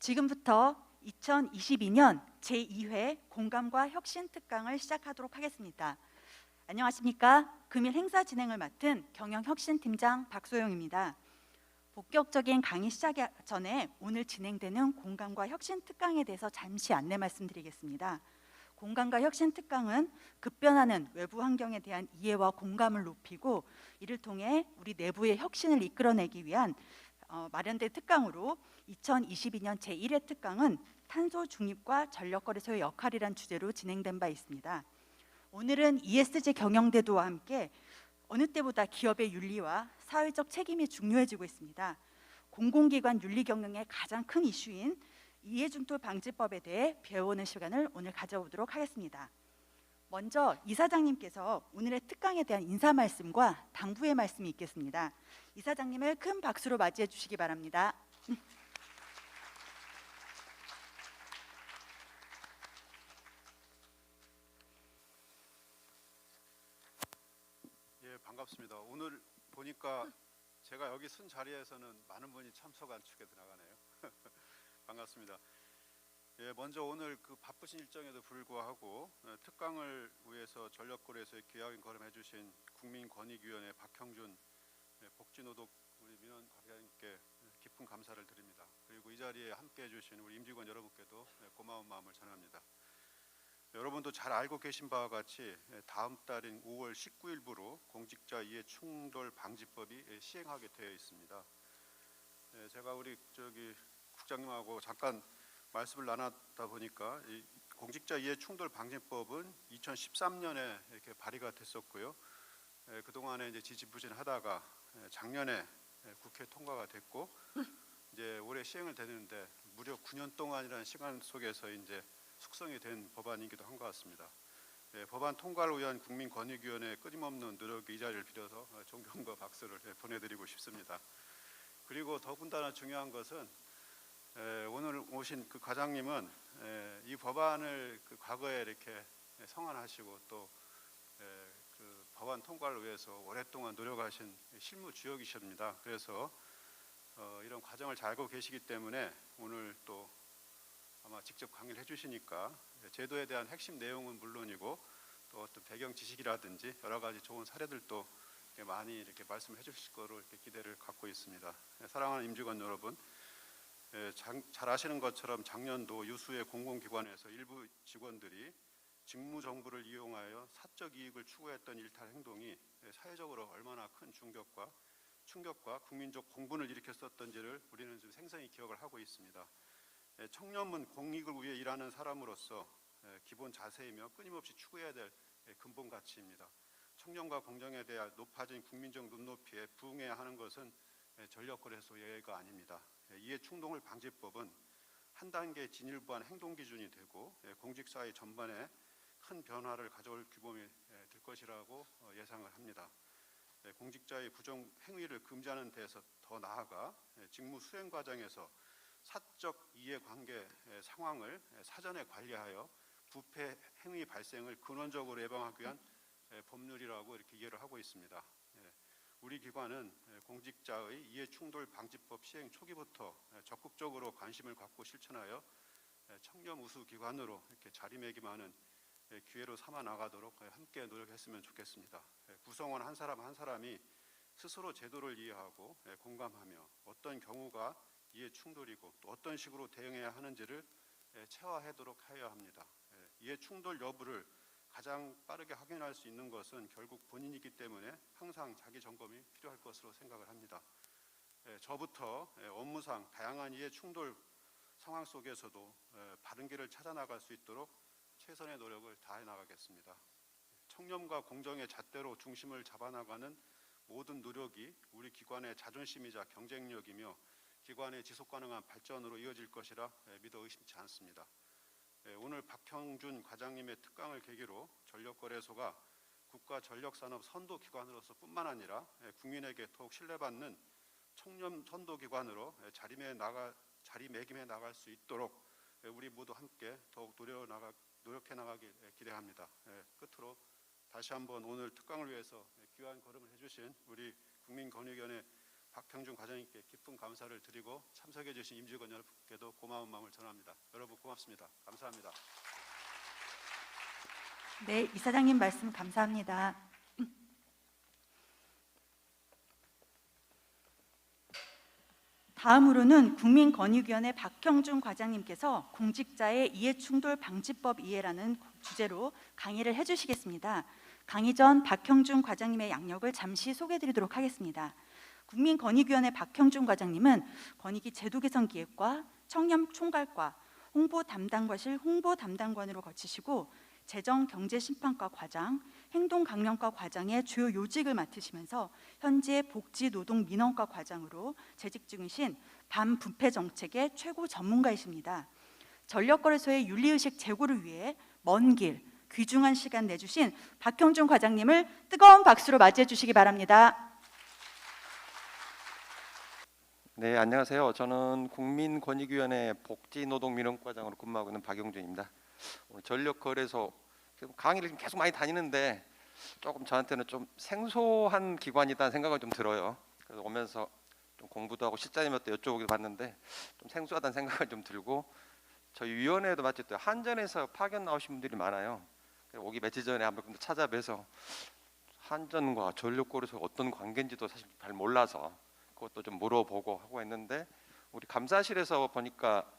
지금부터 2022년 제2회 공감과 혁신 특강을 시작하도록 하겠습니다. 안녕하십니까? 금일 행사 진행을 맡은 경영혁신팀장 박소영입니다. 본격적인 강의 시작 전에 오늘 진행되는 공감과 혁신 특강에 대해서 잠시 안내 말씀드리겠습니다. 공감과 혁신 특강은 급변하는 외부 환경에 대한 이해와 공감을 높이고 이를 통해 우리 내부의 혁신을 이끌어내기 위한 마련된 특강으로 2022년 제1회 특강은 탄소 중립과 전력거래소의 역할이란 주제로 진행된 바 있습니다. 오늘은 ESG 경영대도와 함께 어느 때보다 기업의 윤리와 사회적 책임이 중요해지고 있습니다. 공공기관 윤리 경영의 가장 큰 이슈인 이해충돌 방지법에 대해 배워보는 시간을 오늘 가져보도록 하겠습니다. 먼저 이사장님께서 오늘의 특강에 대한 인사 말씀과 당부의 말씀이 있겠습니다. 이사장님을 큰 박수로 맞이해 주시기 바랍니다. 예, 반갑습니다. 오늘 보니까 제가 여기 쓴 자리에서는 많은 분이 참석한 축에 들어가네요. 반갑습니다. 예, 먼저 오늘 그 바쁘신 일정에도 불구하고 특강을 위해서 전력거래소에 귀하게 걸음해 주신 국민권익위원회 박형준 복지노동 우리 민원 관계자님께 깊은 감사를 드립니다. 그리고 이 자리에 함께해 주신 우리 임직원 여러분께도 고마운 마음을 전합니다. 여러분도 잘 알고 계신 바와 같이 다음 달인 5월 19일부로 공직자 이해 충돌 방지법이 시행하게 되어 있습니다. 제가 우리 국장님하고 잠깐 말씀을 나눴다 보니까 이 공직자 이해 충돌 방지법은 2013년에 이렇게 발의가 됐었고요. 그동안에 이제 지지부진하다가 작년에 국회 통과가 됐고 이제 올해 시행을 되는데 무려 9년 동안이라는 시간 속에서 이제 숙성이 된 법안이기도 한 것 같습니다. 법안 통과를 위한 국민권익위원회의 끊임없는 노력이 이 자리를 빌어서 존경과 박수를 보내드리고 싶습니다. 그리고 더군다나 중요한 것은 오늘 오신 그 과장님은 이 법안을 그 과거에 이렇게 성안하시고 또 그 법안 통과를 위해서 오랫동안 노력하신 실무 주역이십니다. 그래서 이런 과정을 잘 알고 계시기 때문에 오늘 또 아마 직접 강의를 해주시니까 제도에 대한 핵심 내용은 물론이고 또 어떤 배경 지식이라든지 여러 가지 좋은 사례들도 많이 이렇게 말씀을 해주실 거로 이렇게 기대를 갖고 있습니다. 사랑하는 임직원 여러분, 잘 아시는 것처럼 작년도 유수의 공공기관에서 일부 직원들이 직무정부를 이용하여 사적 이익을 추구했던 일탈 행동이 사회적으로 얼마나 큰 충격과 국민적 공분을 일으켰었던지를 우리는 좀 생생히 기억을 하고 있습니다. 청렴은 공익을 위해 일하는 사람으로서 기본 자세이며 끊임없이 추구해야 될 근본 가치입니다. 청렴과 공정에 대한 높아진 국민적 눈높이에 부응해야 하는 것은 전력거래소 예외가 아닙니다. 이해 충돌 방지법은 한 단계 진일보한 행동 기준이 되고 공직사회 전반에 큰 변화를 가져올 규범이 될 것이라고 예상을 합니다. 공직자의 부정 행위를 금지하는 데서 더 나아가 직무 수행 과정에서 사적 이해관계 상황을 사전에 관리하여 부패 행위 발생을 근원적으로 예방하기 위한 법률이라고 이렇게 이해를 하고 있습니다. 우리 기관은 공직자의 이해충돌 방지법 시행 초기부터 적극적으로 관심을 갖고 실천하여 청렴 우수 기관으로 이렇게 자리매김하는 기회로 삼아 나가도록 함께 노력했으면 좋겠습니다. 구성원 한 사람 한 사람이 스스로 제도를 이해하고 공감하며 어떤 경우가 이해 충돌이고 또 어떤 식으로 대응해야 하는지를 체화하도록 해야 합니다. 이해 충돌 여부를 가장 빠르게 확인할 수 있는 것은 결국 본인이기 때문에 항상 자기 점검이 필요할 것으로 생각을 합니다. 저부터 업무상 다양한 이해 충돌 상황 속에서도 바른 길을 찾아 나갈 수 있도록 최선의 노력을 다해 나가겠습니다. 청렴과 공정의 잣대로 중심을 잡아나가는 모든 노력이 우리 기관의 자존심이자 경쟁력이며 기관의 지속가능한 발전으로 이어질 것이라 믿어 의심치 않습니다. 오늘 박형준 과장님의 특강을 계기로 전력거래소가 국가전력산업 선도기관으로서 뿐만 아니라 국민에게 더욱 신뢰받는 청렴 선도기관으로 자리매김해 나갈 수 있도록 우리 모두 함께 더욱 노력해 나가길 기대합니다. 끝으로 다시 한번 오늘 특강을 위해서 귀한 걸음을 해주신 우리 국민권익위원회 박형준 과장님께 깊은 감사를 드리고 참석해 주신 임직원 여러분께도 고마운 마음을 전합니다. 여러분 고맙습니다. 감사합니다. 네, 이사장님 말씀 감사합니다. 다음으로는 국민권익위원회 박형준 과장님께서 공직자의 이해충돌 방지법 이해라는 주제로 강의를 해주시겠습니다. 강의 전 박형준 과장님의 양력을 잠시 소개해드리도록 하겠습니다. 국민권익위원회 박형준 과장님은 권익위 제도 개선 기획과 청렴 총괄과 홍보 담당과실 홍보 담당관으로 거치시고 재정경제심판과 과장, 행동강령과 과장의 주요 요직을 맡으시면서 현재 복지노동민원과 과장으로 재직 중이신 반부패 정책의 최고 전문가이십니다. 전력거래소의 윤리의식 제고를 위해 먼 길, 귀중한 시간 내주신 박형준 과장님을 뜨거운 박수로 맞이해 주시기 바랍니다. 네, 안녕하세요. 저는 국민권익위원회 복지노동민원과장으로 근무하고 있는 박용준입니다. 오늘 전력거래소 강의를 계속 많이 다니는데 조금 저한테는 좀 생소한 기관이라는 생각은 좀 들어요. 그래서 오면서 좀 공부도 하고 실장님한테 여쭤보기도 봤는데 좀 생소하다는 생각이 좀 들고, 저희 위원회에도 마치 또 한전에서 파견 나오신 분들이 많아요. 오기 며칠 전에 한번 찾아뵈서 한전과 전력거래소가 어떤 관계인지도 사실 잘 몰라서 그것도 좀 물어보고 하고 했는데, 우리 감사실에서 보니까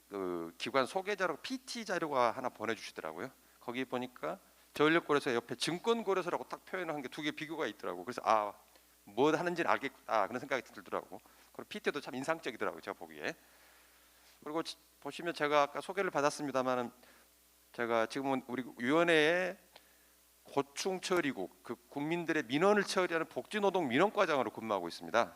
그 기관 소개 자료 PT 자료가 하나 보내주시더라고요. 거기 보니까 전력거래소 옆에 증권거래소라고 딱 표현한 게 두 개 비교가 있더라고. 그래서 뭐 하는지는 알겠다 그런 생각이 들더라고. 그리고 PT도 참 인상적이더라고요, 제가 보기에. 그리고 보시면 제가 아까 소개를 받았습니다만은 제가 지금은 우리 위원회에 고충 처리국, 그 국민들의 민원을 처리하는 복지노동 민원과장으로 근무하고 있습니다.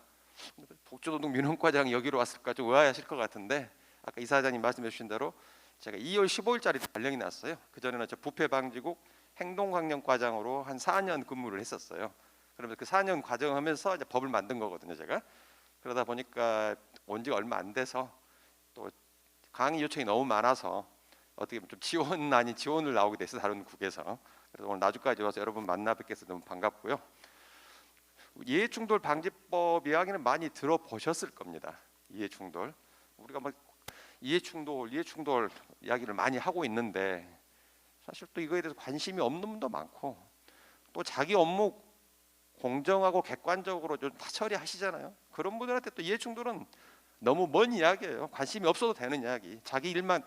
복지노동 민원과장이 여기로 왔을까 좀 의아하실 것 같은데, 아까 이사장님 말씀해 주신 대로 제가 2월 15일짜리 발령이 났어요. 그 전에는 저 부패방지국 행동강령과장으로 한 4년 근무를 했었어요. 그러면서 그 4년 과정하면서 이제 법을 만든 거거든요, 제가. 그러다 보니까 온 지가 얼마 안 돼서 또 강의 요청이 너무 많아서 어떻게 좀 지원 아닌 지원을 나오게 됐어요, 다른 국에서. 그래서 오늘 나주까지 와서 여러분 만나 뵙게 해서 너무 반갑고요. 이해충돌 방지법 이야기는 많이 들어보셨을 겁니다. 이해충돌. 우리가 뭐 이해충돌 이야기를 많이 하고 있는데, 사실 또 이거에 대해서 관심이 없는 분도 많고, 또 자기 업무 공정하고 객관적으로 좀 다 처리하시잖아요. 그런 분들한테 또 이해충돌은 너무 먼 이야기예요. 관심이 없어도 되는 이야기. 자기 일만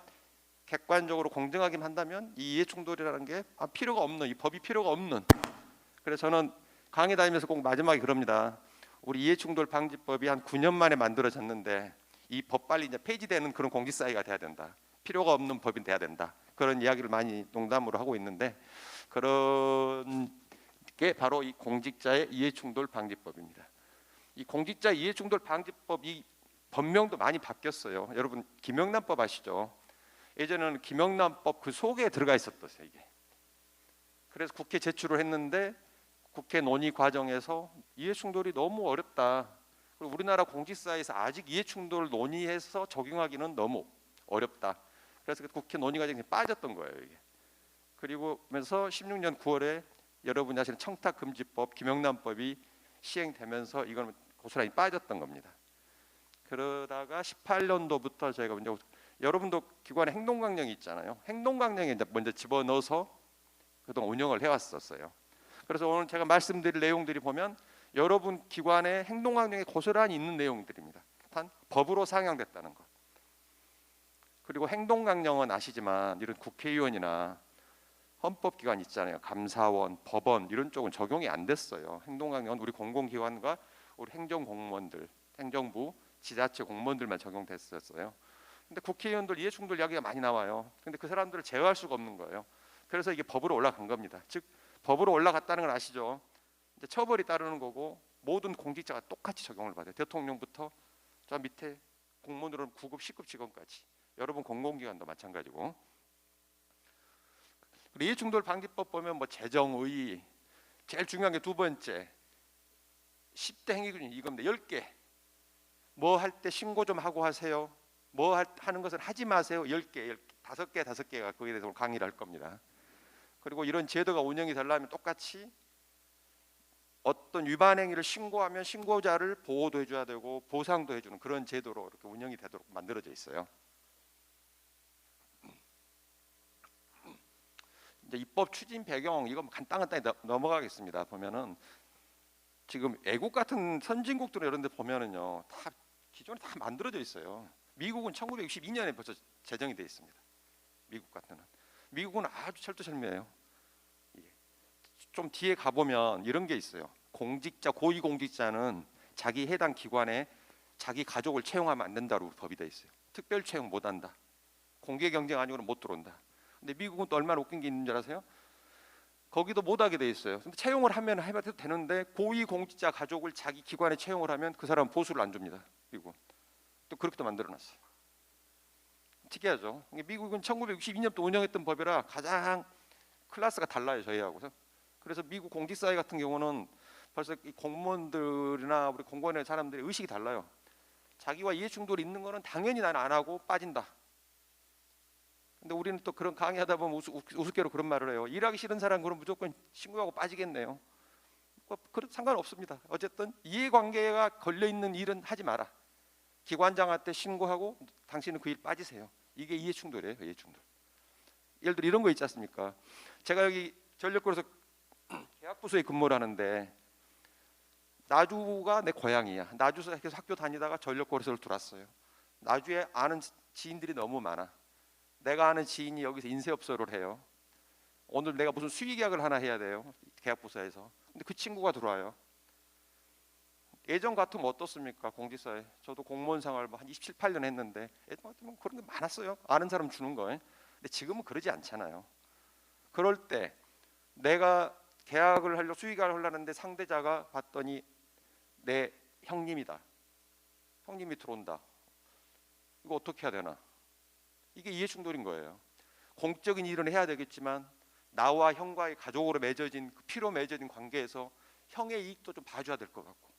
객관적으로 공정하게 한다면 이 이해충돌이라는 게 필요가 없는, 이 법이 필요가 없는. 그래서 저는 강의 다니면서 꼭 마지막에 그럽니다. 우리 이해충돌 방지법이 한 9년 만에 만들어졌는데 이 법 빨리 이제 폐지되는 그런 공직사회가 돼야 된다. 필요가 없는 법이 돼야 된다. 그런 이야기를 많이 농담으로 하고 있는데, 그런 게 바로 이 공직자의 이해충돌 방지법입니다. 이 공직자 이해충돌 방지법 이 법명도 많이 바뀌었어요. 여러분 김영란법 아시죠? 예전에는 김영란법 그 속에 들어가 있었어요, 이게. 그래서 국회 제출을 했는데 국회 논의 과정에서 이해충돌이 너무 어렵다. 그리고 우리나라 공직사회에서 아직 이해충돌 논의해서 적용하기는 너무 어렵다. 그래서 국회 논의 과정에 빠졌던 거예요, 이게. 그리고 면서 16년 9월에 여러분이 아시는 청탁금지법 김영란법이 시행되면서 이거는 고스란히 빠졌던 겁니다. 그러다가 18년도부터 저희가 이제 여러분도 기관에 행동강령이 있잖아요. 행동강령에 이제 먼저 집어넣어서 그동안 운영을 해왔었어요. 그래서 오늘 제가 말씀드릴 내용들이 보면 여러분 기관의 행동강령에 고스란히 있는 내용들입니다. 단 법으로 상향됐다는 것. 그리고 행동강령은 아시지만 이런 국회의원이나 헌법기관 있잖아요. 감사원, 법원 이런 쪽은 적용이 안 됐어요. 행동강령은 우리 공공기관과 우리 행정공무원들, 행정부, 지자체 공무원들만 적용됐었어요. 근데 국회의원들 이해충돌 이야기가 많이 나와요. 근데 그 사람들을 제어할 수가 없는 거예요. 그래서 이게 법으로 올라간 겁니다. 즉 법으로 올라갔다는 걸 아시죠? 이제 처벌이 따르는 거고 모든 공직자가 똑같이 적용을 받아요. 대통령부터 저 밑에 공무원으로는 9급, 10급 직원까지. 여러분 공공기관도 마찬가지고. 이해충돌 방지법 보면 뭐 재정의 제일 중요한 게 두 번째 10대 행위균 이겁니다. 10개. 뭐 할 때 신고 좀 하고 하세요. 뭐 하는 것은 하지 마세요. 10개, 5개가 거기에 대해서 강의를 할 겁니다. 그리고 이런 제도가 운영이 되려면 똑같이 어떤 위반 행위를 신고하면 신고자를 보호도 해줘야 되고 보상도 해주는 그런 제도로 이렇게 운영이 되도록 만들어져 있어요. 이제 입법 추진 배경 이거 간단히 넘어가겠습니다. 보면은 지금 애국 같은 선진국들 이런 데 보면은요 다 기존에 다 만들어져 있어요. 미국은 1962년에 벌써 제정이 되어 있습니다. 미국 같은 는 미국은 아주 철두철미해요. 좀 뒤에 가보면 이런 게 있어요. 공직자, 고위공직자는 자기 해당 기관에 자기 가족을 채용하면 안 된다고 법이 돼 있어요. 특별 채용 못 한다. 공개 경쟁 아니고는 못 들어온다. 근데 미국은 또 얼마나 웃긴 게 있는 줄 아세요? 거기도 못 하게 돼 있어요. 근데 채용을 하면 해도 되는데 고위공직자 가족을 자기 기관에 채용을 하면 그 사람 보수를 안 줍니다. 미국은 또 그렇게 또 만들어놨어요. 특이하죠. 미국은 1962년부터 운영했던 법이라 가장 클래스가 달라요 저희하고서. 그래서 미국 공직사회 같은 경우는 벌써 이 공무원들이나 우리 공무원의 사람들의 의식이 달라요. 자기와 이해충돌이 있는 거는 당연히 나는 안 하고 빠진다. 근데 우리는 또 그런 강의하다 보면 우습게로 그런 말을 해요. 일하기 싫은 사람 그럼 무조건 신고하고 빠지겠네요. 그런 상관없습니다. 어쨌든 이해관계가 걸려 있는 일은 하지 마라. 기관장한테 신고하고 당신은 그 일 빠지세요. 이게 이해충돌이에요. 이해충돌. 예를 들어 이런 거 있지 않습니까? 제가 여기 전력거에서 계약부서에 근무를 하는데 나주가 내 고향이야. 나주에서 계속 학교 다니다가 전력거래소를 들어왔어요. 나주에 아는 지인들이 너무 많아. 내가 아는 지인이 여기서 인쇄업소를 해요. 오늘 내가 무슨 수의계약을 하나 해야 돼요. 계약부서에서. 근데 그 친구가 들어와요. 예전 같으면 어떻습니까? 공직사회. 저도 공무원 생활 한 27, 8년 했는데 예전 같으면 그런 게 많았어요. 아는 사람 주는 거예요. 근데 지금은 그러지 않잖아요. 그럴 때 내가 계약을 하려 수의계약을 하려는데 상대자가 봤더니 내 형님이다. 형님이 들어온다. 이거 어떻게 해야 되나? 이게 이해충돌인 거예요. 공적인 일은 해야 되겠지만 나와 형과의 가족으로 맺어진 그 피로 맺어진 관계에서 형의 이익도 좀 봐줘야 될 것 같고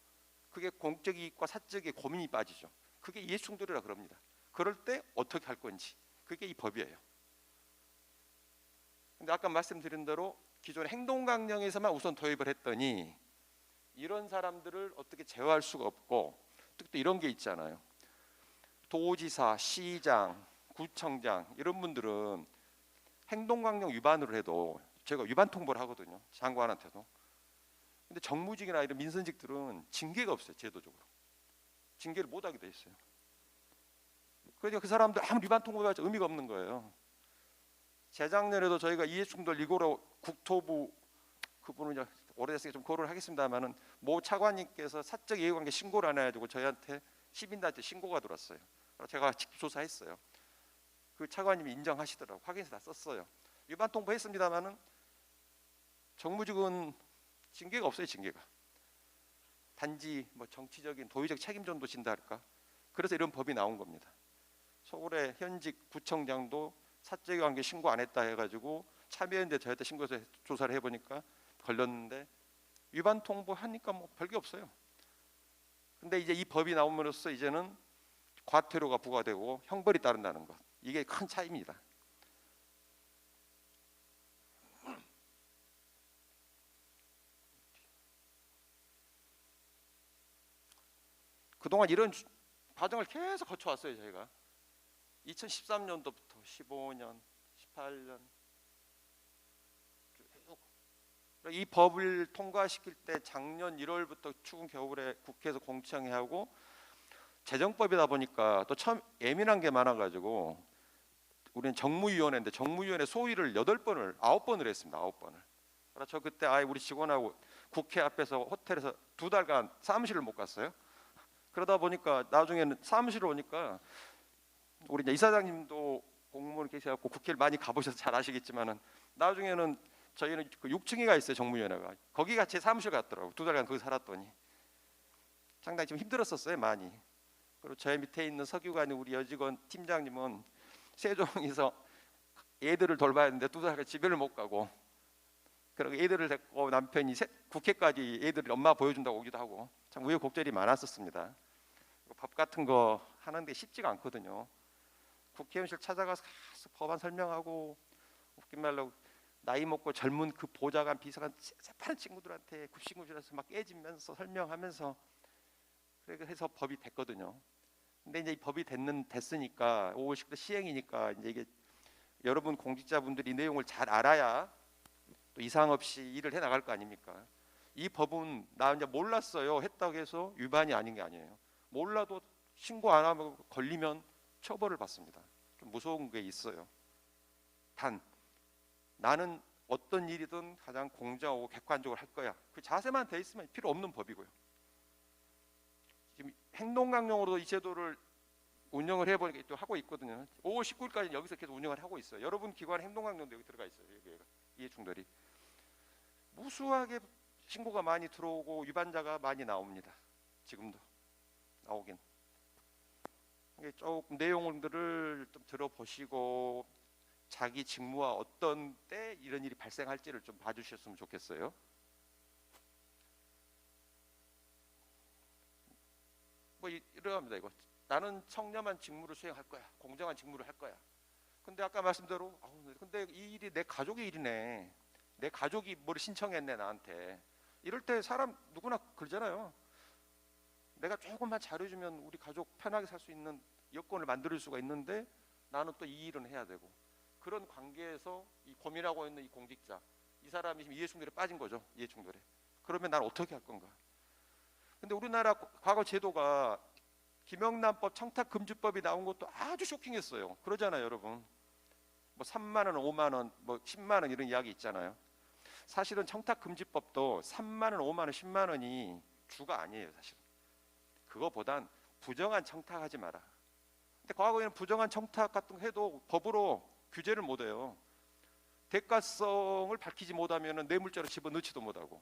그게 공적 이익과 사적의 고민이 빠지죠. 그게 이해충돌이라 그럽니다. 그럴 때 어떻게 할 건지 그게 이 법이에요. 근데 아까 말씀드린 대로 기존 행동강령에서만 우선 도입을 했더니 이런 사람들을 어떻게 제어할 수가 없고 또 이런 게 있잖아요. 도지사, 시장, 구청장 이런 분들은 행동강령 위반을 해도 제가 위반 통보를 하거든요. 장관한테도. 근데 정무직이나 이런 민선직들은 징계가 없어요. 제도적으로. 징계를 못 하게 돼 있어요. 그러니까 그 사람들 아무 위반 통보해봤자 의미가 없는 거예요. 재작년에도 저희가 이해충돌 1호로 국토부 그분은 오래됐으니까 좀 거론을 하겠습니다만은 모 차관님께서 사적 이해관계 신고를 안 해가지고 저희한테 시민단체 신고가 들어왔어요. 제가 직접 조사했어요. 그 차관님이 인정하시더라고. 확인해서 다 썼어요. 위반 통보했습니다만은 정무직은 징계가 없어요. 징계가. 단지 뭐 정치적인 도의적 책임 정도 진다 할까. 그래서 이런 법이 나온 겁니다. 서울의 현직 구청장도 사적관계 신고 안 했다 해가지고 참여연대 저한테 신고해서 조사를 해보니까 걸렸는데 위반 통보하니까 뭐 별게 없어요. 근데 이제 이 법이 나옴으로써 이제는 과태료가 부과되고 형벌이 따른다는 것. 이게 큰 차이입니다. 그동안 이런 과정을 계속 거쳐왔어요. 저희가 2013년도부터 15년, 18년 이 법을 통과시킬 때 작년 1월부터 추운 겨울에 국회에서 공청회하고 재정법이다 보니까 또 처음 예민한 게 많아가지고 우리는 정무위원회인데 정무위원회 소위를 9번을 했습니다. 9번을. 그래서 저 그때 우리 직원하고 국회 앞에서 호텔에서 2달간 사무실을 못 갔어요. 그러다 보니까 나중에는 사무실을 오니까 우리 이제 이사장님도 공무원 계셔갖고 국회를 많이 가보셔서 잘 아시겠지만은 나중에는 저희는 그 6층에가 있어요. 정무위원회가. 거기가 제 사무실 같더라고. 2달간 거기 살았더니 상당히 좀 힘들었었어요. 많이. 그리고 저희 밑에 있는 석유관이 우리 여직원 팀장님은 세종에서 애들을 돌봐야 하는데 2달간 집에를 못 가고 그리고 애들을 데리고 남편이 국회까지 애들을 엄마 보여준다고 오기도 하고 참 우여곡절이 많았었습니다. 법 같은 거 하는데 쉽지가 않거든요. 국회의원실 찾아가서 법안 설명하고 웃긴 말로 나이 먹고 젊은 그 보좌관 비서관 새파란 친구들한테 급식무실에서 막 깨지면서 설명하면서 그렇게 해서 법이 됐거든요. 근데 이제 이 법이 됐으니까 5월 19일 시행이니까 이제 이게 여러분 공직자분들이 이 내용을 잘 알아야 또 이상 없이 일을 해 나갈 거 아닙니까? 이 법은 나 이제 몰랐어요 했다고 해서 위반이 아닌 게 아니에요. 몰라도 신고 안 하면 걸리면 처벌을 받습니다. 좀 무서운 게 있어요. 단 나는 어떤 일이든 가장 공정하고 객관적으로 할 거야. 그 자세만 돼 있으면 필요 없는 법이고요. 지금 행동강령으로도 이 제도를 운영을 해보니까 또 하고 있거든요. 5월 19일까지 여기서 계속 운영을 하고 있어요. 여러분 기관 행동강령도 여기 들어가 있어요. 여기가 이해충돌이 무수하게 신고가 많이 들어오고 위반자가 많이 나옵니다. 지금도 나오긴. 이게 조금 내용들을 좀 들어보시고 자기 직무와 어떤 때 이런 일이 발생할지를 좀 봐주셨으면 좋겠어요. 뭐 이러합니다. 이거 나는 청렴한 직무를 수행할 거야. 공정한 직무를 할 거야. 근데 아까 말씀대로 근데 이 일이 내 가족의 일이네. 내 가족이 뭘 신청했네 나한테. 이럴 때 사람 누구나 그러잖아요. 내가 조금만 잘해주면 우리 가족 편하게 살 수 있는 여건을 만들 수가 있는데 나는 또 이 일은 해야 되고 그런 관계에서 이 고민하고 있는 이 공직자 이 사람이 지금 이해충돌에 빠진 거죠. 이해충돌에. 그러면 난 어떻게 할 건가? 근데 우리나라 과거 제도가 김영란법 청탁금지법이 나온 것도 아주 쇼킹했어요. 그러잖아요, 여러분. 뭐 3만 원, 5만 원, 뭐 10만 원 이런 이야기 있잖아요. 사실은 청탁금지법도 3만 원, 5만 원, 10만 원이 주가 아니에요, 사실. 그거보단 부정한 청탁하지 마라. 근데 과거에는 부정한 청탁 같은 거 해도 법으로 규제를 못 해요. 대가성을 밝히지 못하면 뇌물죄로 집어넣지도 못하고.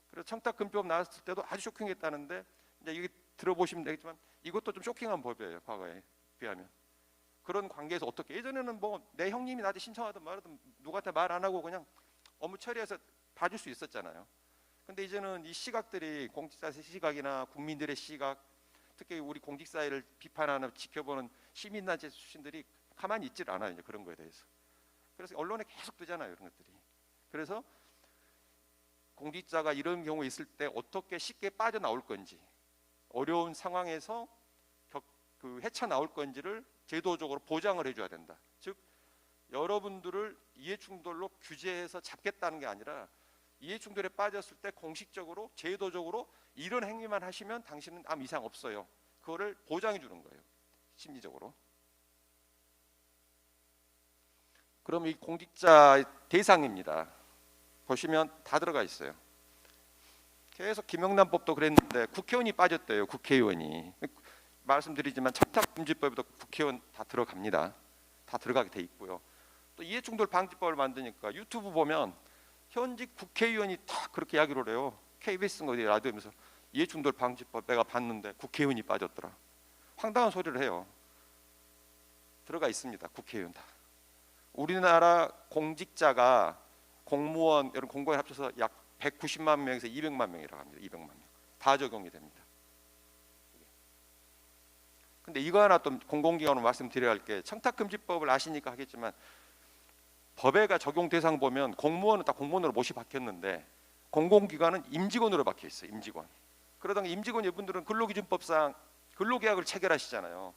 그래서 청탁금지법 나왔을 때도 아주 쇼킹했다는데 이제 이게 들어보시면 되겠지만 이것도 좀 쇼킹한 법이에요. 과거에 비하면. 그런 관계에서 어떻게 예전에는 뭐 내 형님이 나한테 신청하든 말하든 누구한테 말 안 하고 그냥 업무 처리해서 봐줄 수 있었잖아요. 근데 이제는 이 시각들이 공직자의 시각이나 국민들의 시각 특히 우리 공직사회를 비판하는 지켜보는 시민단체 출신들이 가만히 있질 않아요. 이제 그런 거에 대해서. 그래서 언론에 계속 뜨잖아요. 이런 것들이. 그래서 공직자가 이런 경우 있을 때 어떻게 쉽게 빠져나올 건지 어려운 상황에서 헤쳐나올 건지를 제도적으로 보장을 해줘야 된다. 즉 여러분들을 이해충돌로 규제해서 잡겠다는 게 아니라 이해충돌에 빠졌을 때 공식적으로 제도적으로 이런 행위만 하시면 당신은 아무 이상 없어요. 그거를 보장해 주는 거예요. 심리적으로. 그럼 이 공직자 대상입니다. 보시면 다 들어가 있어요. 계속 김영란법도 그랬는데 국회의원이 빠졌대요. 국회의원이. 말씀드리지만 청탁금지법에도 국회의원 다 들어갑니다. 다 들어가게 돼 있고요. 또 이해충돌 방지법을 만드니까 유튜브 보면 현직 국회의원이 다 그렇게 이야기를 해요. KBS 라디오에서 이해충돌 방지법 내가 봤는데 국회의원이 빠졌더라. 황당한 소리를 해요. 들어가 있습니다. 국회의원 다. 우리나라 공직자가 공무원 이런 공무원 합쳐서 약 190만 명에서 200만 명이라고 합니다. 200만 명. 다 적용이 됩니다. 근데 이거 하나 또 공공기관으로 말씀드려야 할 게 청탁금지법을 아시니까 하겠지만 법에가 적용 대상 보면 공무원은 다 공무원으로 못이 박혔는데 공공기관은 임직원으로 박혀 있어요. 임직원. 그러다가 임직원 여러분들은 근로기준법상 근로계약을 체결하시잖아요.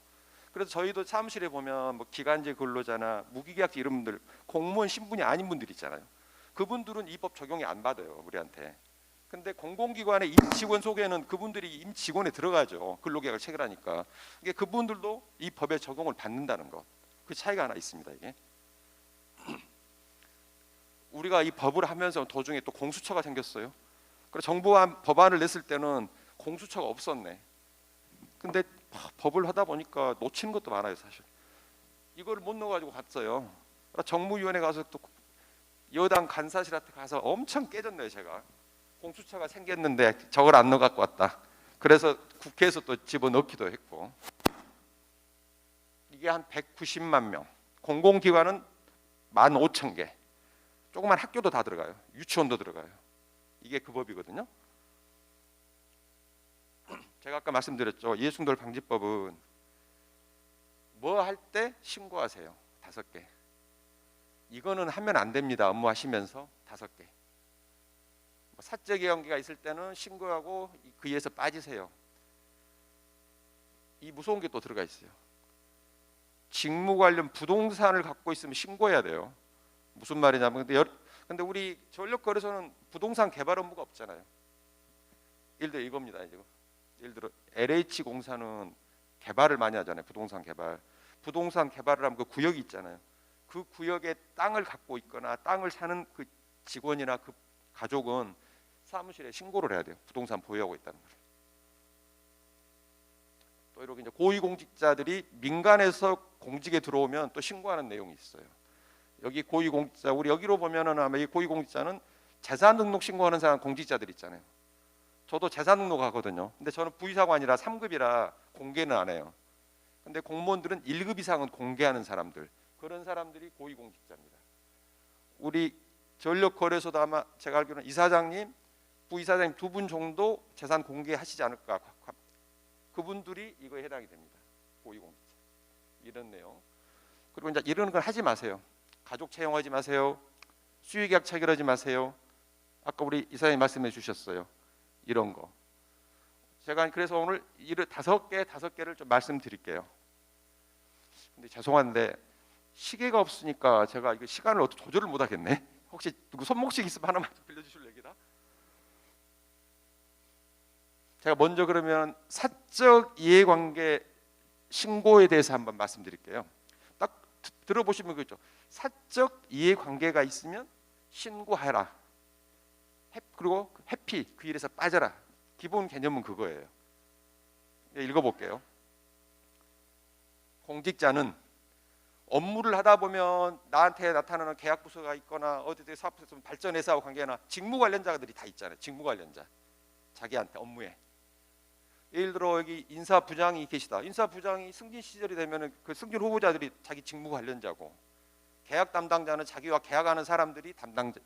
그래서 저희도 사무실에 보면 뭐 기간제 근로자나 무기계약직 이런 분들 공무원 신분이 아닌 분들 있잖아요. 그분들은 이 법 적용이 안 받아요. 우리한테. 근데 공공기관의 임직원 속에는 그분들이 임직원에 들어가죠. 근로계약을 체결하니까. 이게 그분들도 이 법에 적용을 받는다는 것. 그 차이가 하나 있습니다. 이게. 우리가 이 법을 하면서 도중에 또 공수처가 생겼어요. 그래서 정부가 법안을 냈을 때는 공수처가 없었네. 근데 법을 하다 보니까 놓치는 것도 많아요, 사실. 이거를 못 넣어가지고 갔어요. 정무위원회 가서 또 여당 간사실한테 가서 엄청 깨졌네요, 제가. 공수처가 생겼는데 저걸 안 넣어갖고 왔다. 그래서 국회에서 또 집어넣기도 했고. 이게 한 190만 명. 공공기관은 15,000개. 조그만 학교도 다 들어가요. 유치원도 들어가요. 이게 그 법이거든요. 제가 아까 말씀드렸죠. 이해충돌 방지법은 뭐 할 때 신고하세요. 5개. 이거는 하면 안 됩니다. 업무하시면서 5개. 사적 이해관계가 있을 때는 신고하고 그 일에서 빠지세요. 이 무서운 게 또 들어가 있어요. 직무 관련 부동산을 갖고 있으면 신고해야 돼요. 무슨 말이냐면 근데 우리 전력거래소는 부동산 개발 업무가 없잖아요. 예를 들어 이겁니다. 예를 들어 LH공사는 개발을 많이 하잖아요. 부동산 개발. 부동산 개발을 하면 그 구역이 있잖아요. 그 구역에 땅을 갖고 있거나 땅을 사는 그 직원이나 그 가족은 사무실에 신고를 해야 돼요. 부동산 보유하고 있다는 걸. 또 이렇게 이제 고위공직자들이 민간에서 공직에 들어오면 또 신고하는 내용이 있어요. 여기 고위공직자, 우리 여기로 보면은 아마 이 고위공직자는 재산 등록 신고하는 사람 공직자들 있잖아요. 저도 재산 등록하거든요. 근데 저는 부의사가 아니라 3급이라 공개는 안 해요. 근데 공무원들은 1급 이상은 공개하는 사람들, 그런 사람들이 고위공직자입니다. 우리 전력거래소도 아마 제가 알기로는 이사장님, 부이사장님 2분 정도 재산 공개하시지 않을까. 그분들이 이거에 해당이 됩니다. 고위공직자. 이런 내용. 그리고 이제 이런 걸 하지 마세요. 가족 채용하지 마세요. 수의계약 체결하지 마세요. 아까 우리 이사장님 말씀해 주셨어요. 이런 거. 제가 그래서 오늘 5개를 좀 말씀드릴게요. 근데 죄송한데 시계가 없으니까 제가 이거 시간을 어떻게 조절을 못 하겠네. 혹시 누구 손목식 있으면 하나만 좀 빌려주실 얘기다. 제가 먼저 그러면 사적 이해관계 신고에 대해서 한번 말씀드릴게요. 딱 들어보시면 그렇죠. 사적 이해관계가 있으면 신고해라. 그리고 해피, 그 일에서 빠져라. 기본 개념은 그거예요. 읽어볼게요. 공직자는 업무를 하다 보면 나한테 나타나는 계약 부서가 있거나 어디든 사업에서 발전회사와 관계나 직무 관련자들이 다 있잖아요. 직무 관련자. 자기한테 업무에. 예를 들어 여기 인사부장이 계시다. 인사부장이 승진 시절이 되면은 그 승진 후보자들이 자기 직무 관련자고, 계약 담당자는 자기와 계약하는 사람들이 담당자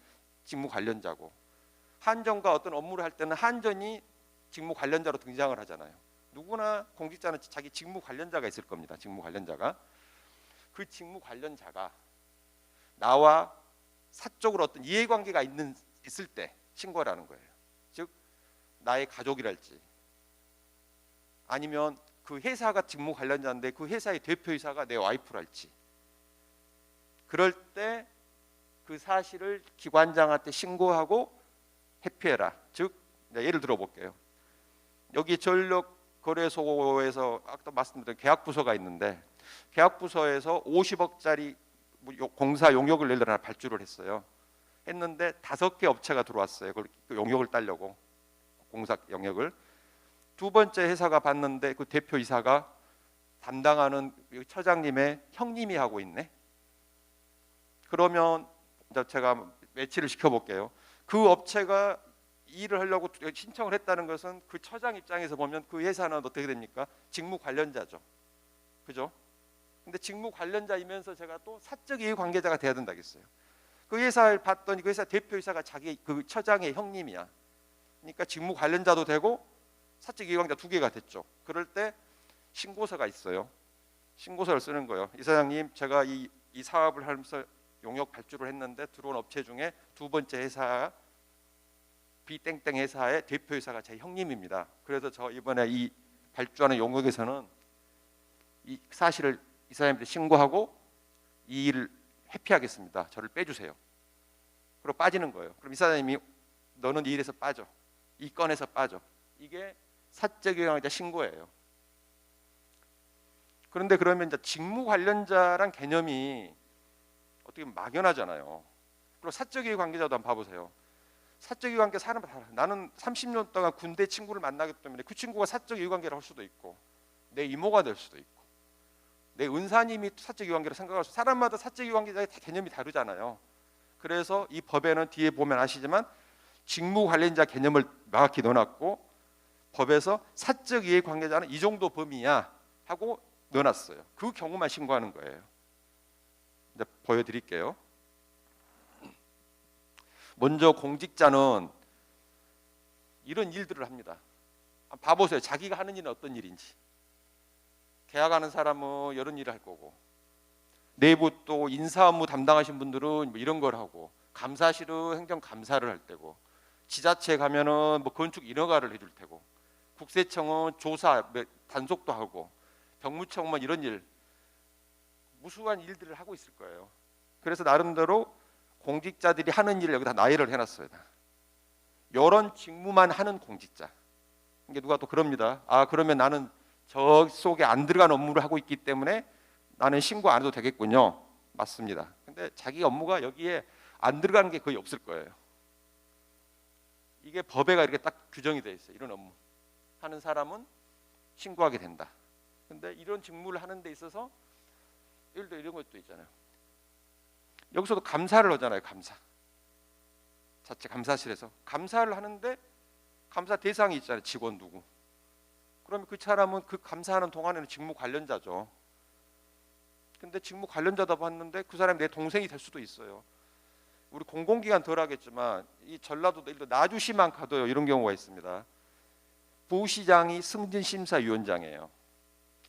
직무 관련자고, 한전과 어떤 업무를 할 때는 한전이 직무 관련자로 등장을 하잖아요. 누구나 공직자는 자기 직무 관련자가 있을 겁니다. 직무 관련자가. 그 직무 관련자가 나와 사적으로 어떤 이해관계가 있을 때 신고라는 거예요. 즉 나의 가족이랄지, 아니면 그 회사가 직무 관련자인데 그 회사의 대표이사가 내 와이프랄지, 그럴 때 그 사실을 기관장한테 신고하고 회피해라. 즉 예를 들어 볼게요. 여기 전력거래소에서 아까 말씀드린 계약부서가 있는데, 계약부서에서 50억짜리 공사 용역을 예를 들어 하나 발주를 했는데 5개 업체가 들어왔어요. 그 용역을 따려고, 공사 영역을. 2번째 회사가 봤는데 그 대표이사가 담당하는 처장님의 형님이 하고 있네. 그러면 제가 매치를 시켜볼게요. 그 업체가 일을 하려고 신청을 했다는 것은 그 처장 입장에서 보면 그 회사는 어떻게 됩니까? 직무 관련자죠. 그죠? 근데 직무 관련자이면서 제가 또 사적 이해 관계자가 돼야 된다겠어요. 그 회사를 봤더니 그 회사 대표이사가 자기 그 처장의 형님이야. 그러니까 직무 관련자도 되고 사적 이해 관계자 2개가 됐죠. 그럴 때 신고서가 있어요. 신고서를 쓰는 거예요. 이사장님, 제가 이 사업을 하면서 용역 발주를 했는데 들어온 업체 중에 2번째 회사 B땡땡 회사의 대표이사가 제 형님입니다. 그래서 저 이번에 이 발주하는 용역에서는 이 사실을 이사장님한테 신고하고 이 일을 회피하겠습니다. 저를 빼주세요. 그리고 빠지는 거예요. 그럼 이사장님이 너는 이 일에서 빠져. 이 건에서 빠져. 이게 사적 이해관계자 신고예요. 그런데 그러면 이제 직무 관련자란 개념이 어떻게 보면 막연하잖아요. 그리고 사적 이해관계자도 한번 봐보세요. 사적 이해관계 사람 다, 나는 30년 동안 군대 친구를 만나기 때문에 그 친구가 사적 이해관계를 할 수도 있고, 내 이모가 될 수도 있고, 내 은사님이 사적 이해관계를 생각할 수, 사람마다 사적 이해관계자의 개념이 다르잖아요. 그래서 이 법에는 뒤에 보면 아시지만 직무 관련자 개념을 명확히 넣어놨고, 법에서 사적 이해관계자는 이 정도 범위야 하고 넣어놨어요. 그 경우만 신고하는 거예요. 이제 보여드릴게요. 먼저 공직자는 이런 일들을 합니다. 봐보세요. 자기가 하는 일은 어떤 일인지. 계약하는 사람은 이런 일을 할 거고, 내부 또 인사 업무 담당하신 분들은 뭐 이런 걸 하고, 감사실은 행정감사를 할 때고, 지자체 가면은 뭐 건축 인허가를 해줄 테고, 국세청은 조사 단속도 하고, 병무청은 이런 일, 무수한 일들을 하고 있을 거예요. 그래서 나름대로 공직자들이 하는 일을 여기다 나열을 해놨어요. 이런 직무만 하는 공직자. 이게 누가 또 그럽니다. 아, 그러면 나는 저 속에 안 들어간 업무를 하고 있기 때문에 나는 신고 안 해도 되겠군요. 맞습니다. 근데 자기 업무가 여기에 안 들어가는 게 거의 없을 거예요. 이게 법에가 이렇게 딱 규정이 돼 있어요. 이런 업무 하는 사람은 신고하게 된다. 근데 이런 직무를 하는 데 있어서 예를 들어 이런 것도 있잖아요. 여기서도 감사를 하잖아요. 감사. 자체 감사실에서 감사를 하는데 감사 대상이 있잖아요. 직원 누구. 그러면 그 사람은 그 감사하는 동안에는 직무 관련자죠. 근데 직무 관련자다 봤는데 그 사람이 내 동생이 될 수도 있어요. 우리 공공기관 덜 하겠지만 이 전라도도 예를 들어 나주시만 가도요. 이런 경우가 있습니다. 부시장이 승진심사위원장이에요.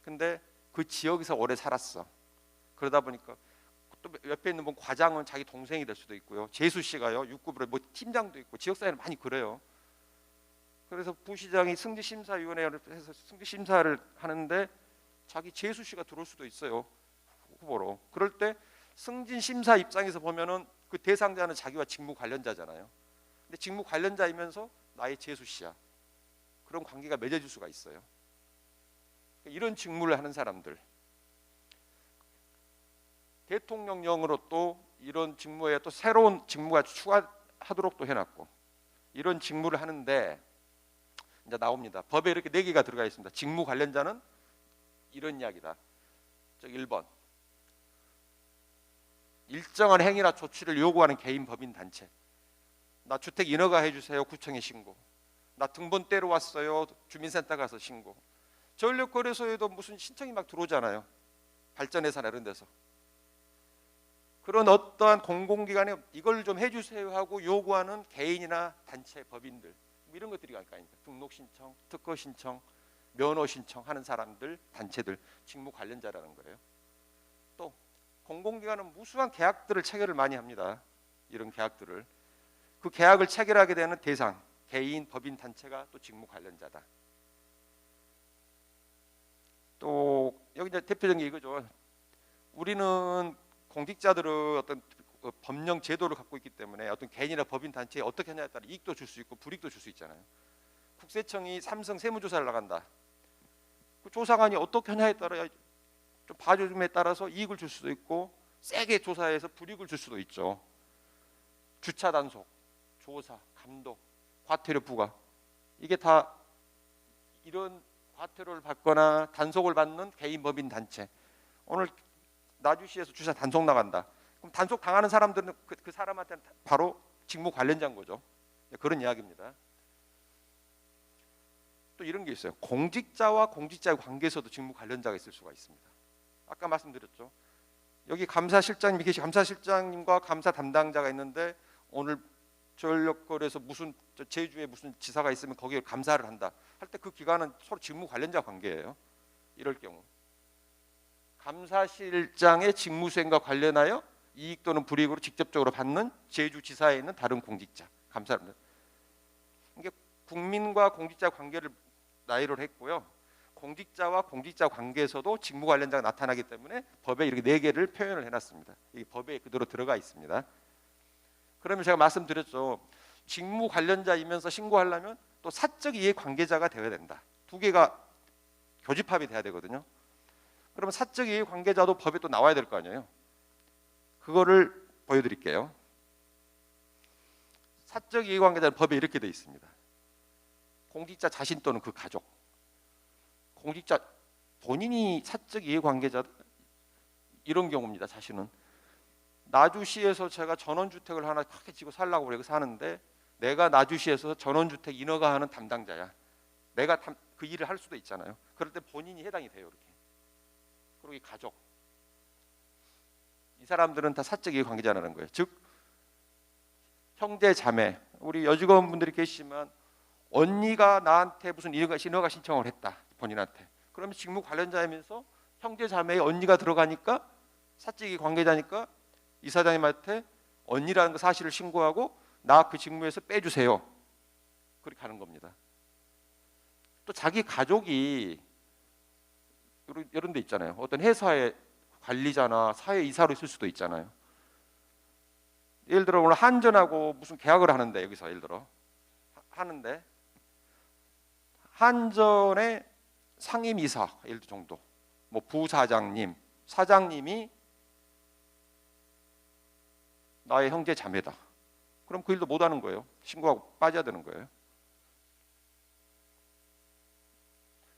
근데 그 지역에서 오래 살았어. 그러다 보니까 또 옆에 있는 분 과장은 자기 동생이 될 수도 있고요. 재수 씨가요 6급으로 뭐 팀장도 있고 지역사회는 많이 그래요. 그래서 부시장이 승진심사위원회를 해서 승진심사를 하는데 자기 재수 씨가 들어올 수도 있어요. 후보로. 그럴 때 승진심사 입장에서 보면은 그 대상자는 자기와 직무 관련자잖아요. 근데 직무 관련자이면서 나의 재수 씨야. 그런 관계가 맺어질 수가 있어요. 이런 직무를 하는 사람들. 대통령령으로 또 이런 직무에 또 새로운 직무가 추가하도록 또 해놨고, 이런 직무를 하는데 이제 나옵니다. 법에 이렇게 4개가 들어가 있습니다. 직무 관련자는 이런 이야기다. 1번 일정한 행위나 조치를 요구하는 개인 법인 단체. 나 주택 인허가 해주세요. 구청에 신고. 나 등본 떼러 왔어요. 주민센터 가서 신고. 전력거래소에도 무슨 신청이 막 들어오잖아요. 발전회사나 이런 데서. 그런 어떠한 공공기관에 이걸 좀 해주세요 하고 요구하는 개인이나 단체, 법인들 이런 것들이 아닐까. 등록 신청, 특허 신청, 면허 신청하는 사람들, 단체들, 직무 관련자라는 거예요. 또 공공기관은 무수한 계약들을 체결을 많이 합니다. 이런 계약들을. 그 계약을 체결하게 되는 대상, 개인, 법인, 단체가 또 직무 관련자다. 또 여기 이제 대표적인 게 이거죠. 우리는 공직자들은 어떤 법령 제도를 갖고 있기 때문에 어떤 개인이나 법인 단체에 어떻게 하냐에 따라 이익도 줄 수 있고 불이익도 줄 수 있잖아요. 국세청이 삼성 세무조사를 나간다. 그 조사관이 어떻게 하냐에 따라 좀 봐줌에 따라서 이익을 줄 수도 있고 세게 조사해서 불이익을 줄 수도 있죠. 주차 단속, 조사, 감독, 과태료 부과 이게 다 이런 과태료를 받거나 단속을 받는 개인 법인 단체. 오늘 나주시에서 주차 단속 나간다. 그럼 단속 당하는 사람들은 그 사람한테는 바로 직무 관련자인 거죠. 그런 이야기입니다. 또 이런 게 있어요. 공직자와 공직자의 관계에서도 직무 관련자가 있을 수가 있습니다. 아까 말씀드렸죠. 여기 감사실장님이 계시 감사실장님과 감사 담당자가 있는데 오늘 전력거래에서 무슨 제주에 무슨 지사가 있으면 거기에 감사를 한다 할 때 그 기관은 서로 직무 관련자 관계예요. 이럴 경우 감사실장의 직무 수행과 관련하여 이익 또는 불이익으로 직접적으로 받는 제주지사에 있는 다른 공직자 감사합니다. 이게 국민과 공직자 관계를 나열을 했고요. 공직자와 공직자 관계에서도 직무 관련자가 나타나기 때문에 법에 이렇게 4개를 표현을 해놨습니다. 이 법에 그대로 들어가 있습니다. 그러면 제가 말씀드렸죠. 직무 관련자이면서 신고하려면 또 사적 이해 관계자가 되어야 된다. 2개가 교집합이 돼야 되거든요. 그러면 사적 이해 관계자도 법에 또 나와야 될 거 아니에요. 그거를 보여드릴게요. 사적 이해 관계자는 법에 이렇게 되어 있습니다. 공직자 자신 또는 그 가족. 공직자 본인이 사적 이해 관계자 이런 경우입니다. 자신은 나주시에서 제가 전원주택을 하나 크게 지고 살라고 그래서 사는데 내가 나주시에서 전원주택 인허가하는 담당자야. 내가 그 일을 할 수도 있잖아요. 그럴 때 본인이 해당이 돼요. 이렇게. 그리고 이 가족. 이 사람들은 다 사적 이해 관계자라는 거예요. 즉 형제 자매. 우리 여직원분들이 계시지만 언니가 나한테 무슨 인허가 신청을 했다. 본인한테. 그러면 직무 관련자이면서 형제 자매의 언니가 들어가니까 사적인 관계자니까 이사장님한테 언니라는 그 사실을 신고하고 나 그 직무에서 빼주세요. 그렇게 하는 겁니다. 또 자기 가족이 이런 데 있잖아요. 어떤 회사의 관리자나 사회이사로 있을 수도 있잖아요. 예를 들어 오늘 한전하고 무슨 계약을 하는데, 여기서 예를 들어 하는데 한전의 상임이사 예를 들어 정도, 뭐 부사장님, 사장님이 나의 형제 자매다. 그럼 그 일도 못 하는 거예요. 신고하고 빠져야 되는 거예요.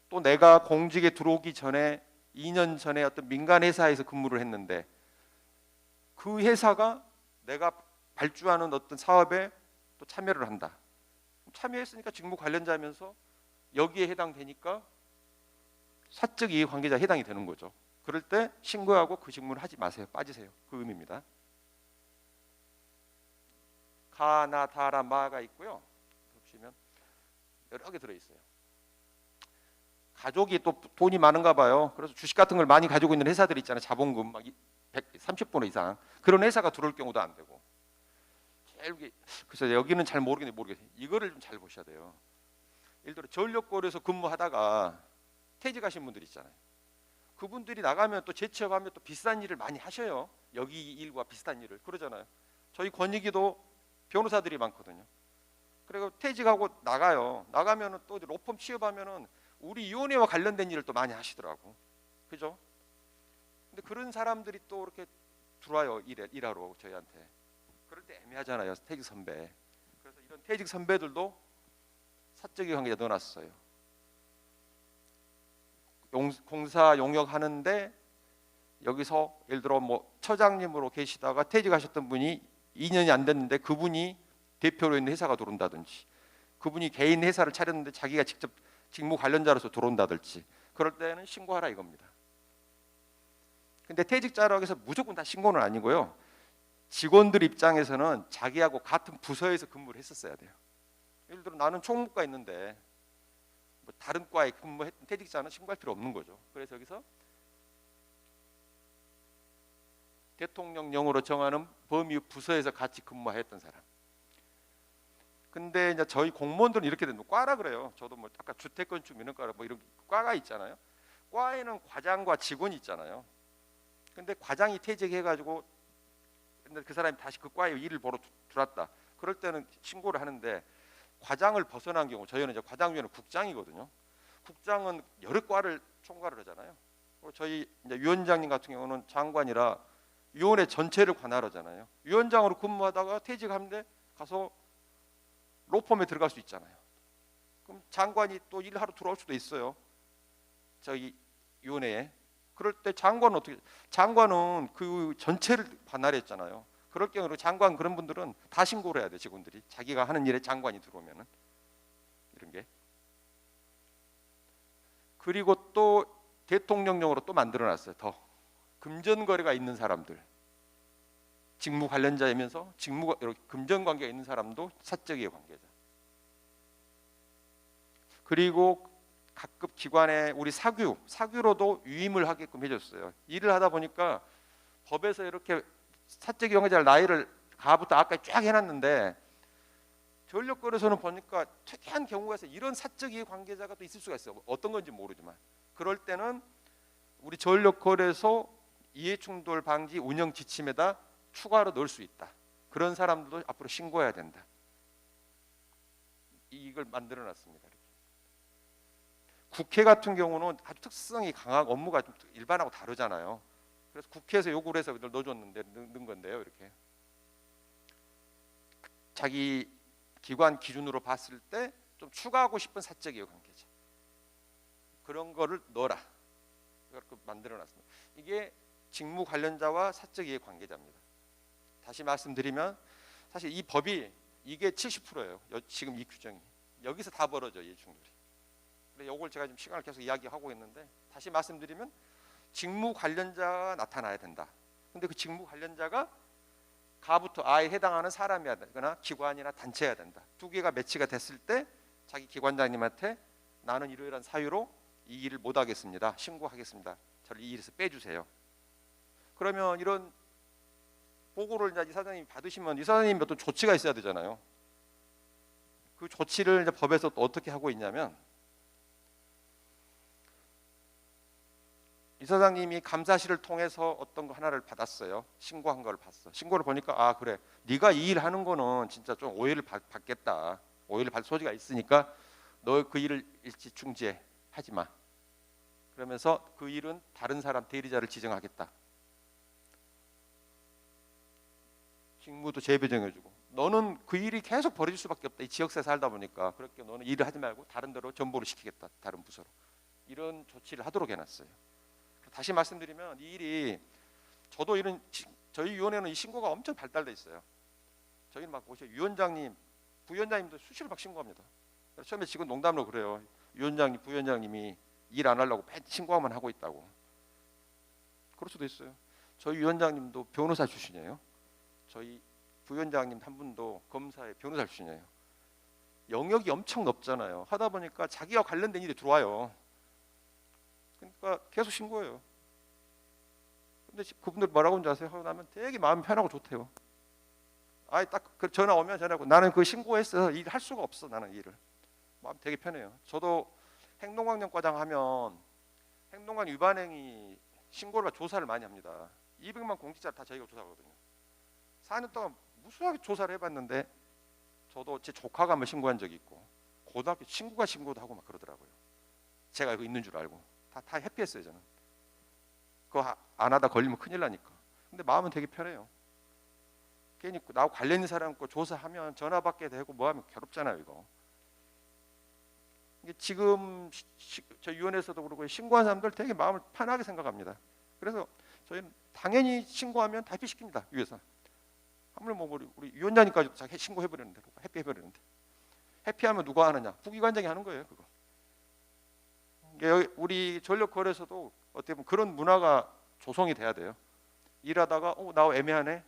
또 내가 공직에 들어오기 전에 2년 전에 어떤 민간 회사에서 근무를 했는데 그 회사가 내가 발주하는 어떤 사업에 또 참여를 한다. 참여했으니까 직무 관련자면서 여기에 해당되니까 사적 이해 관계자에 해당이 되는 거죠. 그럴 때 신고하고 그 직무를 하지 마세요. 빠지세요. 그 의미입니다. 가, 나, 다라, 마가 있고요. 보시면 여러 개 들어 있어요. 가족이 또 돈이 많은가 봐요. 그래서 주식 같은 걸 많이 가지고 있는 회사들 있잖아요. 자본금 막 130% 이상 그런 회사가 들어올 경우도 안 되고. 그래서 여기는 잘 모르겠어요. 이거를 좀 잘 보셔야 돼요. 예를 들어 전력거래에서 근무하다가 퇴직하신 분들 있잖아요. 그분들이 나가면 또 재취업하면 또 비슷한 일을 많이 하셔요. 여기 일과 비슷한 일을 그러잖아요. 저희 권익위도 변호사들이 많거든요. 그리고 퇴직하고 나가요. 나가면은 또 로펌 취업하면은 우리 위원회와 관련된 일을 또 많이 하시더라고. 그죠? 근데 그런 사람들이 또 이렇게 들어와요. 일하러 저희한테. 그럴 때 애매하잖아요. 퇴직 선배. 그래서 이런 퇴직 선배들도 사적인 관계자 넣어놨어요. 공사 용역하는데 여기서 예를 들어 뭐 처장님으로 계시다가 퇴직하셨던 분이 2년이 안 됐는데 그분이 대표로 있는 회사가 들어온다든지, 그분이 개인 회사를 차렸는데 자기가 직접 직무 관련자로서 들어온다든지, 그럴 때는 신고하라 이겁니다. 근데 퇴직자라고 해서 무조건 다 신고는 아니고요. 직원들 입장에서는 자기하고 같은 부서에서 근무를 했었어야 돼요. 예를 들어 나는 총무과 있는데 뭐 다른 과에 근무했던 퇴직자는 신고할 필요 없는 거죠. 그래서 여기서 대통령령으로 정하는 범위 부서에서 같이 근무했던 사람. 근데 이제 저희 공무원들은 이렇게 되는 과라 그래요. 저도 뭐 아까 주택건축 민원과 뭐 이런 과가 있잖아요. 과에는 과장과 직원이 있잖아요. 근데 과장이 퇴직해가지고 근데 그 사람이 다시 그 과에 일을 보러 들어왔다. 그럴 때는 신고를 하는데 과장을 벗어난 경우, 저희는 이제 과장위원회 국장이거든요. 국장은 여러 과를 총괄을 하잖아요. 그리고 저희 이제 위원장님 같은 경우는 장관이라 위원회 전체를 관할하잖아요. 위원장으로 근무하다가 퇴직하는데 가서 로펌에 들어갈 수 있잖아요. 그럼 장관이 또 일하러 들어올 수도 있어요. 저희 위원회에. 그럴 때 장관은 어떻게? 장관은 그 전체를 관할했잖아요. 그럴 경우로 장관 그런 분들은 다 신고를 해야 돼. 직원들이 자기가 하는 일에 장관이 들어오면은 이런 게. 그리고 또 대통령령으로 또 만들어놨어요. 더 금전 거래가 있는 사람들, 직무 관련자이면서 직무 금전 관계가 있는 사람도 사적이의 관계자. 그리고 각급 기관의 우리 사규로도 위임을 하게끔 해줬어요. 일을 하다 보니까 법에서 이렇게 사적인 관계자 나이를 가부터 아까 쫙 해놨는데 전력거래소는 보니까 특이한 경우에서 이런 사적이의 관계자가 또 있을 수가 있어요. 어떤 건지 모르지만 그럴 때는 우리 전력거래소 이해충돌 방지 운영 지침에다 추가로 넣을 수 있다. 그런 사람들도 앞으로 신고해야 된다. 이걸 만들어놨습니다. 이렇게. 국회 같은 경우는 아주 특성이 강하고 업무가 좀 일반하고 다르잖아요. 그래서 국회에서 요구를 해서 넣어줬는데 넣은 건데요. 이렇게 자기 기관 기준으로 봤을 때 좀 추가하고 싶은 사적이의 관계자 그런 거를 넣어라. 이렇게 만들어놨습니다. 이게 직무 관련자와 사적이의 관계자입니다. 다시 말씀드리면 사실 이 법이 이게 70%예요. 지금 이 규정이 여기서 다 벌어져 이해충돌이. 그래서 이걸 제가 지금 시간을 계속 이야기하고 있는데 다시 말씀드리면 직무 관련자가 나타나야 된다. 근데 그 직무 관련자가 가부터 아에 해당하는 사람이어야 되거나 기관이나 단체여야 된다. 두 개가 매치가 됐을 때 자기 기관장님한테 나는 이러이러한 사유로 이 일을 못 하겠습니다. 신고하겠습니다. 저를 이 일에서 빼주세요. 그러면 이런 보고를 이제 이사장님이 받으시면 이사장님이 어떤 조치가 있어야 되잖아요. 그 조치를 이제 법에서 또 어떻게 하고 있냐면, 이사장님이 감사실을 통해서 어떤 거 하나를 받았어요. 신고한 걸 봤어. 신고를 보니까 아 그래, 네가 이 일 하는 거는 진짜 좀 오해를 받겠다. 오해를 받을 소지가 있으니까 너 그 일을 일시 중지해, 하지 마. 그러면서 그 일은 다른 사람 대리자를 지정하겠다. 직무도 재배정해주고, 너는 그 일이 계속 벌어질 수밖에 없다. 이 지역사에 살다 보니까 그렇게 너는 일을 하지 말고 다른 데로 전보를 시키겠다. 다른 부서로. 이런 조치를 하도록 해놨어요. 다시 말씀드리면 이 일이, 저도 이런, 저희 위원회는 이 신고가 엄청 발달돼 있어요. 저희는 막 보세요. 위원장님, 부위원장님도 수시로 막 신고합니다. 처음에 지금 농담으로 그래요. 위원장님, 부위원장님이 일 안 하려고 신고만 하고 있다고. 그럴 수도 있어요. 저희 위원장님도 변호사 출신이에요. 저희 부위원장님 한 분도 검사의 변호사 출신이에요. 영역이 엄청 넓잖아요. 하다 보니까 자기와 관련된 일이 들어와요. 그러니까 계속 신고해요. 근데 그분들 뭐라고 하는지 아세요? 하고 나면 되게 마음 편하고 좋대요. 아예 딱 그 전화 오면 전화하고, 나는 그 신고했어. 일 할 수가 없어. 나는 일을. 마음 되게 편해요. 저도 행동강령과장 하면 행동관 위반행위 신고를 조사를 많이 합니다. 200만 공직자를 다 저희가 조사하거든요. 4년 동안 무수하게 조사를 해봤는데, 저도 제 조카가 한번 신고한 적이 있고, 고등학교 친구가 신고도 하고 막 그러더라고요. 제가 이거 있는 줄 알고 다 회피했어요. 저는 그거 안 하다 걸리면 큰일 나니까. 근데 마음은 되게 편해요. 괜히 나하고 관련 있는 사람 거 조사하면 전화 받게 되고 뭐하면 괴롭잖아요. 이거. 이게 지금 저희 위원회에서도 그러고 신고한 사람들 되게 마음을 편하게 생각합니다. 그래서 저희는 당연히 신고하면 다 회피시킵니다. 위에서. 아무리 뭐 우리 위원장님까지 다 신고해버리는데, 회피해버리는데, 회피하면 누가 하느냐? 부기관장이 하는 거예요. 그거. 우리 전력거래소도 어떻게 보면 그런 문화가 조성이 돼야 돼요. 일하다가 나 애매하네.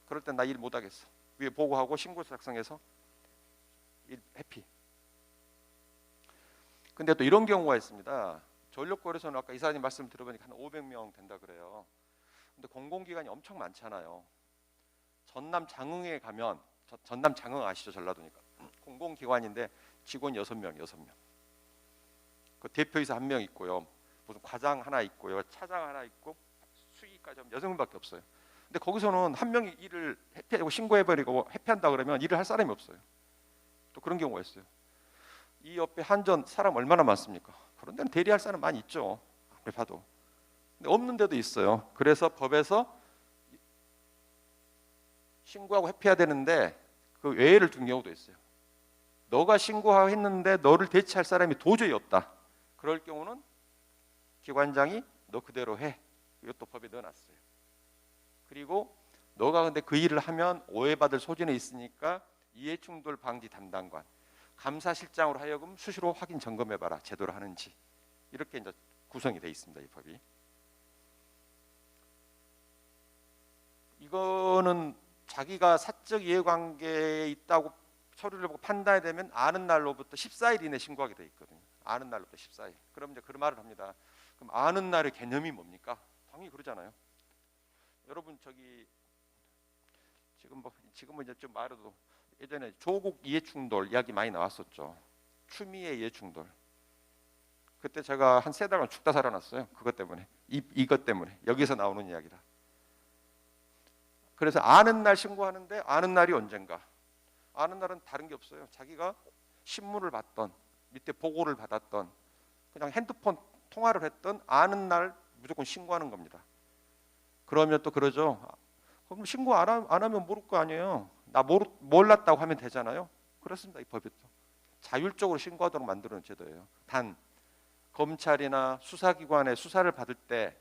그럴 땐 나 일 못하겠어. 위에 보고하고 신고서 작성해서 일 회피. 근데 또 이런 경우가 있습니다. 전력거래소는 아까 이사님 말씀 들어보니까 한 500명 된다 그래요. 근데 공공기관이 엄청 많잖아요. 전남 장흥에 가면, 전남 장흥 아시죠? 전라도니까. 공공기관인데 직원 6명. 그 대표이사 1명 있고요. 무슨 과장 하나 있고요. 차장 하나 있고 수의까지 하면 6명밖에 없어요. 근데 거기서는 한 명이 일을 회피하고 신고해버리고 회피한다 그러면 일을 할 사람이 없어요. 또 그런 경우가 있어요. 이 옆에 한전 사람 얼마나 많습니까? 그런 데는 대리할 사람 많이 있죠. 아무리 봐도. 근데 없는 데도 있어요. 그래서 법에서 신고하고 회피해야 되는데 그 외회를 둔 경우도 있어요. 너가 신고했는데 너를 대체할 사람이 도저히 없다. 그럴 경우는 기관장이 너 그대로 해. 이것도 법에 넣어놨어요. 그리고 너가 근데 그 일을 하면 오해받을 소지는 있으니까 이해충돌 방지 담당관, 감사실장으로 하여금 수시로 확인 점검해봐라. 제대로 하는지. 이렇게 이제 구성이 돼 있습니다. 이 법이. 이거는 자기가 사적 이해관계에 있다고 서류를 보고 판단이 되면 아는 날로부터 14일 이내 신고하게 돼 있거든요. 아는 날로부터 14일. 그럼 이제 그런 말을 합니다. 그럼 아는 날의 개념이 뭡니까? 당연히 그러잖아요. 여러분 지금은 이제 좀 말해도 예전에 조국 이해충돌 이야기 많이 나왔었죠. 추미애 이해충돌. 그때 제가 한 3달간 죽다 살아났어요. 그것 때문에. 이것 때문에. 여기서 나오는 이야기다. 그래서 아는 날 신고하는데 아는 날이 언젠가. 아는 날은 다른 게 없어요. 자기가 신문을 봤던, 밑에 보고를 받았던, 그냥 핸드폰 통화를 했던 아는 날 무조건 신고하는 겁니다. 그러면 또 그러죠. 그럼 신고 안 하면 모를 거 아니에요. 나 몰랐다고 하면 되잖아요. 그렇습니다. 이 법이 또 자율적으로 신고하도록 만드는 제도예요. 단 검찰이나 수사기관에 수사를 받을 때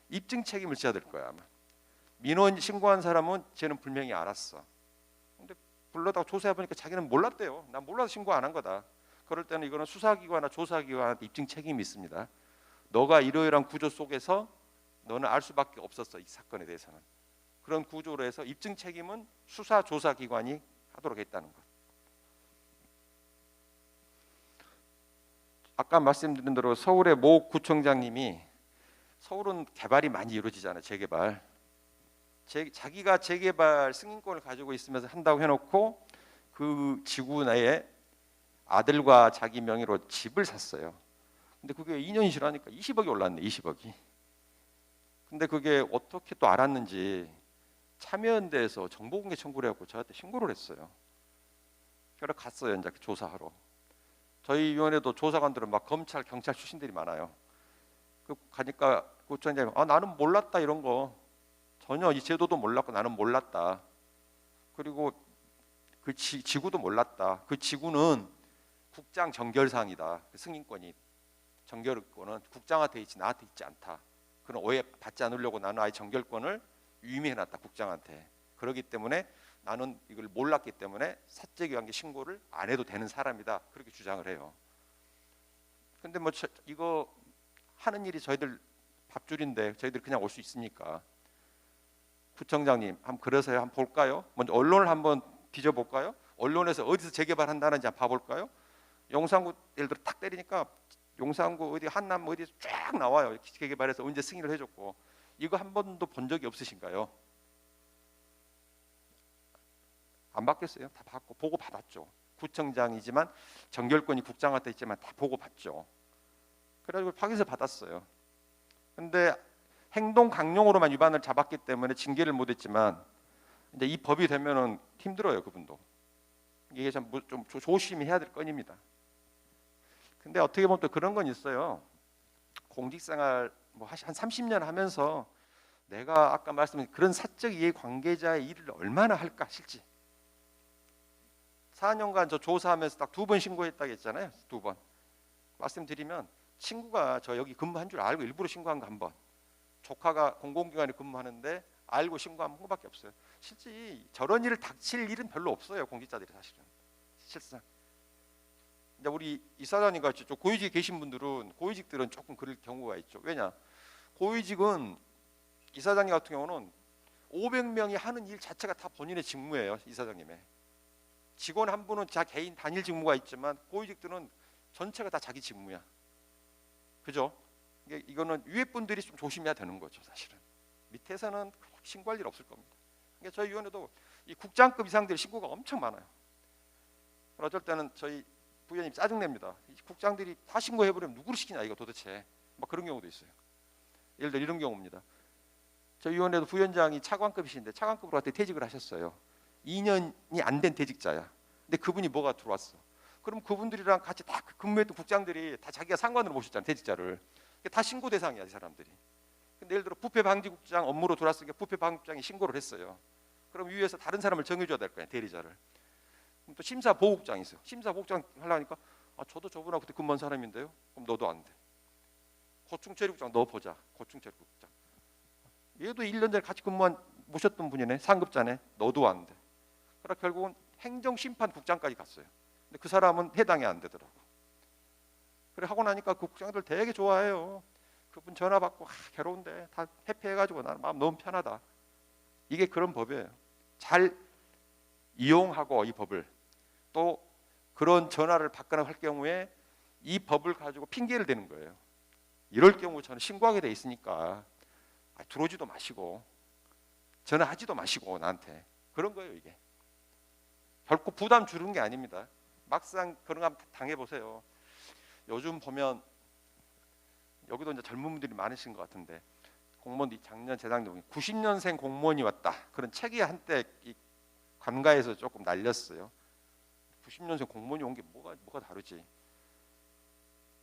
입증 책임을 져야 될 거야. 아마 민원 신고한 사람은 쟤는 분명히 알았어. 근데 불러다가 조사해 보니까 자기는 몰랐대요. 난 몰라서 신고 안 한 거다. 그럴 때는 이거는 수사기관이나 조사기관한테 입증 책임이 있습니다. 너가 이러이러한 구조 속에서 너는 알 수밖에 없었어. 이 사건에 대해서는. 그런 구조로 해서 입증 책임은 수사 조사기관이 하도록 했다는 것. 아까 말씀드린 대로 서울의 모 구청장님이 서울은 개발이 많이 이루어지잖아요. 재개발. 자기가 재개발 승인권을 가지고 있으면서 한다고 해놓고 그 지구 내에 아들과 자기 명의로 집을 샀어요. 근데 그게 2년이 지나니까 20억이 올랐네. 20억이. 근데 그게 어떻게 또 알았는지 참여연대에서 정보공개 청구를 해갖고 저한테 신고를 했어요. 그래서 갔어요. 이제 조사하러. 저희 위원회도 조사관들은 막 검찰, 경찰 출신들이 많아요. 그 가니까 구청장이 나는 몰랐다 이런 거 전혀 이 제도도 몰랐고 나는 몰랐다. 그리고 그 지구도 몰랐다. 그 지구는 국장 정결사항이다. 그 승인권이 정결권은 국장한테 있지 나한테 있지 않다. 그런 오해 받지 않으려고 나는 아예 정결권을 유임해놨다 국장한테. 그렇기 때문에 나는 이걸 몰랐기 때문에 사적위반기 신고를 안 해도 되는 사람이다. 그렇게 주장을 해요. 근데 뭐 이거 하는 일이 저희들 밥줄인데 저희들 그냥 올 수 있습니까? 구청장님 한번 그러세요. 한번 볼까요? 먼저 언론을 한번 뒤져볼까요? 언론에서 어디서 재개발한다는지 한번 봐볼까요? 용산구 예를 들어 탁 때리니까 용산구 어디 한남 어디 쫙 나와요. 재개발해서 언제 승인을 해줬고. 이거 한 번도 본 적이 없으신가요? 안 받겠어요? 다 받고 보고 받았죠. 구청장이지만 정결권이 국장한테 있지만 다 보고 받죠. 그래가지고 확인서 받았어요. 근데 행동 강령으로만 위반을 잡았기 때문에 징계를 못했지만 이제 이 법이 되면은 힘들어요 그분도. 이게 좀 조심히 해야 될 건입니다. 근데 어떻게 보면 또 그런 건 있어요. 공직생활 뭐 한 30년 하면서 내가 아까 말씀드린 그런 사적 이해 관계자의 일을 얼마나 할까 실지. 4년간 저 조사하면서 딱 2번 신고했다고 했잖아요. 2번. 말씀드리면 친구가 저 여기 근무한 줄 알고 일부러 신고한 거 한 번. 조카가 공공기관에 근무하는데 알고 신고한 거밖에 없어요. 실제 저런 일을 닥칠 일은 별로 없어요. 공직자들이 사실은. 실상. 이제 우리 이사장님 같이 좀 고위직에 계신 분들은 고위직들은 조금 그럴 경우가 있죠. 왜냐? 고위직은 이사장님 같은 경우는 500명이 하는 일 자체가 다 본인의 직무예요. 이사장님의. 직원 한 분은 자 개인 단일 직무가 있지만 고위직들은 전체가 다 자기 직무야. 그죠? 이거는 위에 분들이 좀 조심해야 되는 거죠, 사실은. 밑에서는 신고할 일 없을 겁니다. 그러니까 저희 위원회도 이 국장급 이상들 신고가 엄청 많아요. 어쩔 때는 저희 부위원님 짜증냅니다. 이 국장들이 다 신고해버리면 누구를 시키냐 이거 도대체. 막 그런 경우도 있어요. 예를 들어 이런 경우입니다. 저희 위원회도 부위원장이 차관급이신데 차관급으로 한테 퇴직을 하셨어요. 2년이 안 된 퇴직자야. 근데 그분이 뭐가 들어왔어. 그럼 그분들이랑 같이 다 근무했던 국장들이 다 자기가 상관으로 모셨잖아요. 퇴직자를. 다 신고 대상이야 이 사람들이. 근데 예를 들어 부패방지국장 업무로 들어왔으니까 부패방지국장이 신고를 했어요. 그럼 위에서 다른 사람을 정해줘야 될 거야 대리자를. 그럼 또 심사보호국장이 있어요. 심사보호국장 하려니까 저도 저분하고 그때 근무한 사람인데요. 그럼 너도 안 돼. 고충처리국장 넣어보자. 고충처리국장. 얘도 1년 전에 같이 모셨던 분이네. 상급자네. 너도 안 돼. 그러나 결국은 행정심판국장까지 갔어요. 근데 그 사람은 해당이 안 되더라고. 그래 하고 나니까 그 국장들 되게 좋아해요. 그분 전화 받고 괴로운데 다 회피해가지고 나는 마음 너무 편하다. 이게 그런 법이에요. 잘 이용하고 이 법을 또 그런 전화를 받거나 할 경우에 이 법을 가지고 핑계를 대는 거예요. 이럴 경우 저는 신고하게 돼 있으니까 들어오지도 마시고 전화하지도 마시고 나한테 그런 거예요. 이게 결코 부담 주는 게 아닙니다. 막상 그런 거 한번 당해보세요. 요즘 보면 여기도 이제 젊은 분들이 많으신 것 같은데 공무원들이 작년 재작년 90년생 공무원이 왔다 그런 책이 한때 이 관가에서 조금 날렸어요. 90년생 공무원이 온 게 뭐가 다르지?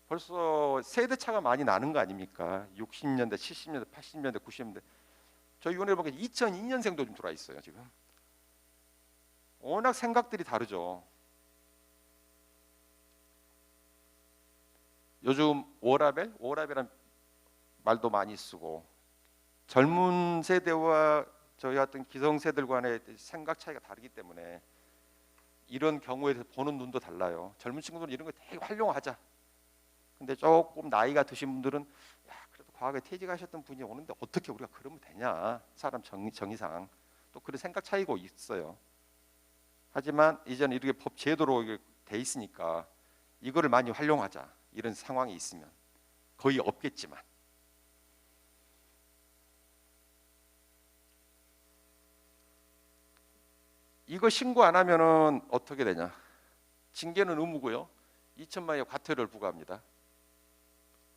벌써 세대 차가 많이 나는 거 아닙니까? 60년대, 70년대, 80년대, 90년대. 저희 위원회 보니까 2002년생도 좀 들어와 있어요 지금. 워낙 생각들이 다르죠. 요즘 워라벨이라는 말도 많이 쓰고 젊은 세대와 저희 같은 기성세대들 간의 생각 차이가 다르기 때문에 이런 경우에 대해서 보는 눈도 달라요. 젊은 친구들은 이런 거 되게 활용하자. 근데 조금 나이가 드신 분들은 그래도 과거에 퇴직하셨던 분이 오는데 어떻게 우리가 그러면 되냐. 사람 정의상 또 그런 생각 차이가 있어요. 하지만 이제는 이렇게 법 제도로 돼 있으니까 이거를 많이 활용하자. 이런 상황이 있으면 거의 없겠지만 이거 신고 안 하면은 어떻게 되냐? 징계는 의무고요. 2천만 원의 과태료를 부과합니다.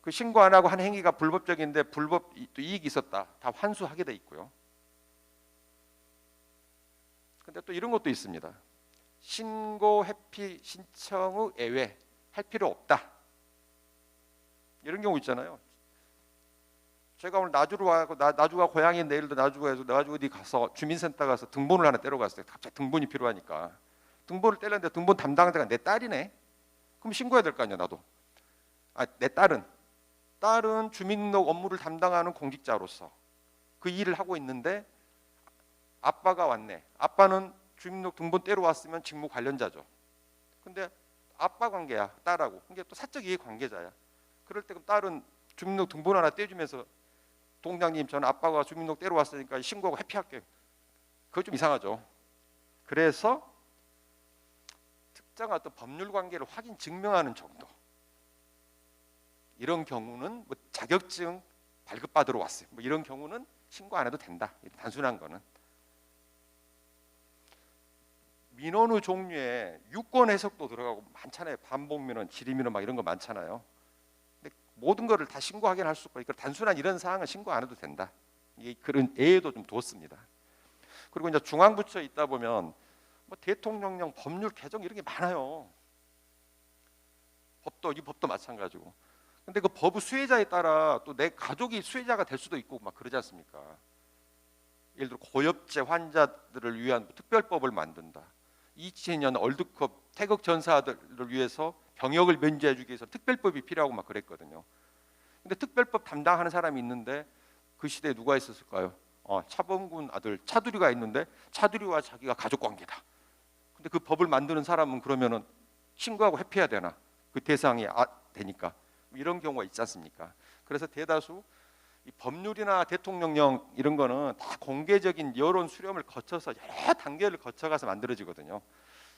그 신고 안 하고 한 행위가 불법적인데 불법 또 이익이 있었다. 다 환수하게 돼 있고요. 근데 또 이런 것도 있습니다. 신고 회피 신청의 예외 할 필요 없다. 이런 경우 있잖아요. 제가 오늘 나주로 와고 나주가 고향인 내일도 나주가 해서 나주 어디 가서 주민센터 가서 등본을 하나 떼러 갔어요. 갑자기 등본이 필요하니까 등본을 떼려는데 등본 담당자가 내 딸이네. 그럼 신고해야 될 거 아니야 나도. 내 딸은 주민등록 업무를 담당하는 공직자로서 그 일을 하고 있는데 아빠가 왔네. 아빠는 주민등록 등본 떼러 왔으면 직무 관련자죠. 근데 아빠 관계야 딸하고. 그게 또 사적 이해 관계자야. 그럴 때 그럼 딸은 주민등록 등본 하나 떼주면서 동장님 저는 아빠가 주민등록 떼러 왔으니까 신고하고 회피할게요. 그거 좀 이상하죠. 그래서 특정한 어떤 법률 관계를 확인 증명하는 정도. 이런 경우는 뭐 자격증 발급받으러 왔어요. 뭐 이런 경우는 신고 안 해도 된다. 단순한 거는. 민원의 종류에 유권 해석도 들어가고 많잖아요. 반복 민원, 질의 민원 막 이런 거 많잖아요. 근데 모든 거를 다 신고하긴 할 수가 있고 단순한 이런 사항은 신고 안 해도 된다. 이게 그런 예외도 좀 뒀습니다. 그리고 이제 중앙부처에 있다 보면 뭐 대통령령 법률 개정 이런 게 많아요. 이 법도 마찬가지고. 근데 그 법 수혜자에 따라 또 내 가족이 수혜자가 될 수도 있고 막 그러지 않습니까? 예를 들어 고엽제 환자들을 위한 특별법을 만든다. 2002년 월드컵 태극 전사들을 위해서 병역을 면제해주기 위해서 특별법이 필요하고 막 그랬거든요. 근데 특별법 담당하는 사람이 있는데 그 시대에 누가 있었을까요? 차범근 아들 차두리가 있는데 차두리와 자기가 가족 관계다. 근데 그 법을 만드는 사람은 그러면은 신고하고 회피해야 되나? 그 대상이 되니까. 이런 경우가 있지 않습니까? 그래서 대다수 이 법률이나 대통령령 이런 거는 다 공개적인 여론 수렴을 거쳐서 여러 단계를 거쳐가서 만들어지거든요.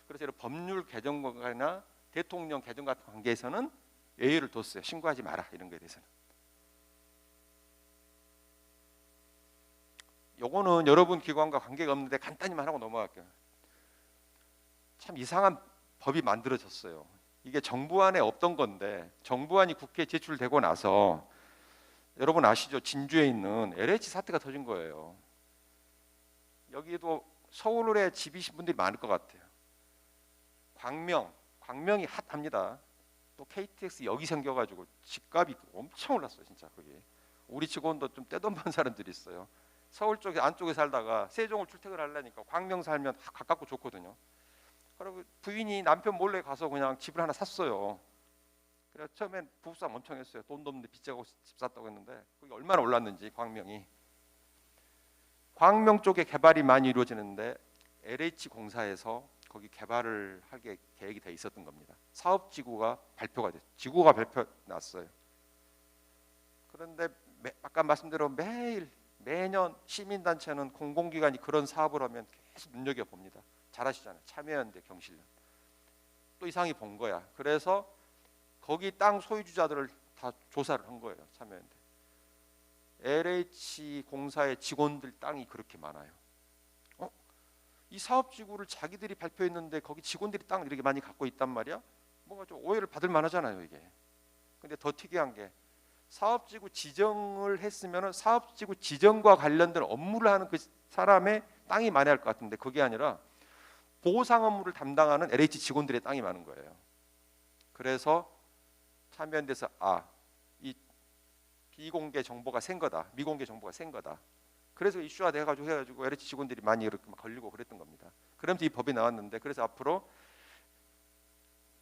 그래서 이런 법률 개정과나 대통령 개정 같은 관계에서는 예외를 뒀어요. 신고하지 마라 이런 거에 대해서는. 요거는 여러분 기관과 관계가 없는데 간단히만 하고 넘어갈게요. 참 이상한 법이 만들어졌어요. 이게 정부안에 없던 건데 정부안이 국회에 제출되고 나서 여러분 아시죠? 진주에 있는 LH 사태가 터진 거예요. 여기도 서울에 집이신 분들이 많을 것 같아요. 광명이 핫합니다. 또 KTX 여기 생겨가지고 집값이 엄청 올랐어요, 진짜 거기. 우리 직원도 좀 떼돈 번 사람들이 있어요. 서울 쪽에 안쪽에 살다가 세종을 출퇴근 하려니까 광명 살면 가깝고 좋거든요. 그리고 부인이 남편 몰래 가서 그냥 집을 하나 샀어요. 그래서 처음엔 부부싸움 엄청 했어요. 돈도 없는데 빚 져고 집 샀다고 했는데 그게 얼마나 올랐는지 광명이. 광명 쪽에 개발이 많이 이루어지는데 LH 공사에서 거기 개발을 할 계획이 돼 있었던 겁니다. 사업지구가 발표가 됐어요. 지구가 발표 났어요. 그런데 아까 말씀대로 매년 시민단체는 공공기관이 그런 사업을 하면 계속 눈여겨봅니다. 잘 아시잖아요. 참여연대, 경실련. 또 이상이 본 거야. 그래서 거기 땅 소유주자들을 다 조사를 한 거예요. 참여연대. LH 공사의 직원들 땅이 그렇게 많아요. 이 사업지구를 자기들이 발표했는데 거기 직원들이 땅을 이렇게 많이 갖고 있단 말이야? 뭔가 좀 오해를 받을 만하잖아요, 이게. 근데 더 특이한 게 사업지구 지정을 했으면 사업지구 지정과 관련된 업무를 하는 그 사람의 땅이 많아야 할 것 같은데 그게 아니라 보상 업무를 담당하는 LH 직원들의 땅이 많은 거예요. 그래서 참여연대에서 이 비공개 정보가 센 거다, 미공개 정보가 센 거다. 그래서 이슈화 돼가지고 LH 직원들이 많이 이렇게 막 걸리고 그랬던 겁니다. 그러면서 이 법이 나왔는데 그래서 앞으로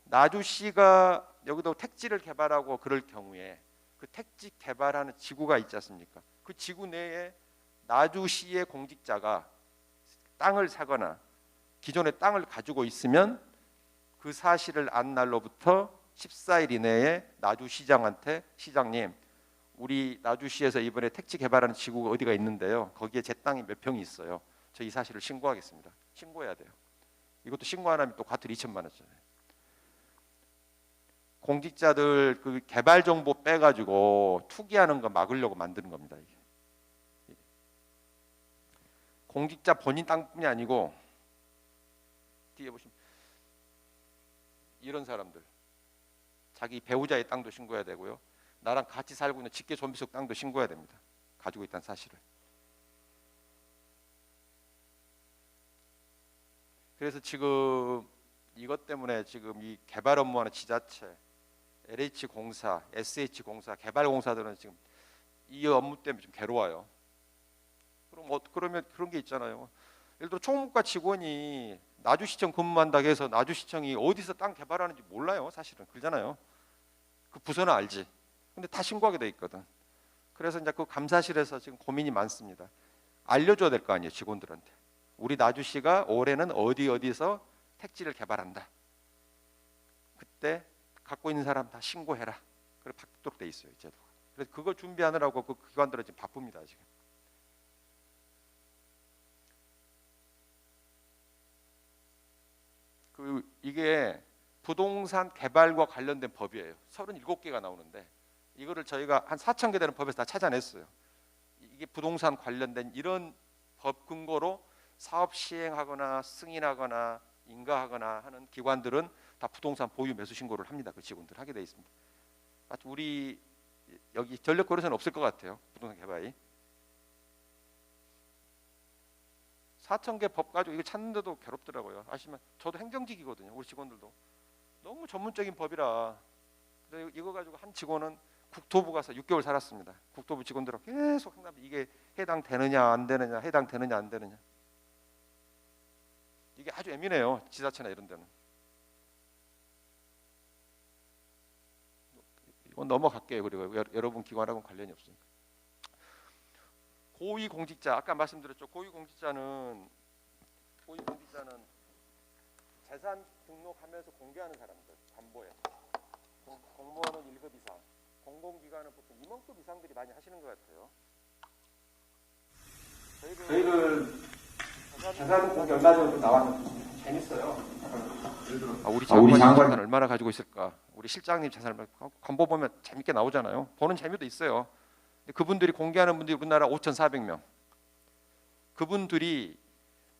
나주시가 여기도 택지를 개발하고 그럴 경우에 그 택지 개발하는 지구가 있지 않습니까? 그 지구 내에 나주시의 공직자가 땅을 사거나 기존의 땅을 가지고 있으면 그 사실을 안 날로부터 14일 이내에 나주시장한테 시장님 우리 나주시에서 이번에 택지 개발하는 지구가 어디가 있는데요. 거기에 제 땅이 몇 평이 있어요. 저 이 사실을 신고하겠습니다. 신고해야 돼요. 이것도 신고 안 하면 또 과태료 2천만 원짜리. 공직자들 그 개발 정보 빼가지고 투기하는 거 막으려고 만드는 겁니다. 이게. 공직자 본인 땅뿐이 아니고 뒤에 보시면 이런 사람들 자기 배우자의 땅도 신고해야 되고요. 나랑 같이 살고 있는 직계 존비속 땅도 신고해야 됩니다. 가지고 있다는 사실을. 그래서 지금 이것 때문에 지금 이 개발 업무하는 지자체, LH공사, SH공사, 개발공사들은 지금 이 업무 때문에 좀 괴로워요. 그러면 그런 게 있잖아요. 예를 들어 총무과 직원이 나주시청 근무한다고 해서 나주시청이 어디서 땅 개발하는지 몰라요. 사실은 그러잖아요. 그 부서는 알지. 근데 다 신고하게 돼 있거든. 그래서 이제 그 감사실에서 지금 고민이 많습니다. 알려줘야 될 거 아니에요, 직원들한테. 우리 나주시가 올해는 어디서 택지를 개발한다. 그때 갖고 있는 사람 다 신고해라. 그래 받도록 돼 있어요, 제도가. 그래서 그걸 준비하느라고 그 기관들은 지금 바쁩니다, 지금. 이게 부동산 개발과 관련된 법이에요. 37개가 나오는데 이거를 저희가 한 4,000개 되는 법에서 다 찾아냈어요. 이게 부동산 관련된 이런 법 근거로 사업 시행하거나 승인하거나 인가하거나 하는 기관들은 다 부동산 보유 매수 신고를 합니다. 그 직원들 하게 돼 있습니다. 우리 여기 전력거래소는 없을 것 같아요. 부동산 개발이. 4,000개 법 가지고 이거 찾는데도 괴롭더라고요. 아시면 저도 행정직이거든요. 우리 직원들도 너무 전문적인 법이라. 그래서 이거 가지고 한 직원은 국토부 가서 6개월 살았습니다. 국토부 직원들하고 계속 이게 해당되느냐 안 되느냐, 해당되느냐 안 되느냐. 이게 아주 예민해요. 지자체나 이런 데는. 이건 넘어갈게요. 그리고 여러분 기관하고는 관련이 없으니까. 고위공직자, 아까 말씀드렸죠. 고위공직자는 재산 등록하면서 공개하는 사람들, 담보에. 공무원은 1급 이상, 공공기관은 보통 임원급 이상들이 많이 하시는 것 같아요. 저희들 재산 공개 얼마 전에 나왔는데 재밌어요. 우리 장관이 재산 얼마나 가지고 있을까? 우리 실장님 재산 건보 보면 재밌게 나오잖아요. 보는 재미도 있어요. 그분들이 공개하는 분들이 우리나라 5,400명. 그분들이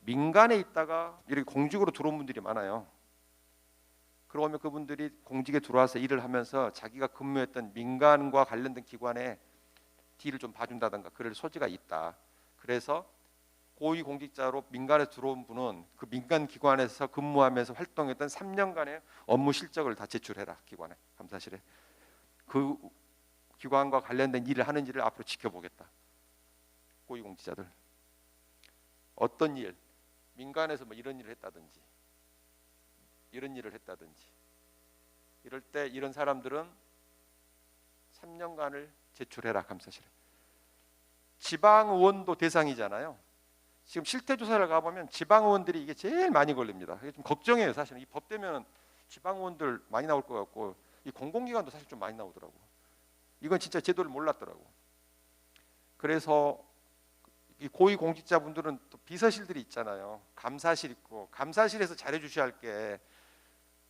민간에 있다가 이렇게 공직으로 들어온 분들이 많아요. 그러면 그분들이 공직에 들어와서 일을 하면서 자기가 근무했던 민간과 관련된 기관에 딜을 좀 봐준다든가 그럴 소지가 있다. 그래서 고위공직자로 민간에 들어온 분은 그 민간 기관에서 근무하면서 활동했던 3년간의 업무 실적을 다 제출해라. 기관에, 감사실에. 그 기관과 관련된 일을 하는지를 앞으로 지켜보겠다. 고위공직자들 어떤 일, 민간에서 뭐 이런 일을 했다든지 이럴 때 이런 사람들은 3년간을 제출해라. 감사실에. 지방의원도 대상이잖아요. 지금 실태조사를 가보면 지방의원들이 이게 제일 많이 걸립니다. 이게 좀 걱정이에요. 사실은 이 법 되면 지방의원들 많이 나올 것 같고 이 공공기관도 사실 좀 많이 나오더라고. 이건 진짜 제도를 몰랐더라고. 그래서 이 고위공직자분들은 또 비서실들이 있잖아요. 감사실 있고 감사실에서 잘해주셔야 할 게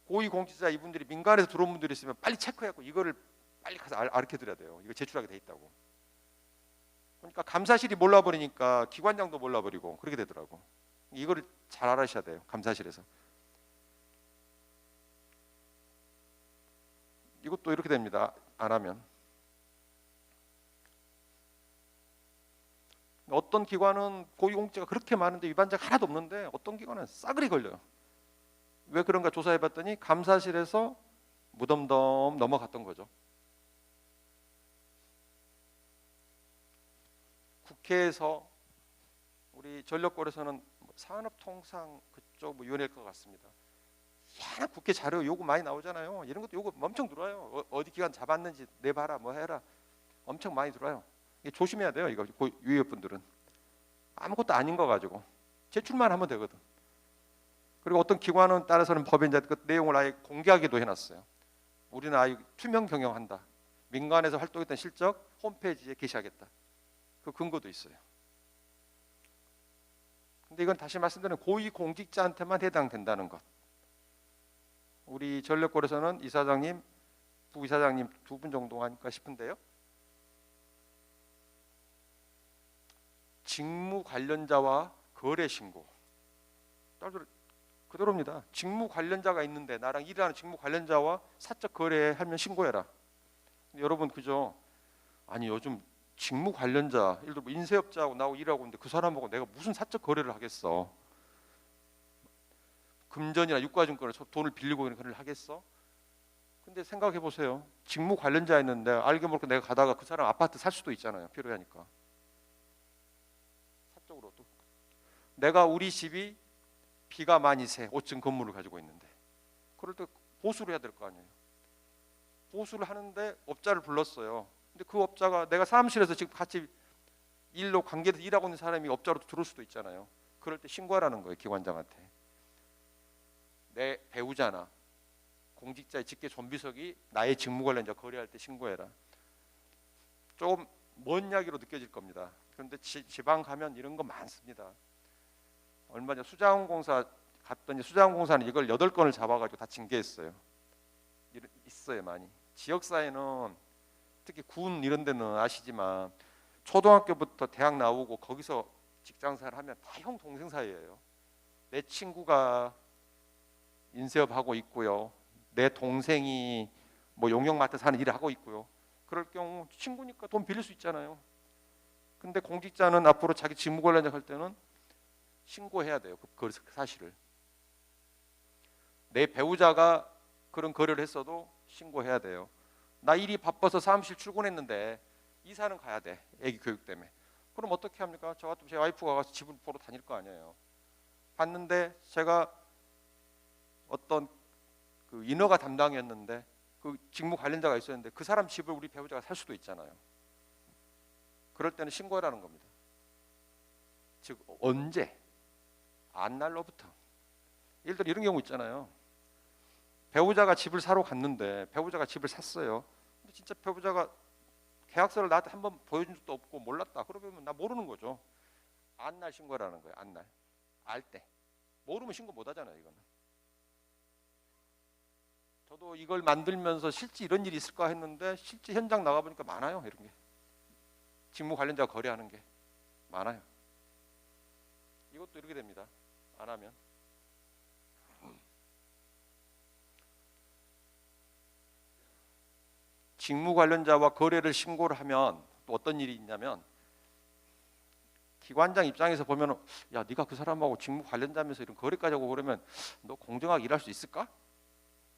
고위공직자 이분들이 민간에서 들어온 분들이 있으면 빨리 체크해갖고 이거를 빨리 가서 알려드려야 돼요. 이거 제출하게 돼 있다고. 그러니까 감사실이 몰라버리니까 기관장도 몰라버리고 그렇게 되더라고. 이거를 잘 알아셔야 돼요. 감사실에서. 이것도 이렇게 됩니다. 안 하면. 어떤 기관은 고위공직자가 그렇게 많은데 위반자가 하나도 없는데 어떤 기관은 싸그리 걸려요. 왜 그런가 조사해봤더니 감사실에서 무덤덤 넘어갔던 거죠. 국회에서 우리 전력거래소는 산업통상 그쪽 위원회일 것 같습니다. 야, 국회 자료 요구 많이 나오잖아요. 이런 것도 요구 엄청 들어와요. 어디 기관 잡았는지 내봐라, 뭐 해라. 엄청 많이 들어와요. 이게 조심해야 돼요. 이거 유의원분들은 아무것도 아닌 거 가지고 제출만 하면 되거든. 그리고 어떤 기관은 따라서는 법에 이제 그 내용을 아예 공개하기도 해놨어요. 우리는 아예 투명 경영한다. 민간에서 활동했던 실적 홈페이지에 게시하겠다. 그 근거도 있어요. 근데 이건 다시 말씀드리면 고위공직자한테만 해당된다는 것. 우리 전력거래소는 이사장님, 부이사장님 2분 정도 하니까 싶은데요. 직무 관련자와 거래 신고. 그대로입니다. 직무 관련자가 있는데 나랑 일하는 직무 관련자와 사적 거래하면 신고해라. 근데 여러분 그죠? 아니 요즘 직무 관련자, 예를 들어 뭐 인쇄업자하고 나하고 일하고 있는데 그 사람하고 내가 무슨 사적 거래를 하겠어? 금전이나 유가증권을 돈을 빌리고 이런 거래를 하겠어? 근데 생각해 보세요. 직무 관련자였는데 알게 모르게 내가 가다가 그 사람 아파트 살 수도 있잖아요. 필요하니까. 사적으로도. 내가 우리 집이 비가 많이 새 5층 건물을 가지고 있는데 그럴 때 보수를 해야 될 거 아니에요. 보수를 하는데 업자를 불렀어요. 근데 그 업자가 내가 사무실에서 지금 같이 일로 관계돼서 일하고 있는 사람이 업자로 들어올 수도 있잖아요. 그럴 때 신고하라는 거예요. 기관장한테. 내 배우자나 공직자의 직계 존비속이 나의 직무 관련자 거래할 때 신고해라. 조금 먼 이야기로 느껴질 겁니다. 그런데 지방 가면 이런 거 많습니다. 얼마 전에 수자원공사 갔더니 수자원공사는 이걸 8건을 잡아가지고 다 징계했어요. 있어요 많이. 지역사회는 특히 군 이런 데는 아시지만 초등학교부터 대학 나오고 거기서 직장생활 하면 다 형 동생 사이예요. 내 친구가 인쇄업 하고 있고요. 내 동생이 뭐 용역마트 하는 일을 하고 있고요. 그럴 경우 친구니까 돈 빌릴 수 있잖아요. 근데 공직자는 앞으로 자기 직무 관련자 할 때는 신고해야 돼요. 그 사실을. 내 배우자가 그런 거래를 했어도 신고해야 돼요. 나 일이 바빠서 사무실 출근했는데 이사는 가야 돼. 애기 교육 때문에. 그럼 어떻게 합니까? 저 같으면 제 와이프가 가서 집을 보러 다닐 거 아니에요. 봤는데 제가 어떤 그 인허가 담당이었는데 그 직무 관련자가 있었는데 그 사람 집을 우리 배우자가 살 수도 있잖아요. 그럴 때는 신고하라는 겁니다. 즉 언제? 안날로부터. 예를 들어 이런 경우 있잖아요. 배우자가 집을 사러 갔는데 배우자가 집을 샀어요. 근데 진짜 배우자가 계약서를 나한테 한번 보여준 적도 없고 몰랐다. 그러면 나 모르는 거죠. 안날 신고라는 거예요. 안날. 알 때. 모르면 신고 못 하잖아요. 이거는. 저도 이걸 만들면서 실제 이런 일이 있을까 했는데 실제 현장 나가보니까 많아요. 이런 게. 직무 관련자가 거래하는 게 많아요. 이것도 이렇게 됩니다. 안 하면. 직무 관련자와 거래를 신고를 하면 또 어떤 일이 있냐면 기관장 입장에서 보면 야 네가 그 사람하고 직무 관련자면서 이런 거래까지 하고 그러면 너 공정하게 일할 수 있을까?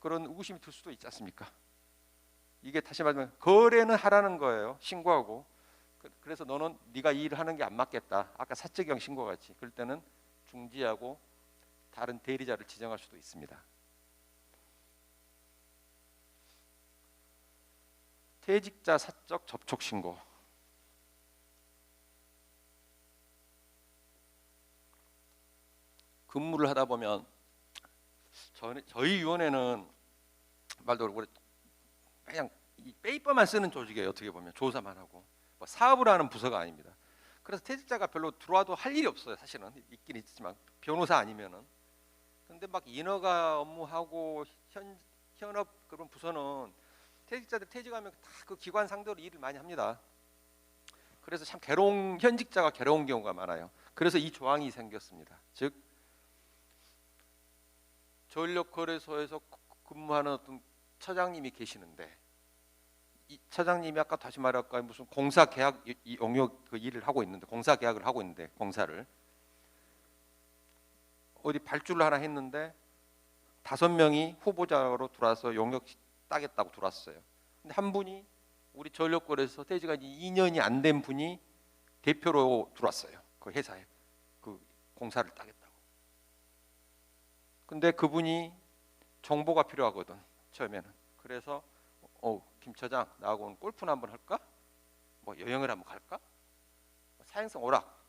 그런 의구심이 들 수도 있지 않습니까? 이게 다시 말하면 거래는 하라는 거예요. 신고하고. 그래서 너는 네가 이 일을 하는 게 안 맞겠다. 아까 사적경 신고 같이. 그럴 때는 중지하고 다른 대리자를 지정할 수도 있습니다. 퇴직자 사적 접촉 신고. 근무를 하다 보면 저희 위원회는 말도 그렇고 그냥 이 페이퍼만 쓰는 조직이에요. 어떻게 보면 조사만 하고 뭐 사업을 하는 부서가 아닙니다. 그래서 퇴직자가 별로 들어와도 할 일이 없어요. 사실은 있긴 있지만 변호사 아니면은. 근데 막 인허가 업무하고 현업 그런 부서는 퇴직자들 퇴직하면 다 그 기관 상대로 일을 많이 합니다. 그래서 참 현직자가 괴로운 경우가 많아요. 그래서 이 조항이 생겼습니다. 즉 전력거래소에서 근무하는 어떤 처장님이 계시는데 이 처장님이 아까 다시 말할까요? 무슨 공사 계약 용역 그 일을 하고 있는데 공사 계약을 하고 있는데 공사를 어디 발주를 하나 했는데 5명이 후보자로 들어와서 용역 따겠다고 들어왔어요. 근데 한 분이 우리 전력거래소 퇴직한 지 2년이 안 된 분이 대표로 들어왔어요. 그 회사에 그 공사를 따겠다고. 근데 그분이 정보가 필요하거든 처음에는. 그래서 김 처장 나하고 오늘 골프나 한번 할까? 뭐 여행을 한번 갈까? 사행성 오락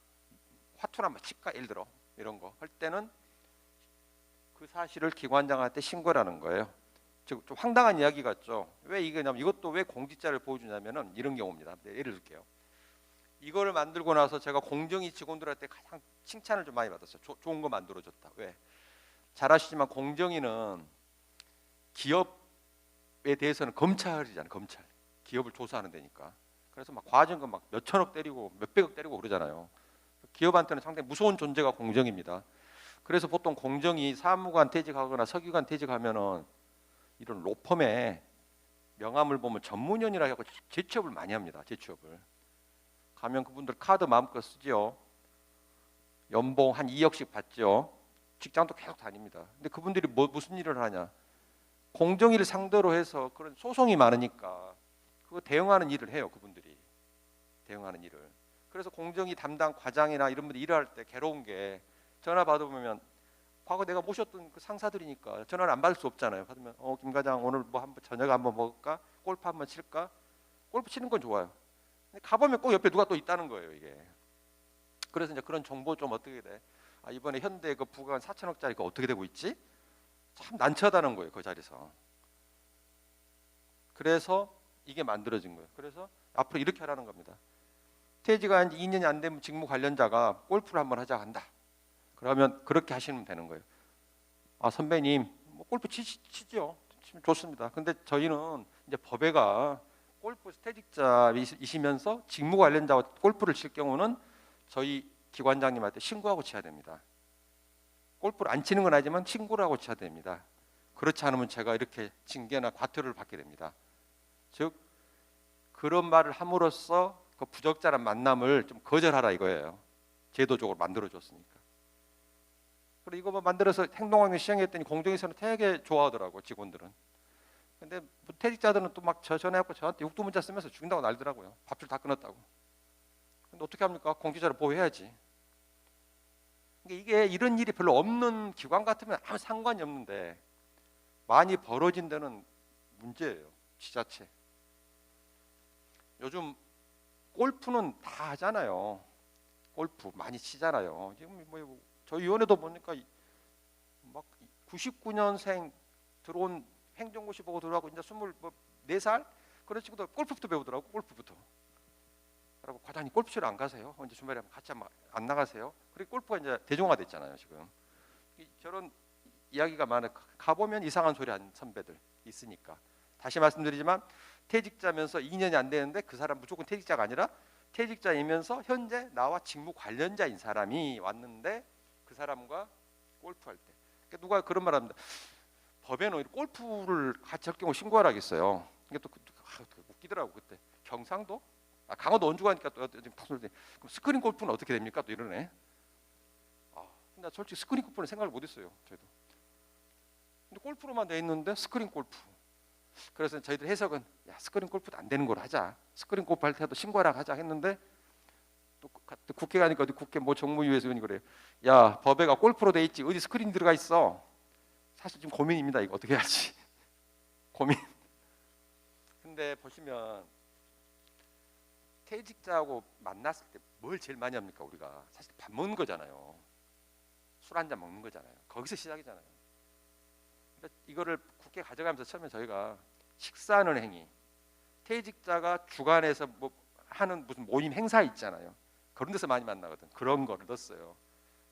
화투나 한번 칠까? 예를 들어 이런 거 할 때는 그 사실을 기관장한테 신고라는 거예요. 좀 황당한 이야기 같죠. 왜 이거냐면 이것도 왜 공직자를 보여주냐면은 이런 경우입니다. 예를 들게요. 이거를 만들고 나서 제가 공정위 직원들한테 가장 칭찬을 좀 많이 받았어요. 좋은 거 만들어줬다. 왜? 잘 아시지만 공정위는 기업에 대해서는 검찰이잖아요. 검찰. 기업을 조사하는 데니까. 그래서 막 과징금 막 몇천억 때리고 몇백억 때리고 그러잖아요. 기업한테는 상당히 무서운 존재가 공정입니다. 그래서 보통 공정위 사무관 퇴직하거나 서기관 퇴직하면은 이런 로펌에 명함을 보면 전문위원이라 해서 재취업을 많이 합니다. 재취업을 가면 그분들 카드 마음껏 쓰죠. 연봉 한 2억씩 받죠. 직장도 계속 다닙니다. 근데 그분들이 무슨 일을 하냐? 공정위를 상대로 해서 그런 소송이 많으니까 그거 대응하는 일을 해요. 그분들이 대응하는 일을. 그래서 공정위 담당 과장이나 이런 분들 일을 할 때 괴로운 게 전화 받아보면 과거 내가 모셨던 그 상사들이니까 전화를 안 받을 수 없잖아요. 받으면 김 과장 오늘 뭐 한번 저녁 한번 먹을까? 골프 한번 칠까? 골프 치는 건 좋아요. 근데 가보면 꼭 옆에 누가 또 있다는 거예요. 이게. 그래서 이제 그런 정보 좀 어떻게 돼? 이번에 현대 그 부관 4천억짜리 그 어떻게 되고 있지? 참 난처하다는 거예요. 그 자리에서. 그래서 이게 만들어진 거예요. 그래서 앞으로 이렇게 하라는 겁니다. 퇴직한 지 2년이 안 되면 직무 관련자가 골프를 한번 하자 한다. 그러면 그렇게 하시면 되는 거예요. 선배님 뭐 골프 치죠. 치면 좋습니다. 근데 저희는 이제 법에가 골프 퇴직자이시면서 직무 관련자와 골프를 칠 경우는 저희 기관장님한테 신고하고 치야 됩니다. 골프를 안 치는 건 아니지만 신고를 하고 쳐야 됩니다. 그렇지 않으면 제가 이렇게 징계나 과태료를 받게 됩니다. 즉 그런 말을 함으로써 그 부적절한 만남을 좀 거절하라 이거예요. 제도적으로 만들어줬으니까. 그리고 이거 뭐 만들어서 행동학을 시행했더니 공정위에서는 되게 좋아하더라고 직원들은. 근데 퇴직자들은 또 막 전화해갖고 저한테 육두문자 쓰면서 죽인다고 날더라고요. 밥줄 다 끊었다고. 근데 어떻게 합니까? 공직자를 보호해야지. 이게 이런 일이 별로 없는 기관 같으면 아무 상관이 없는데 많이 벌어진 데는 문제예요. 지자체. 요즘 골프는 다 하잖아요. 골프 많이 치잖아요. 지금 뭐 저희 위원회도 보니까 막 99년생 들어온 행정고시 보고 들어가고 이제 24살 그런 친구들 골프부터 배우더라고. 골프부터. 그리고 과장님 골프 치러 안 가세요? 언제 주말에 같이 안 나가세요? 그리고 골프가 이제 대중화됐잖아요 지금. 저런 이야기가 많아. 가보면 이상한 소리 하는 선배들 있으니까. 다시 말씀드리지만 퇴직자면서 2년이 안 되는데 그 사람 무조건 퇴직자가 아니라 퇴직자이면서 현재 나와 직무 관련자인 사람이 왔는데 그 사람과 골프할 때 그러니까 누가 그런 말합니다. 법에는 골프를 같이 할 경우 신고하라 했어요. 이게 또 웃기더라고 그때. 경상도? 강원도 원주 가니까 또 그럼 스크린 골프는 어떻게 됩니까? 또 이러네. 근데 솔직히 스크린 골프는 생각을 못했어요. 저희도. 근데 골프로만 돼 있는데 스크린 골프. 그래서 저희들 해석은 스크린 골프도 안 되는 걸 하자. 스크린 골프 할 때도 신고하라 하자 했는데 또 국회 가니까 어디 국회 뭐 정무위에서 그래요. 야 법에가 골프로 돼 있지 어디 스크린 들어가 있어. 사실 지금 고민입니다. 이거 어떻게 해야지. 고민. 근데 보시면 퇴직자하고 만났을 때 뭘 제일 많이 합니까? 우리가 사실 밥 먹는 거잖아요. 술 한잔 먹는 거잖아요. 거기서 시작이잖아요. 그러니까 이거를 국회 가져가면서 처음에 저희가 식사하는 행위, 퇴직자가 주관해서 뭐 하는 무슨 모임 행사 있잖아요. 그런 데서 많이 만나거든. 그런 거를 넣었어요.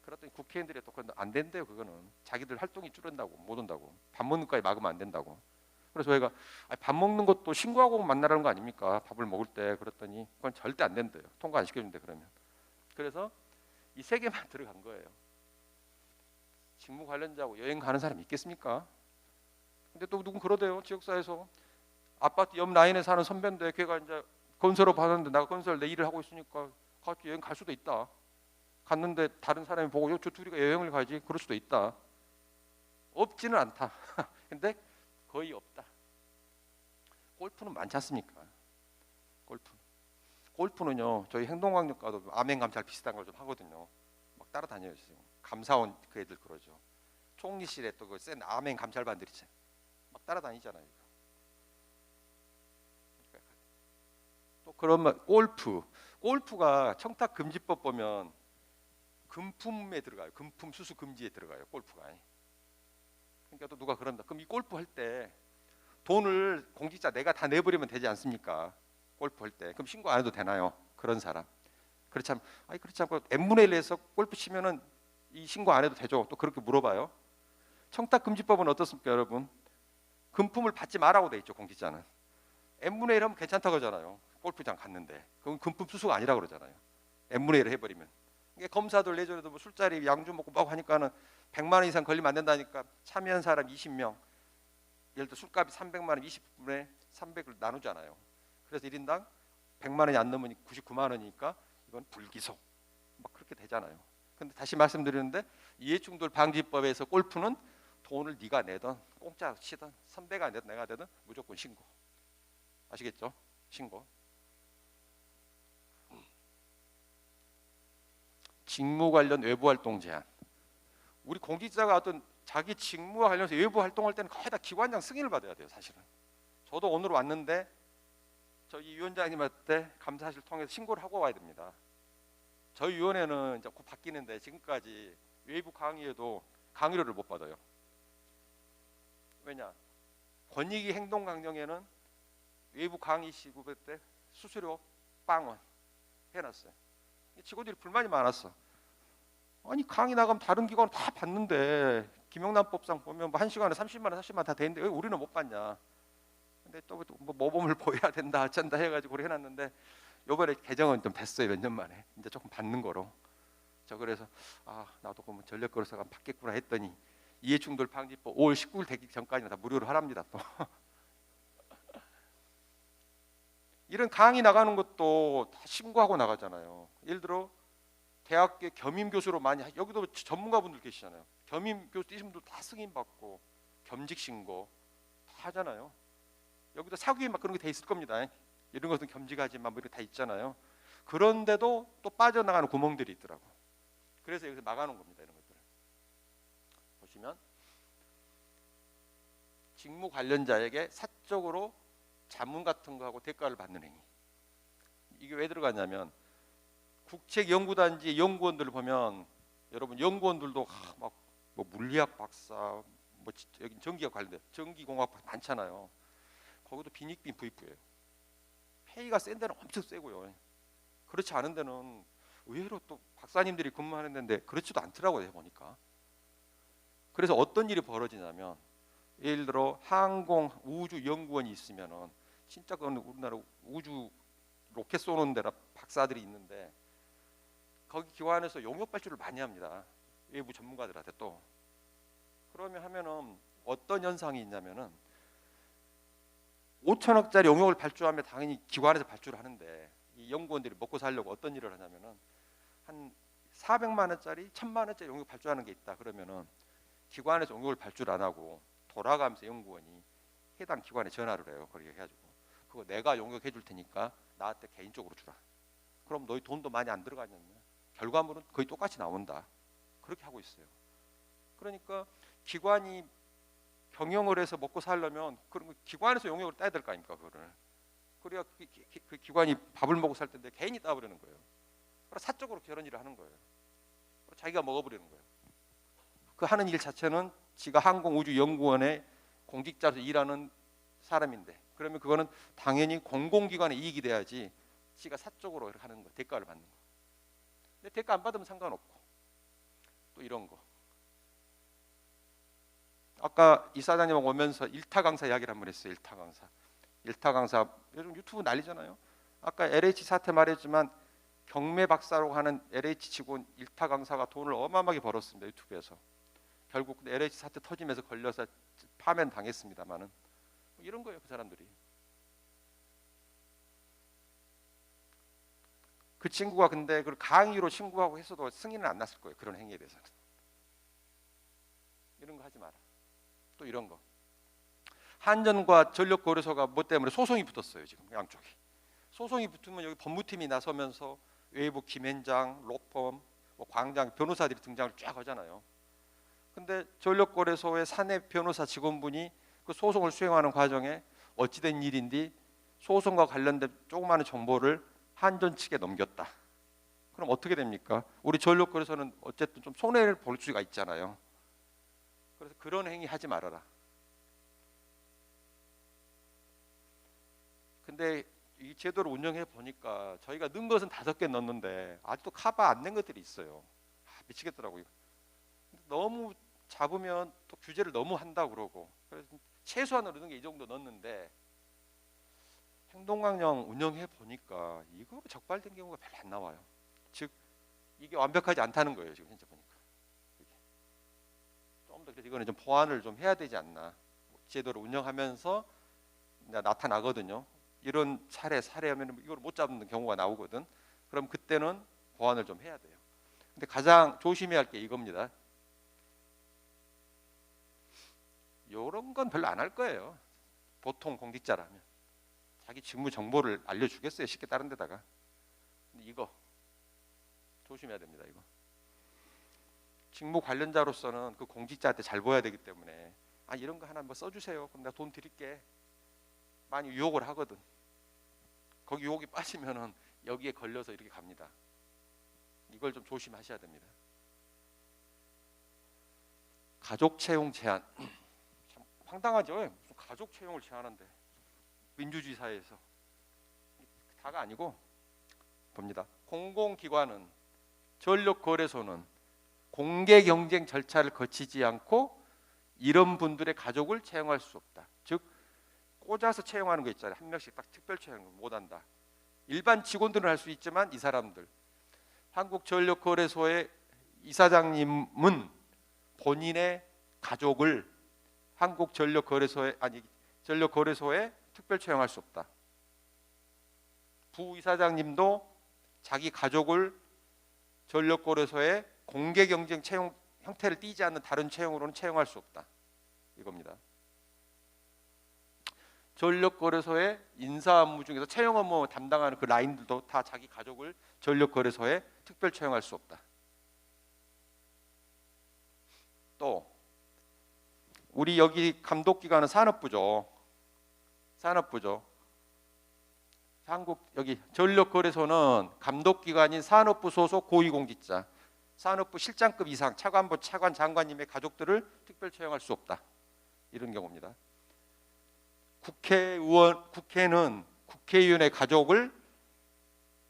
그랬더니 국회의원들이 또 그건 안 된대요. 그거는 자기들 활동이 줄은다고 못 온다고. 밥 먹는 거에 막으면 안 된다고. 그래서 저희가 밥 먹는 것도 신고하고 만나라는 거 아닙니까? 밥을 먹을 때. 그랬더니 그건 절대 안 된대요. 통과 안 시켜준대 그러면. 그래서 이 세 개만 들어간 거예요. 직무 관련자고 여행 가는 사람 있겠습니까? 근데 또 누군 그러대요. 지역사회에서 아파트 옆 라인에 사는 선배인데 걔가 이제 건설업 하는데 내가 건설 내 일을 하고 있으니까 같이 여행 갈 수도 있다. 갔는데 다른 사람이 보고 저 둘이가 여행을 가지 그럴 수도 있다. 없지는 않다. 근데 거의 없다. 골프는 많지 않습니까? 골프는요. 저희 행동학력과도 암행 감찰 비슷한 걸 좀 하거든요. 막 따라다녀요. 지금. 감사원 그 애들 그러죠. 총리실에 또 그 센 암행 감찰반들 있잖아요. 막 따라다니잖아요. 또 그런 말 골프가 청탁금지법 보면 금품에 들어가요. 금품 수수 금지에 들어가요. 골프가. 그러니까 또 누가 그런다. 그럼 이 골프 할 때 돈을 공직자 내가 다 내버리면 되지 않습니까? 골프 할 때. 그럼 신고 안 해도 되나요? 그런 사람. 그렇지 않고 n분의 1 해서 골프 치면은 이 신고 안 해도 되죠. 또 그렇게 물어봐요. 청탁금지법은 어떻습니까, 여러분? 금품을 받지 말라고 돼 있죠, 공직자는. n분의 1 하면 괜찮다고 하잖아요. 골프장 갔는데. 그건 금품 수수가 아니라고 그러잖아요. n분의 1을 해버리면. 이게 검사들 예전에도 뭐 술자리 양주 먹고 막 하니까는 100만 원 이상 걸리면 안 된다니까 참여한 사람 20명, 예를 들어 술값이 300만 원 20분에 300을 나누잖아요. 그래서 1인당 100만 원이 안 넘으니 99만 원이니까 이건 불기소 막 그렇게 되잖아요. 근데 다시 말씀드리는데 이해충돌 방지법에서 골프는 돈을 네가 내든 공짜 치든 선배가 내든 내가 되든 무조건 신고. 아시겠죠? 신고. 직무 관련 외부 활동 제한. 우리 공직자가 어떤 자기 직무와 관련해서 외부 활동할 때는 거의 다 기관장 승인을 받아야 돼요, 사실은. 저도 오늘 왔는데 저희 위원장님한테 감사실 통해서 신고를 하고 와야 됩니다. 저희 위원회는 이제 곧 바뀌는데 지금까지 외부 강의에도 강의료를 못 받아요. 왜냐? 권익위 행동 강령에는 외부 강의 시급 때 수수료 빵원 해놨어요. 직원들이 불만이 많았어. 아니 강의 나가면 다른 기관 다 받는데 김영란법상 보면 뭐 1시간에 30만 원, 40만 원 다 되는데 왜 우리는 못 받냐? 근데 또 뭐 모범을 보여야 된다, 어쩐다 해가지고 그래 해놨는데 요번에 개정은 좀 됐어요. 몇 년 만에 이제 조금 받는 거로. 저 그래서 아 나도 그러면 전력거래소가 받겠구나 했더니 이해충돌 방지법 5월 19일 되기 전까지는 다 무료로 하랍니다. 또 이런 강의 나가는 것도 다 신고하고 나가잖아요. 예를 들어 대학교 겸임 교수로 많이 여기도 전문가분들 계시잖아요. 겸임 교수 뛰신 분들 다 승인 받고 겸직 신고 다 하잖아요. 여기도 사교에 막 그런 게 돼 있을 겁니다. 이런 것은 겸직하지만 뭐 이런 다 있잖아요. 그런데도 또 빠져나가는 구멍들이 있더라고. 그래서 여기서 막아놓은 겁니다. 이런 것들을 보시면 직무 관련자에게 사적으로 자문 같은 거하고 대가를 받는 행위. 이게 왜 들어가냐면 국책연구단지 연구원들을 보면 여러분 연구원들도 막 뭐 물리학 박사, 뭐 여기 전기학 관련된 전기공학 많잖아요. 거기도 빈익빈 부익부예요. 페이가 센 데는 엄청 세고요. 그렇지 않은 데는 의외로 또 박사님들이 근무하는 데인데 그렇지도 않더라고요. 보니까. 그래서 어떤 일이 벌어지냐면 예를 들어 항공 우주 연구원이 있으면은 진짜 그건 우리나라 우주 로켓 쏘는 데라 박사들이 있는데 거기 기관에서 용역 발주를 많이 합니다. 외부 전문가들한테 또. 그러면 하면은 어떤 현상이 있냐면은 5천억짜리 용역을 발주하면 당연히 기관에서 발주를 하는데 이 연구원들이 먹고 살려고 어떤 일을 하냐면은 한 400만 원짜리, 1000만 원짜리 용역 발주하는 게 있다. 그러면은 기관에서 용역을 발주를 안 하고 돌아가면서 연구원이 해당 기관에 전화를 해요. 그렇게 해가지고 그거 내가 용역해 줄 테니까 나한테 개인적으로 주라. 그럼 너희 돈도 많이 안 들어가냐면 결과물은 거의 똑같이 나온다. 그렇게 하고 있어요. 그러니까 기관이 경영을 해서 먹고 살려면 그런 거 기관에서 용역을 따야 될 거 아닙니까? 그거를. 그래야 그 기관이 밥을 먹고 살 텐데 개인이 따버리는 거예요. 그래서 사적으로 그런 일을 하는 거예요. 자기가 먹어버리는 거예요. 그 하는 일 자체는 지가 항공우주연구원의 공직자로 일하는 사람인데 그러면 그거는 당연히 공공기관의 이익이 돼야지 지가 사적으로 이렇게 하는 거, 대가를 받는 거. 근데 대가 안 받으면 상관없고 또 이런 거. 아까 이사장님 오면서 일타 강사 이야기를 한번 했어요. 일타 강사. 일타 강사 요즘 유튜브 난리잖아요. 아까 LH 사태 말했지만 경매 박사로 하는 LH 직원 일타 강사가 돈을 어마어마하게 벌었습니다. 유튜브에서. 결국 LH 사태 터지면서 걸려서 파면 당했습니다만은 이런 거예요. 그 사람들이. 그 친구가 근데 그걸 강의로 신고하고 했어도 승인은 안 났을 거예요. 그런 행위에 대해서는. 이런 거 하지 마라. 또 이런 거. 한전과 전력거래소가 뭐 때문에 소송이 붙었어요. 지금 양쪽이. 소송이 붙으면 여기 법무팀이 나서면서 외부 김현장, 로펌, 뭐 광장 변호사들이 등장을 쫙 하잖아요. 근데 전력거래소의 사내 변호사 직원분이 그 소송을 수행하는 과정에 어찌된 일인지 소송과 관련된 조그마한 정보를 한전 측에 넘겼다. 그럼 어떻게 됩니까? 우리 전력거래소는 어쨌든 좀 손해를 볼 수가 있잖아요. 그래서 그런 행위 하지 말아라. 근데 이 제도를 운영해 보니까 저희가 넣은 것은 5개 넣었는데 아직도 커버 안 낸 것들이 있어요. 미치겠더라고요. 너무 잡으면 또 규제를 너무 한다 그러고 그래서 최소한으로 넣은 게 이 정도 넣었는데 행동강령 운영해 보니까 이거로 적발된 경우가 별로 안 나와요. 즉 이게 완벽하지 않다는 거예요. 지금 현재 보니까. 그래서 이거는 좀 보완을 좀 해야 되지 않나. 제도를 운영하면서 나타나거든요. 이런 사례하면 이걸 못 잡는 경우가 나오거든. 그럼 그때는 보완을 좀 해야 돼요. 근데 가장 조심해야 할 게 이겁니다. 이런 건 별로 안 할 거예요. 보통 공직자라면 자기 직무 정보를 알려주겠어요. 쉽게 다른 데다가. 근데 이거 조심해야 됩니다. 이거 직무 관련자로서는 그 공직자한테 잘 보여야 되기 때문에 이런 거 하나 뭐 써주세요. 그럼 내가 돈 드릴게. 많이 유혹을 하거든. 거기 유혹이 빠지면은 여기에 걸려서 이렇게 갑니다. 이걸 좀 조심하셔야 됩니다. 가족 채용 제한 참 황당하죠. 무슨 가족 채용을 제한한대. 민주주의 사회에서 다가 아니고 봅니다. 공공기관은 전력거래소는 공개 경쟁 절차를 거치지 않고 이런 분들의 가족을 채용할 수 없다. 즉 꽂아서 채용하는 거 있잖아요. 한 명씩 딱 특별 채용 못한다. 일반 직원들은 할 수 있지만 이 사람들 한국전력거래소의 이사장님은 본인의 가족을 전력거래소에 특별 채용할 수 없다. 부이사장님도 자기 가족을 전력거래소에 공개 경쟁 채용 형태를 띠지 않는 다른 채용으로는 채용할 수 없다. 이겁니다. 전력거래소의 인사 업무 중에서 채용 업무 담당하는 그 라인들도 다 자기 가족을 전력거래소에 특별 채용할 수 없다. 또 우리 여기 감독기관은 산업부죠. 한국 여기 전력거래소는 감독기관인 산업부 소속 고위공직자, 산업부 실장급 이상 차관보 차관 장관님의 가족들을 특별 채용할 수 없다. 이런 경우입니다. 국회는 국회의원의 가족을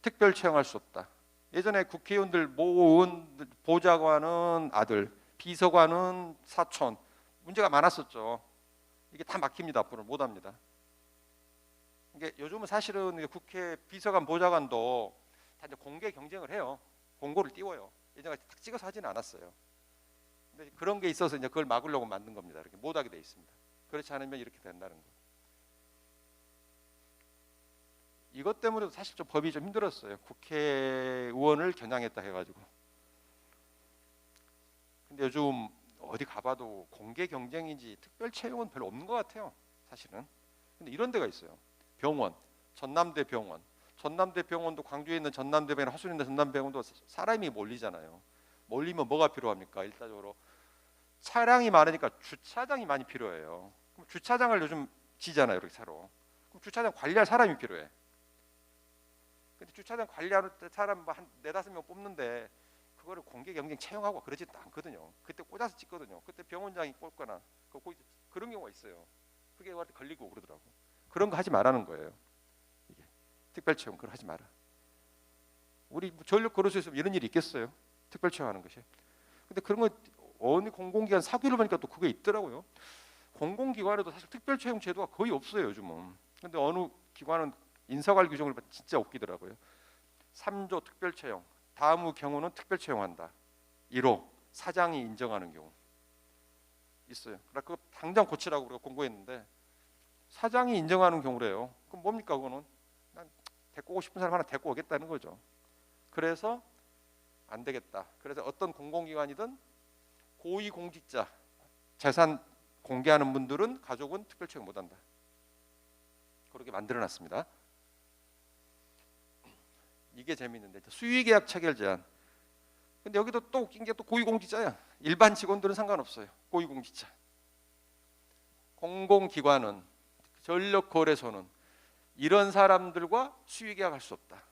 특별 채용할 수 없다. 예전에 국회의원들 모은 보좌관은 아들, 비서관은 사촌 문제가 많았었죠. 이게 다 막힙니다. 앞으로 못합니다. 이게 요즘은 사실은 국회 비서관 보좌관도 다 이제 공개 경쟁을 해요. 공고를 띄워요. 예전에 딱 찍어서 하지는 않았어요. 근데 그런 게 있어서 이제 그걸 막으려고 만든 겁니다. 이렇게 못하게 돼 있습니다. 그렇지 않으면 이렇게 된다는 거. 이것 때문에도 사실 좀 법이 좀 힘들었어요. 국회의원을 겨냥했다 해가지고. 근데 요즘 어디 가봐도 공개 경쟁인지 특별 채용은 별로 없는 것 같아요. 사실은. 근데 이런 데가 있어요. 병원, 전남대병원도 광주에 있는 전남대병원, 하수인에 있는 전남대병원도 사람이 몰리잖아요. 몰리면 뭐가 필요합니까? 일차적으로 차량이 많으니까 주차장이 많이 필요해요. 그럼 주차장을 요즘 지잖아요, 이렇게 새로. 그럼 주차장 관리할 사람이 필요해. 근데 주차장 관리하는 사람 한 4-5명 뽑는데 그거를 공개 경쟁 채용하고 그러지도 않거든요. 그때 꽂아서 찍거든요. 그때 병원장이 꽂거나 그런 경우가 있어요. 그게 걸리고 그러더라고. 그런 거 하지 말라는 거예요. 이게 특별 채용 그걸 하지 마라. 우리 전력거래소에서 이런 일이 있겠어요? 특별 채용하는 것이. 근데 그런 거 어느 공공기관 사기를 보니까 또 그게 있더라고요. 공공기관에도 사실 특별 채용 제도가 거의 없어요 요즘은. 근데 어느 기관은 인사관리 규정을 보면 진짜 웃기더라고요. 3조 특별 채용. 다음 경우는 특별 채용한다. 1호 사장이 인정하는 경우 있어요. 그러니까 그거 당장 고치라고 우리가 공고했는데 사장이 인정하는 경우래요. 그럼 뭡니까 그거는? 난 데리고 오고 싶은 사람 하나 데리고 오겠다는 거죠. 그래서 안 되겠다. 그래서 어떤 공공기관이든 고위공직자 재산 공개하는 분들은 가족은 특별 채용 못한다. 그렇게 만들어놨습니다. 이게 재미있는데 수의계약 체결 제한. 근데 여기도 또 웃긴 게 또 고위공직자야. 일반 직원들은 상관없어요. 고위공직자. 공공기관은 전력거래소는 이런 사람들과 수의계약할 수 없다.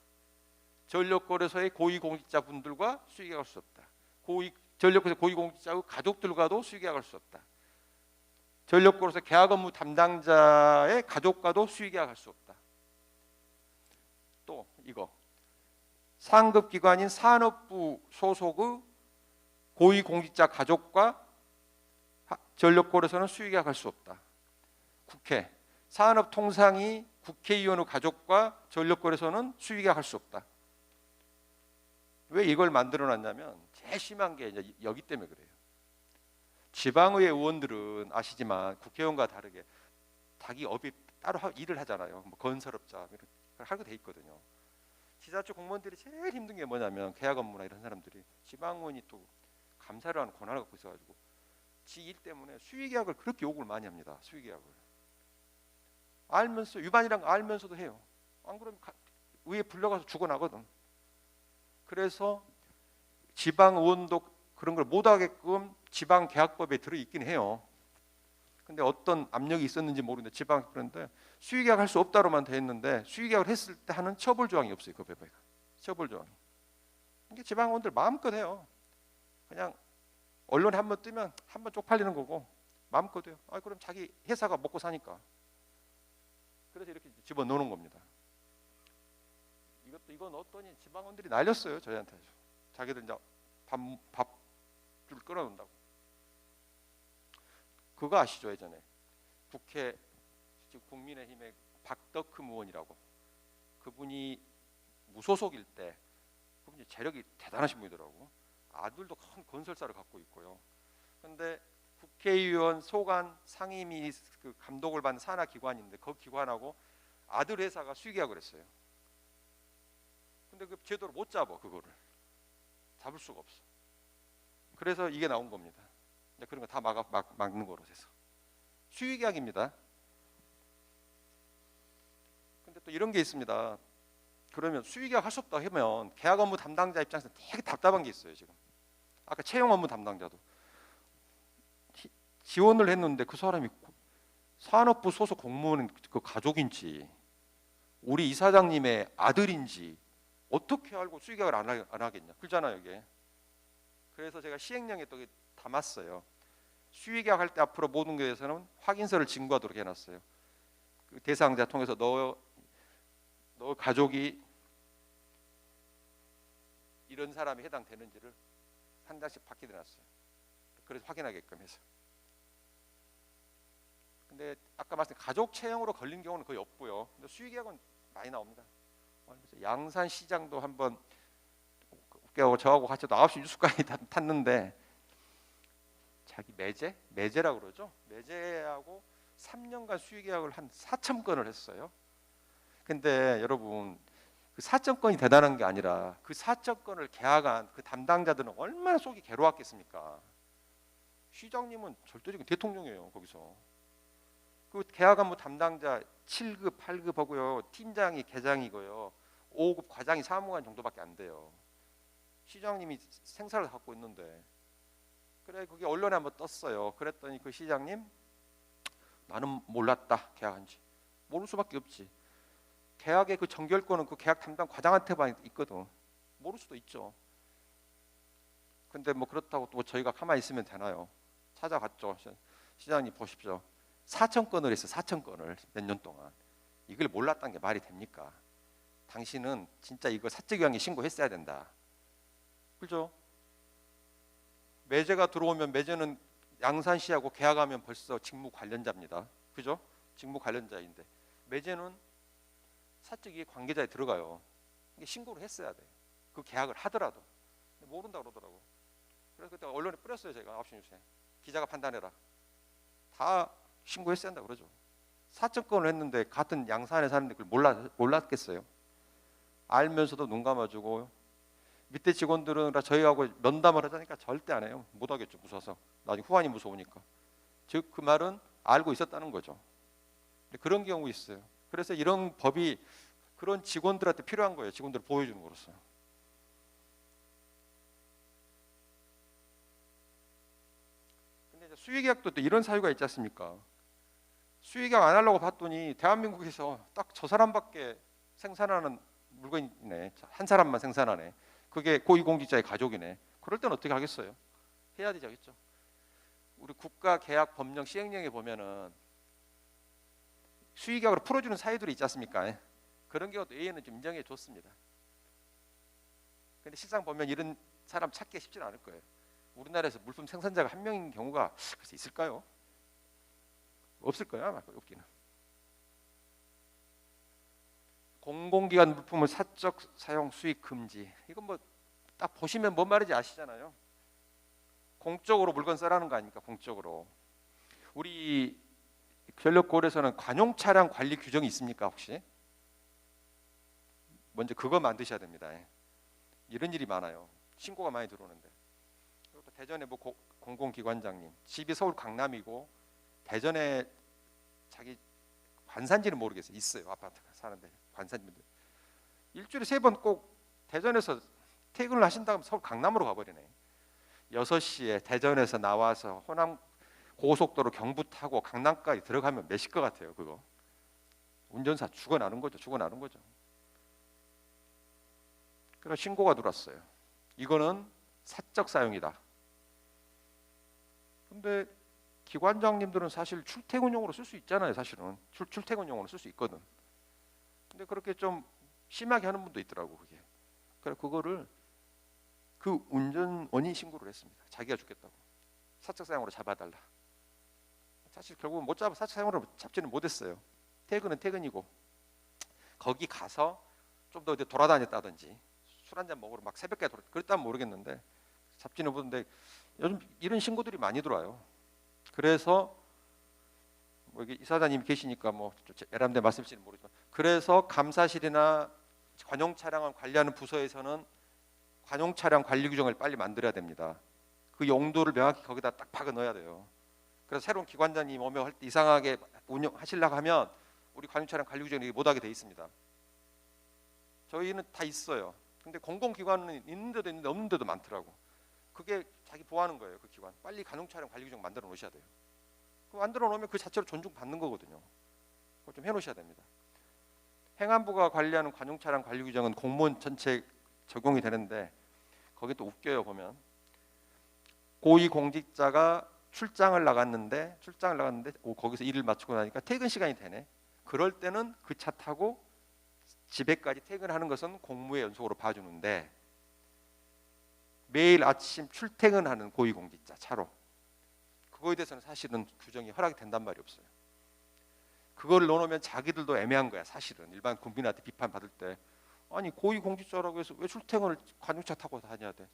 전력거래소의 고위공직자분들과 수의계약할 수 없다. 전력거래소 고위공직자의 가족들과도 수의계약할 수 없다. 전력거래소 계약 업무 담당자의 가족과도 수의계약할 수 없다. 또 이거 상급기관인 산업부 소속의 고위공직자 가족과 전력거래소는 수의계약할 수 없다. 국회 산업통상위 국회의원의 가족과 전력거래소는 수의계약할 수 없다. 왜 이걸 만들어놨냐면 제일 심한 게 이제 여기 때문에 그래요. 지방의회 의원들은 아시지만 국회의원과 다르게 자기 업이 따로 일을 하잖아요. 뭐 건설업자 이런 걸 하게 돼 있거든요. 지자체 공무원들이 제일 힘든 게 뭐냐면 계약 업무나 이런 사람들이 지방의원이 또 감사를 하는 권한을 갖고 있어가지고 지 일 때문에 수의계약을 그렇게 욕을 많이 합니다. 수의계약을 알면서 위반이란 거 알면서도 해요. 안 그러면 의회 불려가서 죽어나거든. 그래서 지방 의원도 그런 걸 못하게끔 지방 계약법에 들어있긴 해요. 근데 어떤 압력이 있었는지 모르는데 지방 그런데 수의계약 할 수 없다로만 돼 있는데 수의계약을 했을 때 하는 처벌 조항이 없어요. 그 법에 처벌 조항. 이게 지방 의원들 마음껏 해요. 그냥 언론에 한번 뜨면 한번 쪽팔리는 거고 마음껏 해요. 아 그럼 자기 회사가 먹고 사니까. 그래서 이렇게 집어넣는 겁니다. 이거 넣었더니 지방 의원들이 날렸어요. 저희한테. 자기들 이제 밥줄 끊어놓는다고. 그거 아시죠? 예전에 국회 지금 국민의힘의 박덕흠 의원이라고 그분이 무소속일 때 그분이 재력이 대단하신 분이더라고. 아들도 큰 건설사를 갖고 있고요. 그런데 국회의원 소관 상임위 그 감독을 받는 산하 기관인데 그 기관하고 아들 회사가 수의계약을 했어요. 근데 그 제도를 못 잡아. 그거를 잡을 수가 없어. 그래서 이게 나온 겁니다. 그런 거 다 막는 거로 해서 수의계약입니다. 근데 또 이런 게 있습니다. 그러면 수의계약 할 수 없다 하면 계약 업무 담당자 입장에서 되게 답답한 게 있어요. 지금 아까 채용 업무 담당자도 지원을 했는데 그 사람이 산업부 소속 공무원 그 가족인지 우리 이사장님의 아들인지 어떻게 알고 수의계약을 안 하겠냐. 그렇잖아요 이게. 그래서 제가 시행령에 또 담았어요. 수의계약 할 때 앞으로 모든 것에 대해서는 확인서를 증거하도록 해놨어요. 그 대상자 통해서 너 가족이 이런 사람이 해당되는지를 한 장씩 받게 해놨어요. 그래서 확인하게끔 해서. 근데 아까 말씀드린 가족 채용으로 걸린 경우는 거의 없고요. 근데 수의계약은 많이 나옵니다. 양산시장도 한번 저하고 같이 9시 뉴스까지 탔는데 자기 매제라고 그러죠. 매제하고 3년간 수의계약을 한 4천 건을 했어요. 근데 여러분 그 4천 건이 대단한 게 아니라 그 4천 건을 계약한 그 담당자들은 얼마나 속이 괴로웠겠습니까. 시장님은 절대적인 대통령이에요. 거기서 그 계약한 뭐 담당자 7급 8급 하고요. 팀장이 계장이고요. 5급 과장이 사무관 정도밖에 안 돼요. 시장님이 생사를 갖고 있는데 그래 그게 언론에 한번 떴어요. 그랬더니 그 시장님 나는 몰랐다. 계약한지 모를 수밖에 없지. 계약의 그 정결권은 그 계약 담당 과장한테만 있거든. 모를 수도 있죠. 근데 뭐 그렇다고 또 저희가 가만히 있으면 되나요? 찾아갔죠. 시장님 보십시오. 4천 건을 했어. 4천 건을 몇 년 동안. 이걸 몰랐다는 게 말이 됩니까? 당신은 진짜 이거 사적유황에 신고했어야 된다. 그죠? 매제가 들어오면 매제는 양산시하고 계약하면 벌써 직무 관련자입니다. 그죠? 직무 관련자인데 매제는 사적이익 관계자에 들어가요. 이게 신고를 했어야 돼. 그 계약을 하더라도 모른다 그러더라고. 그래서 그때 언론에 뿌렸어요. 제가 9시 뉴스에 기자가 판단해라. 다 신고했어야 한다 그러죠. 4천 건을 했는데 같은 양산에 사는데 그걸 몰랐겠어요. 알면서도 눈 감아주고 밑에 직원들은 저희하고 면담을 하자니까 절대 안 해요. 못 하겠죠. 무서워서. 나중에 후환이 무서우니까. 즉 그 말은 알고 있었다는 거죠. 그런 경우 있어요. 그래서 이런 법이 그런 직원들한테 필요한 거예요. 직원들을 보여주는 거로서. 근데 이제 수의계약도 또 이런 사유가 있지 않습니까? 수의계약 안 하려고 봤더니 대한민국에서 딱 저 사람밖에 생산하는 물건이네. 한 사람만 생산하네. 그게 고위공직자의 가족이네. 그럴 땐 어떻게 하겠어요? 해야 되겠죠. 우리 국가계약법령 시행령에 보면은 수의계약으로 풀어주는 사유들이 있지 않습니까? 그런 경우도 A는 좀 인정해 줬습니다. 근데 실상 보면 이런 사람 찾기 쉽지는 않을 거예요. 우리나라에서 물품 생산자가 한 명인 경우가 글쎄 있을까요? 없을 거야 아마 없기는. 공공기관 물품을 사적 사용 수익 금지. 이건 뭐 딱 보시면 뭔 말인지 아시잖아요. 공적으로 물건 써라는 거 아닙니까? 공적으로. 우리 전력거래소는 관용 차량 관리 규정이 있습니까 혹시? 먼저 그거 만드셔야 됩니다. 이런 일이 많아요. 신고가 많이 들어오는데. 그리고 또 대전에 뭐 공공기관장님 집이 서울 강남이고 대전에 자기 관산지는 모르겠어요. 있어요. 아파트가 사는데 관산지분들 일주일에 3번 꼭 대전에서 퇴근을 하신다면 서울 강남으로 가버리네. 6시에 대전에서 나와서 호남 고속도로 경부 타고 강남까지 들어가면 몇일 것 같아요. 그거 운전사 죽어나는 거죠. 죽어나는 거죠. 그래서 신고가 들어왔어요. 이거는 사적 사용이다. 근데 기관장님들은 사실 출퇴근용으로 쓸 수 있잖아요. 사실은 출퇴근용으로 쓸 수 있거든. 근데 그렇게 좀 심하게 하는 분도 있더라고. 그게. 그래 그거를 그 운전원이 신고를 했습니다. 자기가 죽겠다고 사적 사용으로 잡아달라. 사실 결국은 못 잡아 사적 사용으로 잡지는 못했어요. 퇴근은 퇴근이고 거기 가서 좀 더 돌아다녔다든지 술 한잔 먹으러 막 새벽까지 그랬다면 모르겠는데 잡지는 못했는데 요즘 이런 신고들이 많이 들어와요. 그래서 뭐 여기 이사장님이 계시니까 뭐 애람대 말씀하실지는 모르지만 그래서 감사실이나 관용 차량을 관리하는 부서에서는 관용 차량 관리 규정을 빨리 만들어야 됩니다. 그 용도를 명확히 거기다 딱 박아 넣어야 돼요. 그래서 새로운 기관장님 오면 할 때 이상하게 운영하시려고 하면 우리 관용 차량 관리 규정이 못하게 돼 있습니다. 저희는 다 있어요. 근데 공공기관은 있는 데도 있는데 없는 데도 많더라고. 그게 자기 보호하는 거예요. 그 기관 빨리 관용 차량 관리 규정 만들어 놓으셔야 돼요. 그 만들어 놓으면 그 자체로 존중받는 거거든요. 그거 좀 해놓으셔야 됩니다. 행안부가 관리하는 관용 차량 관리 규정은 공무원 전체 적용이 되는데 거기 또 웃겨요. 보면 고위공직자가 출장을 나갔는데 거기서 일을 마치고 나니까 퇴근 시간이 되네. 그럴 때는 그 차 타고 집에까지 퇴근하는 것은 공무의 연속으로 봐주는데 매일 아침 출퇴근하는 고위공직자 차로 그거에 대해서는 사실은 규정이 허락이 된단 말이 없어요. 그걸 넣어놓으면 자기들도 애매한 거야. 사실은 일반 국민한테 비판받을 때 아니 고위공직자라고 해서 왜 출퇴근을 관용차 타고 다녀야 돼?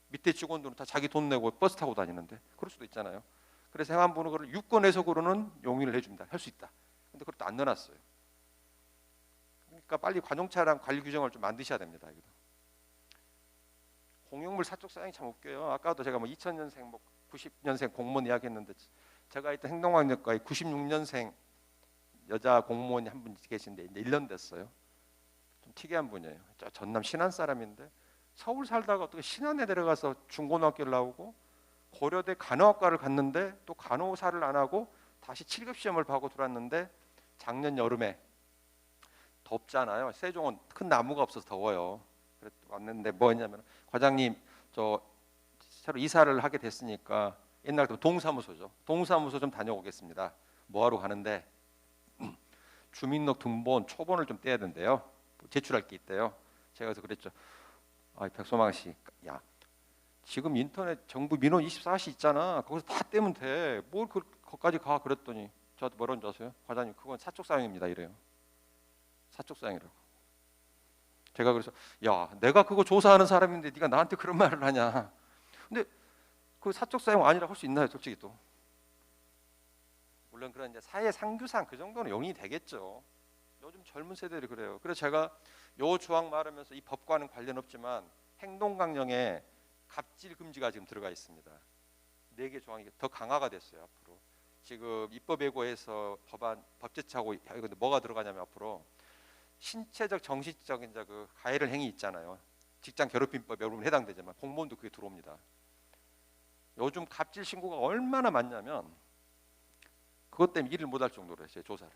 밑에 직원들은 다 자기 돈 내고 버스 타고 다니는데 그럴 수도 있잖아요. 그래서 행안부는 그걸 유권 해석으로는 용인을 해줍니다. 할 수 있다. 근데 그것도 안 넣어놨어요. 그러니까 빨리 관용차량 관리 규정을 좀 만드셔야 됩니다. 이거. 공용물 사적 사용이 참 웃겨요. 아까도 제가 뭐 2000년생, 뭐 90년생 공무원 이야기했는데 제가 있던 행동학력과의 96년생 여자 공무원이 한 분 계신데 이제 1년 됐어요. 좀 특이한 분이에요. 저 전남 신안 사람인데 서울 살다가 어떻게 신안에 내려가서 중고등학교를 나오고 고려대 간호학과를 갔는데 또 간호사를 안 하고 다시 7급 시험을 봐고 들어왔는데 작년 여름에 덥잖아요. 세종은 큰 나무가 없어서 더워요. 그래 왔는데 뭐였냐면 과장님 저 새로 이사를 하게 됐으니까 옛날 같으면 동사무소죠. 동사무소 좀 다녀오겠습니다. 뭐하러 가는데 주민등록등본 초본을 좀 떼야 된대요. 제출할 게 있대요. 제가 그래서 그랬죠. 아, 백소망 씨, 야 지금 인터넷 정부 민원 24시 있잖아. 거기서 다 떼면 돼. 뭘 거기까지 가? 그랬더니 저한테 뭐라는 줄 아세요? 과장님 그건 사적 사용입니다. 이래요. 사적 사용이라고. 제가 그래서 야 내가 그거 조사하는 사람인데 네가 나한테 그런 말을 하냐. 근데 그 사적 사용 아니라고 할 수 있나요? 솔직히 또. 물론 그런 이제 사회 상규상 그 정도는 용인이 되겠죠. 요즘 젊은 세대들이 그래요. 그래서 제가 요 조항 말하면서 이 법과는 관련 없지만 행동강령에 갑질 금지가 지금 들어가 있습니다. 4개 조항이 더 강화가 됐어요. 앞으로 지금 입법예고에서 법제처하고 근데 뭐가 들어가냐면 앞으로 신체적 정신적 이제 그 가해를 행위 있잖아요. 직장 괴롭힘법 여러분 해당되지만 공무원도 그게 들어옵니다. 요즘 갑질 신고가 얼마나 많냐면 그것 때문에 일을 못할 정도로 했어요. 조사를.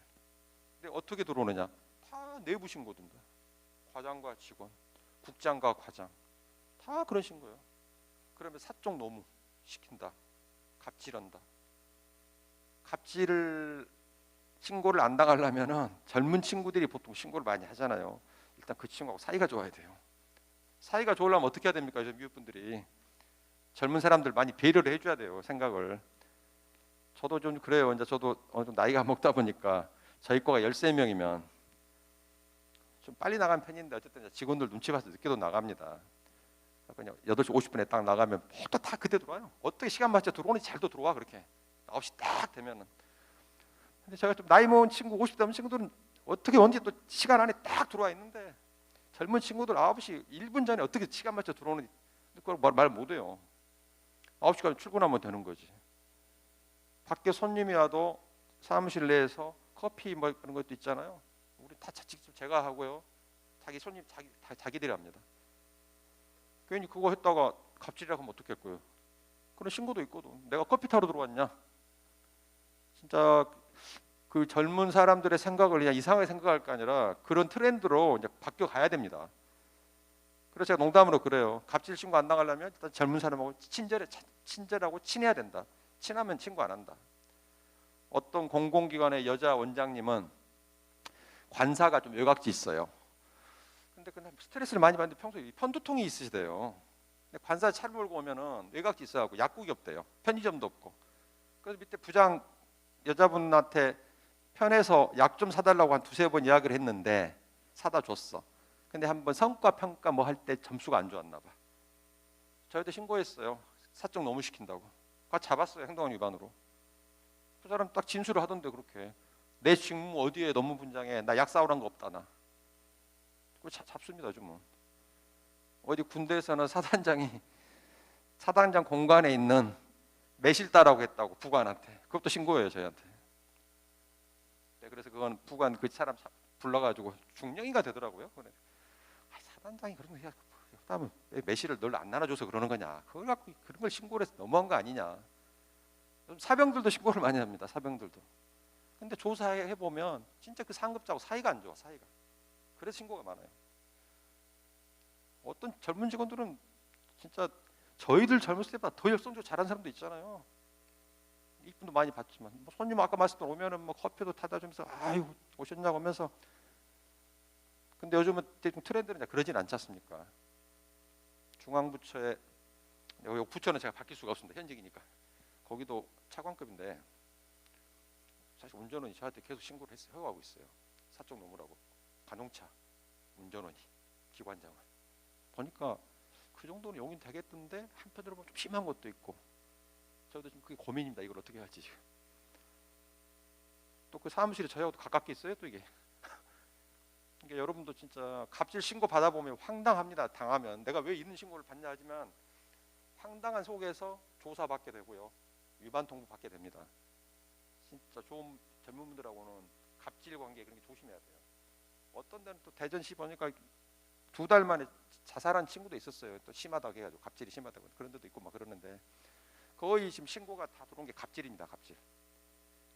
근데 어떻게 들어오느냐? 다 내부 신고든다. 과장과 직원, 국장과 과장 다 그런 신고예요. 그러면 사적 노무 시킨다. 갑질한다. 갑질을 신고를 안 당하려면은 젊은 친구들이 보통 신고를 많이 하잖아요. 일단 그 친구하고 사이가 좋아야 돼요. 사이가 좋으려면 어떻게 해야 됩니까? 요즘 미국분들이 젊은 사람들 많이 배려를 해줘야 돼요. 생각을. 저도 좀 그래요. 이제 저도 좀 나이가 먹다 보니까 저희 거가 13명이면 좀 빨리 나가는 편인데 어쨌든 직원들 눈치 봐서 늦게도 나갑니다. 그냥 8시 50분에 딱 나가면 모두 다 그때 들어와요. 어떻게 시간 맞춰 들어오는지 잘도 들어와 그렇게 9시 딱 되면은. 근데 제가 좀 나이 먹은 친구 50대 넘은 친구들은 어떻게 언제 또 시간 안에 딱 들어와 있는데 젊은 친구들 9시 1분 전에 어떻게 시간 맞춰 들어오는지 그걸 말 못해요. 9시까지 출근하면 되는 거지. 밖에 손님이 와도 사무실 내에서 커피 뭐 그런 것도 있잖아요. 우리 다 직접 제가 하고요. 자기 손님 자기들이 합니다. 괜히 그거 했다가 갑질이라고 하면 어떡했고요. 그런 신고도 있거든. 내가 커피 타러 들어왔냐. 진짜 그 젊은 사람들의 생각을 그냥 이상하게 생각할 게 아니라 그런 트렌드로 이제 바뀌어 가야 됩니다. 그래서 제가 농담으로 그래요. 갑질 신고 안 나가려면 일단 젊은 사람하고 친절하고 친해야 된다. 친하면 친구 안 한다. 어떤 공공기관의 여자 원장님은 관사가 좀 외곽지 있어요. 근데 그냥 스트레스를 많이 받는데 평소에 편두통이 있으시대요. 근데 관사 차를 몰고 오면은 외곽지 있어갖고 약국이 없대요. 편의점도 없고. 그래서 밑에 부장 여자분한테 편해서 약 좀 사달라고 한 2-3번 이야기를 했는데 사다 줬어. 근데 한번 성과 평가 뭐 할 때 점수가 안 좋았나 봐. 저희도 신고했어요. 사적 너무 시킨다고. 가 잡았어요. 행동안 위반으로. 그 사람 딱 진술을 하던데 그렇게. 내 직무 어디에 너무 분장해. 나 약 사오란 거 없다 나. 그거 잡습니다 좀. 어디 군대에서는 사단장 공간에 있는 매실다라고 했다고 부관한테. 그것도 신고해요 저희한테. 네, 그래서 그건 부관 그 사람 불러가지고 중령이가 되더라고요. 그래. 사단장이 그런 거 해야 그다음에 왜 매실을 널 안 나눠줘서 그러는 거냐. 그걸 갖고 그런 걸 신고를 해서 너무한 거 아니냐. 사병들도 신고를 많이 합니다. 사병들도. 근데 조사해 보면 진짜 그 상급자하고 사이가 안 좋아. 사이가. 그래서 신고가 많아요. 어떤 젊은 직원들은 진짜 저희들 젊었을 때보다 더 열성적으로 잘하는 사람도 있잖아요. 이분도 많이 봤지만 뭐 손님 아까 말씀드린 오면은 뭐 커피도 타다 주면서 아유 오셨냐고 하면서. 근데 요즘은 대충 트렌드는 그러진 않지 않습니까? 중앙부처에 여기 부처는 제가 바뀔 수가 없습니다. 현직이니까. 거기도 차관급인데 사실 운전원이 저한테 계속 신고를 해가고 있어요. 사적 노무라고. 관용차 운전원이 기관장을 보니까 그 정도는 용인 되겠던데 한편으로 보면 좀 심한 것도 있고 저도 지금 그게 고민입니다. 이걸 어떻게 할지 지금. 또 그 사무실이 저희하고도 가깝게 있어요. 또 이게. 그러니까 여러분도 진짜 갑질 신고 받아보면 황당합니다. 당하면 내가 왜 이런 신고를 받냐 하지만 황당한 속에서 조사받게 되고요. 위반 통보 받게 됩니다. 진짜 좋은 젊은 분들하고는 갑질 관계 그런 게 조심해야 돼요. 어떤 데는 또 대전시 보니까 2달 만에 자살한 친구도 있었어요. 또 심하다고 해가지고 갑질이 심하다고 그런 데도 있고 막 그러는데 거의 지금 신고가 다 들어온 게 갑질입니다.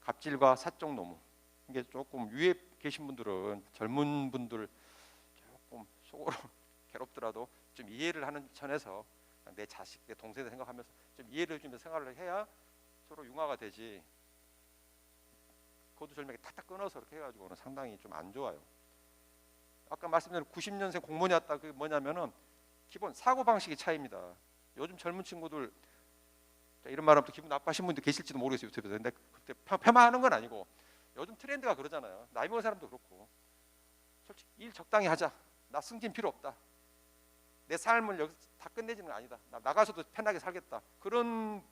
갑질과 사적 노무. 이게 조금 위에 계신 분들은 젊은 분들 조금 속으로 괴롭더라도 좀 이해를 하는 천에서 내 자식, 내 동생을 생각하면서 좀 이해를 해주면서 생활을 해야 서로 융화가 되지. 거두절미하게 탁탁 끊어서 그렇게 해가지고는 상당히 좀 안 좋아요. 아까 말씀드린 90년생 공무원이었다. 그게 뭐냐면은 기본 사고 방식의 차이입니다. 요즘 젊은 친구들 이런 말하면 또 기분 나빠하신 분들 계실지도 모르겠어요. 유튜브에서. 근데 그때 폄하하는 건 아니고 요즘 트렌드가 그러잖아요. 나이 먹은 사람도 그렇고 솔직히 일 적당히 하자. 나 승진 필요 없다. 내 삶을 여기서 다 끝내지는 건 아니다. 나 나가서도 편하게 살겠다. 그런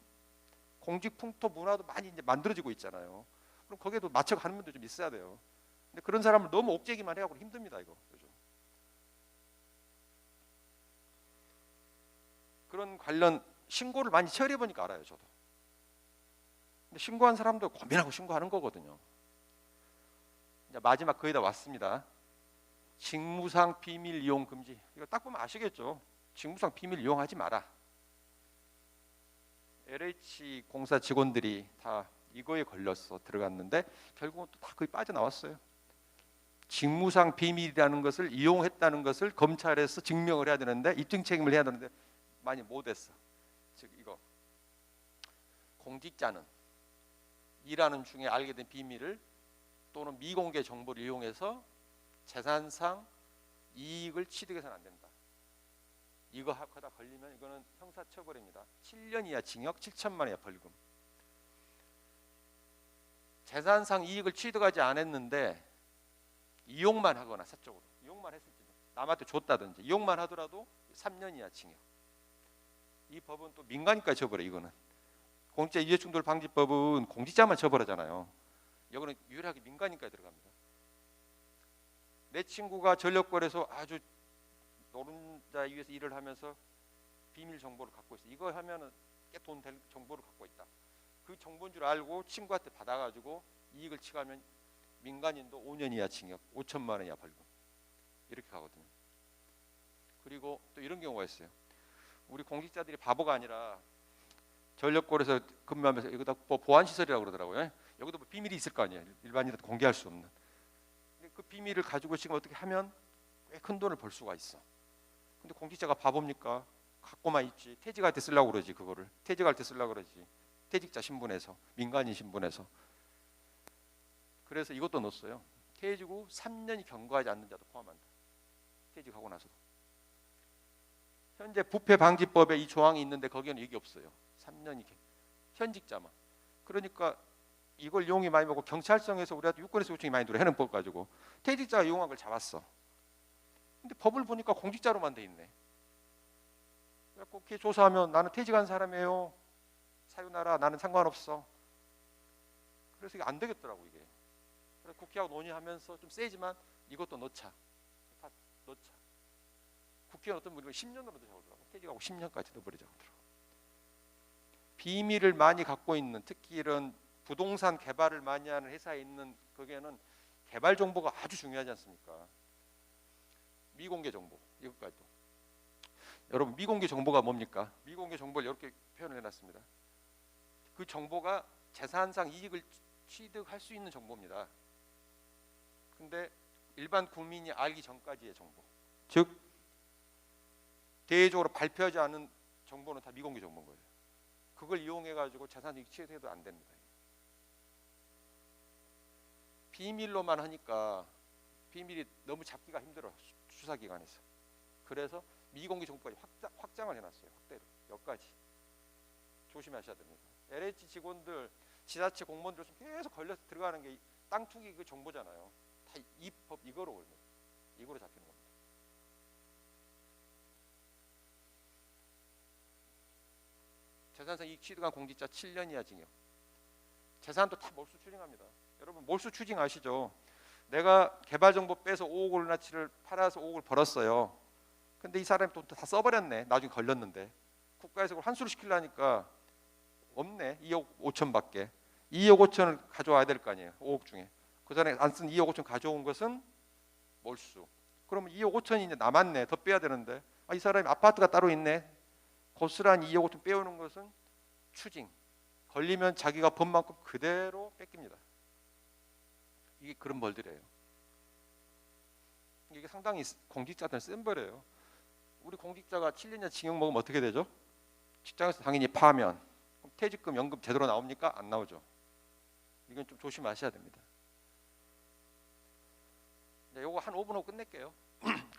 공직 풍토 문화도 많이 이제 만들어지고 있잖아요. 그럼 거기에도 맞춰가는 분도 좀 있어야 돼요. 근데 그런 사람을 너무 옥죄기만 해가지고 힘듭니다. 이거 요즘. 그런 관련 신고를 많이 처리해 보니까 알아요. 저도. 근데 신고한 사람도 고민하고 신고하는 거거든요. 이제 마지막 거의 다 왔습니다. 직무상 비밀 이용 금지. 이거 딱 보면 아시겠죠? 직무상 비밀 이용하지 마라. LH 공사 직원들이 다 이거에 걸려서 들어갔는데 결국은 또 다 거의 빠져나왔어요. 직무상 비밀이라는 것을 이용했다는 것을 검찰에서 증명을 해야 되는데 입증 책임을 해야 되는데 많이 못했어. 즉 이거 공직자는 일하는 중에 알게 된 비밀을 또는 미공개 정보를 이용해서 재산상 이익을 취득해서는 안 된다. 이거 하다 걸리면 이거는 형사처벌입니다. 7년 이하 징역 7천만 원 이하 벌금. 재산상 이익을 취득하지 않았는데 이용만 하거나 사적으로 이용만 했을지도 남한테 줬다든지 이용만 하더라도 3년 이하 징역. 이 법은 또 민간인까지 처벌해. 이거는 공직자 이해충돌 방지법은 공직자만 처벌하잖아요. 여기는 유일하게 민간인까지 들어갑니다. 내 친구가 전력거래소 아주 노른자 위에서 일을 하면서 비밀 정보를 갖고 있어. 이거 하면은 꽤 돈 될 정보를 갖고 있다. 그 정보인 줄 알고 친구한테 받아가지고 이익을 취하면 민간인도 5년 이하 징역, 5천만 원 이하 벌금 이렇게 가거든요. 그리고 또 이런 경우가 있어요. 우리 공직자들이 바보가 아니라 전력거래소 근무하면서 이거 다 보안시설이라고 그러더라고요. 여기도 뭐 비밀이 있을 거 아니에요. 일반인한테 공개할 수 없는. 근데 그 비밀을 가지고 지금 어떻게 하면 꽤 큰 돈을 벌 수가 있어. 근데 공직자가 바보입니까? 갖고만 있지. 퇴직할 때 쓰려고 그러지. 그거를 퇴직할 때 쓰려고 그러지. 퇴직자 신분에서, 민간인 신분에서. 그래서 이것도 넣었어요. 퇴직 후 3년이 경과하지 않는 자도 포함한다. 퇴직하고 나서도. 현재 부패방지법에 이 조항이 있는데 거기에는 이게 없어요. 3년이 현직자만. 그러니까 이걸 이용이 많이 먹고 경찰청에서 우리한테 유권에서 요청이 많이 들어. 해는 법 가지고 퇴직자가 이용한 걸 잡았어. 근데 법을 보니까 공직자로만 돼 있네. 그래서 국회 조사하면 나는 퇴직한 사람이에요. 사유나라, 나는 상관없어. 그래서 이게 안 되겠더라고 이게. 그래서 국회하고 논의하면서 좀 세지만 이것도 넣자. 다 넣자. 국회는 어떤 분이 10년으로 넣자고 퇴직하고 10년까지 넣어버리자고 하더라고. 비밀을 많이 갖고 있는, 특히 이런 부동산 개발을 많이 하는 회사에 있는 거기에는 개발 정보가 아주 중요하지 않습니까? 미공개 정보 이것까지도. 여러분 미공개 정보가 뭡니까? 미공개 정보를 이렇게 표현을 해놨습니다. 그 정보가 재산상 이익을 취득할 수 있는 정보입니다. 근데 일반 국민이 알기 전까지의 정보, 즉 대외적으로 발표하지 않은 정보는 다 미공개 정보인 거예요. 그걸 이용해 가지고 재산 이익 취득해도 안 됩니다. 비밀로만 하니까 비밀이 너무 잡기가 힘들어. 수사기관에서. 그래서 미공개 정보까지 확장을 해놨어요. 확대로 여기까지 조심하셔야 됩니다. LH 직원들, 지자체 공무원들 계속 걸려서 들어가는 게 땅 투기 그 정보잖아요. 다 이 법 이거로 걸려. 이거로 잡히는 겁니다. 재산상 이익 취득한 공직자 7년 이하 징역. 재산도 다 몰수 추징합니다. 여러분 몰수 추징 아시죠? 내가 개발 정보 빼서 5억 원어치를 팔아서 5억을 벌었어요. 근데 이 사람이 돈 다 써버렸네. 나중에 걸렸는데 국가에서 그걸 환수를 시키려니까 없네. 2억 5천밖에. 2억 5천을 가져와야 될 거 아니에요. 5억 중에. 그 전에 안 쓴 2억 5천 가져온 것은 몰수. 그러면 2억 5천이 이제 남았네. 더 빼야 되는데 이 사람이 아파트가 따로 있네. 고스란히 2억 5천 빼오는 것은 추징. 걸리면 자기가 번 만큼 그대로 뺏깁니다. 이게 그런 벌들이에요. 이게 상당히 공직자들은 센 벌이에요. 우리 공직자가 7년이나 징역 먹으면 어떻게 되죠? 직장에서 당연히 파면 그럼 퇴직금, 연금 제대로 나옵니까? 안 나오죠. 이건 좀 조심하셔야 됩니다. 네, 요거 한 5분 후로 끝낼게요.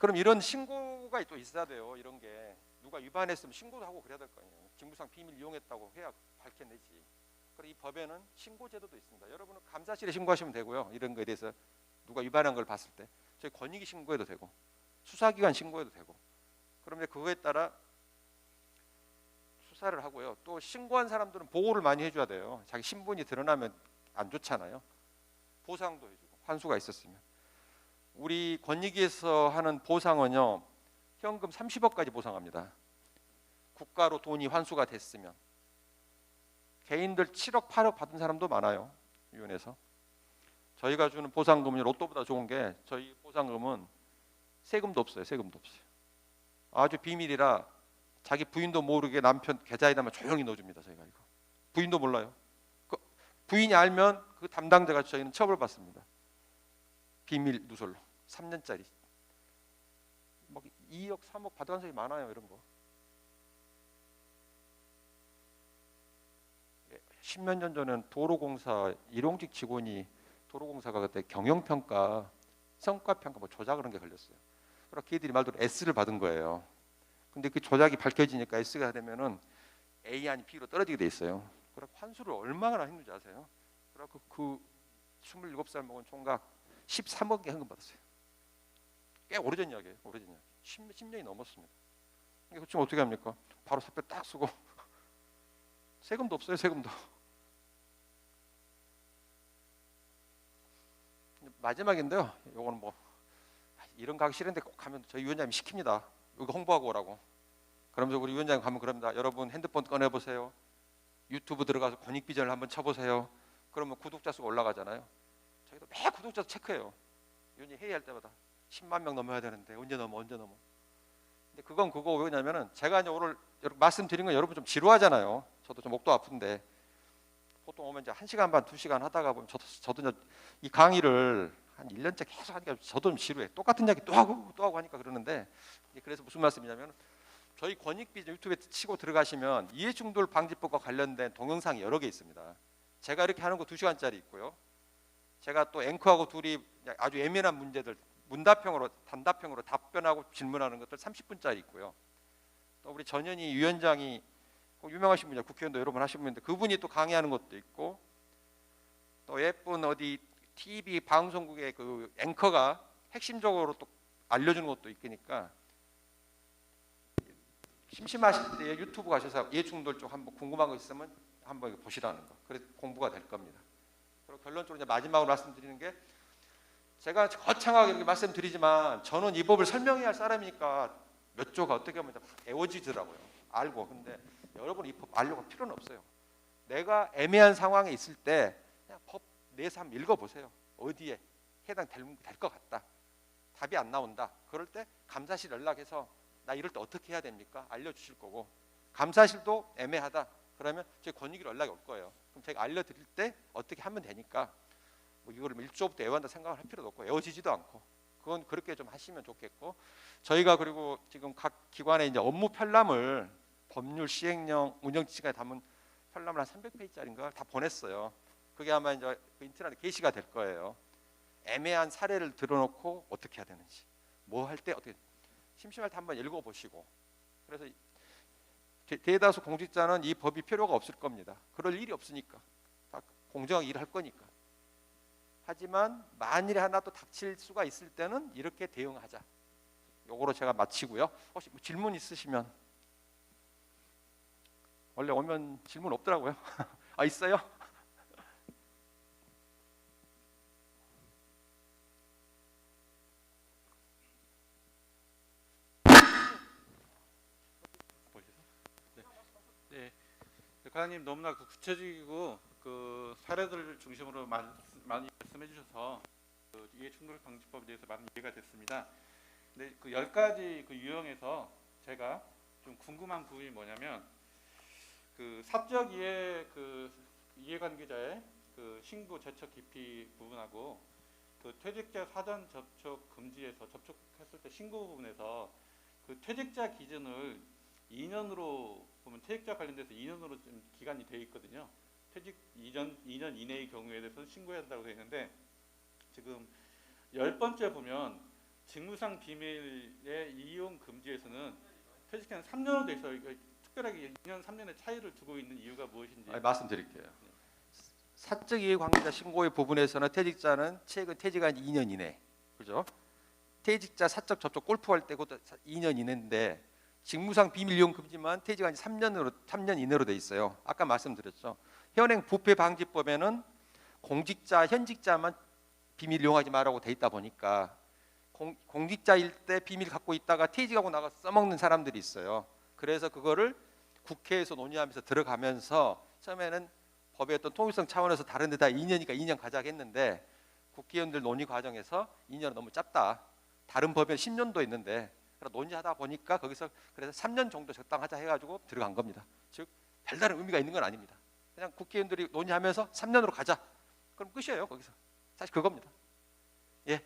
그럼 이런 신고가 또 있어야 돼요. 이런 게 누가 위반했으면 신고도 하고 그래야 될 거 아니에요. 직무상 비밀 이용했다고 해야 밝혀내지. 그리고 이 법에는 신고 제도도 있습니다. 여러분은 감사실에 신고하시면 되고요. 이런 거에 대해서 누가 위반한 걸 봤을 때 저희 권익위 신고해도 되고 수사기관 신고해도 되고. 그러면 그거에 따라 수사를 하고요. 또 신고한 사람들은 보호를 많이 해줘야 돼요. 자기 신분이 드러나면 안 좋잖아요. 보상도 해주고 환수가 있었으면. 우리 권익위에서 하는 보상은요. 현금 30억까지 보상합니다. 국가로 돈이 환수가 됐으면. 개인들 7억, 8억 받은 사람도 많아요. 위원회에서. 저희가 주는 보상금이 로또보다 좋은 게 저희 보상금은 세금도 없어요. 세금도 없어요. 아주 비밀이라 자기 부인도 모르게 남편 계좌에다만 조용히 넣어줍니다. 저희가 이거. 부인도 몰라요. 그 부인이 알면 그 담당자가 저희는 처벌받습니다. 비밀 누설로 3년짜리 막 2억, 3억 받아간 사람이 많아요. 이런 거. 10몇 년 전에는 도로공사 일용직 직원이 도로공사가 그때 경영평가, 성과평가 뭐 조작 그런 게 걸렸어요. 그래서 걔들이 말대로 S를 받은 거예요. 근데 그 조작이 밝혀지니까 S가 되면은 A 아니 B로 떨어지게 돼 있어요. 그래서 환수를 얼마나 힘든지 아세요? 그래서 그 27살 먹은 총각 13억의 현금 받았어요. 꽤 오래전 이야기예요. 오래전 이야기. 10년이 넘었습니다. 이거 지금 어떻게 합니까? 바로 사표 딱 쓰고 세금도 없어요, 세금도. 마지막인데요. 요거는 뭐 이런 거 하기 싫은데 꼭 가면 저희 위원장님이 시킵니다. 이거 홍보하고 오라고. 그러면서 우리 위원장님 가면 그럽니다. 여러분 핸드폰 꺼내 보세요. 유튜브 들어가서 권익 비전을 한번 쳐보세요. 그러면 구독자 수가 올라가잖아요. 저희도 매 구독자 수 체크해요. 위원장님 회의할 때마다 10만 명 넘어야 되는데 언제 넘어 언제 넘어. 근데 그건 그거 왜냐면은 제가 이제 오늘 말씀드린 건 여러분 좀 지루하잖아요. 저도 좀 목도 아픈데 보통 오면 이제 1시간 반, 2시간 하다가 보면 저도 이제 이 강의를 한 1년째 계속 하니까 저도 좀 지루해. 똑같은 이야기 또 하고 하니까 그러는데 그래서 무슨 말씀이냐면 저희 권익비전 유튜브에 치고 들어가시면 이해충돌 방지법과 관련된 동영상이 여러 개 있습니다. 제가 이렇게 하는 거 2시간짜리 있고요. 제가 또 앵커하고 둘이 아주 예민한 문제들 문답형으로 단답형으로 답변하고 질문하는 것들 30분짜리 있고요. 또 우리 전현희 위원장이 유명하신 분이야. 국회의원도 여러 번 하신 분인데 그분이 또 강의하는 것도 있고 또 예쁜 어디 TV 방송국의 그 앵커가 핵심적으로 또 알려주는 것도 있으니까 심심하실 때 유튜브 가셔서 이해충돌 쪽 한번 궁금한 거 있으면 한번 보시라는 거. 그래 공부가 될 겁니다. 그리고 결론적으로 이제 마지막으로 말씀드리는 게 제가 거창하게 이렇게 말씀드리지만 저는 이 법을 설명해야 할 사람이니까 몇 조가 어떻게 보면 애워지더라고요. 알고. 근데 여러분 이 법 알려고 필요는 없어요. 내가 애매한 상황에 있을 때 그냥 법 내서 한번 읽어보세요. 어디에 해당될 것 같다. 답이 안 나온다. 그럴 때 감사실 연락해서 나 이럴 때 어떻게 해야 됩니까? 알려주실 거고 감사실도 애매하다. 그러면 저희 권익위로 연락이 올 거예요. 그럼 제가 알려드릴 때 어떻게 하면 되니까 뭐 이거를 1조부터 애워한다 생각을 할 필요도 없고 애워지지도 않고 그건 그렇게 좀 하시면 좋겠고 저희가 그리고 지금 각 기관의 이제 업무 편람을 법률 시행령 운영 지시까지 담은 편람을 한 300페이지짜리인가 다 보냈어요. 그게 아마 이제 그 인터넷에 게시가 될 거예요. 애매한 사례를 들어놓고 어떻게 해야 되는지 뭐 할 때 어떻게 심심할 때 한번 읽어보시고 그래서 대다수 공직자는 이 법이 필요가 없을 겁니다. 그럴 일이 없으니까 다 공정하게 일을 할 거니까. 하지만 만일에 하나 또 닥칠 수가 있을 때는 이렇게 대응하자. 요거로 제가 마치고요. 혹시 뭐 질문 있으시면 원래 오면 질문 없더라고요. 아 있어요? 네, 과장님 너무나 구체적이고 그 사례들 중심으로 많이 말씀해 주셔서 그 이해충돌 방지법에 대해서 많은 이해가 됐습니다. 근데 그 10가지 그 유형에서 제가 좀 궁금한 부분이 뭐냐면 그 사적 이해 그 이해관계자의 그 신고 제척 기피 부분하고 그 퇴직자 사전 접촉 금지에서 접촉했을 때 신고 부분에서 그 퇴직자 기준을 2년으로 보면 퇴직자 관련돼서 2년으로 좀 기간이 돼 있거든요. 퇴직 이전 2년 이내의 경우에 대해서는 신고해야 한다고 되어 있는데 지금 10번째 보면 직무상 비밀의 이용 금지에서는 퇴직기간 3년으로 돼 있어요. 특별하게 2년 3년의 차이를 두고 있는 이유가 무엇인지 말씀드릴게요. 사적 이해관계자 신고의 부분에서는 퇴직자는 최근 퇴직한 2년 이내, 그죠? 퇴직자 사적 접촉 골프할 때 그것도 2년 이내인데 직무상 비밀 이용 금지만 퇴직한 3년 이내로 돼 있어요. 아까 말씀드렸죠. 현행 부패 방지법에는 공직자 현직자만 비밀 이용하지 말라고 돼 있다 보니까 공직자일 때 비밀 갖고 있다가 퇴직하고 나가 써먹는 사람들이 있어요. 그래서 그거를 국회에서 논의하면서 들어가면서 처음에는 법의 어떤 통일성 차원에서 다른 데다 2년이니까 2년 가자고 했는데 국회의원들 논의 과정에서 2년은 너무 짧다. 다른 법에 10년도 있는데 논의하다 보니까 거기서 그래서 3년 정도 적당하자 해가지고 들어간 겁니다. 즉 별다른 의미가 있는 건 아닙니다. 그냥 국회의원들이 논의하면서 3년으로 가자. 그럼 끝이에요. 거기서 사실 그겁니다. 예.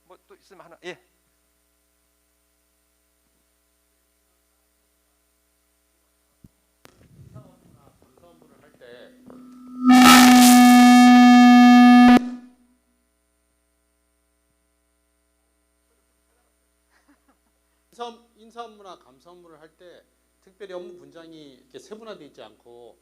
뭐 또 있으면 하나. 예. 감사원부를 할 때 인사 업무나 감사 업무를 할 때 특별히 업무 분장이 이렇게 세분화되어 있지 않고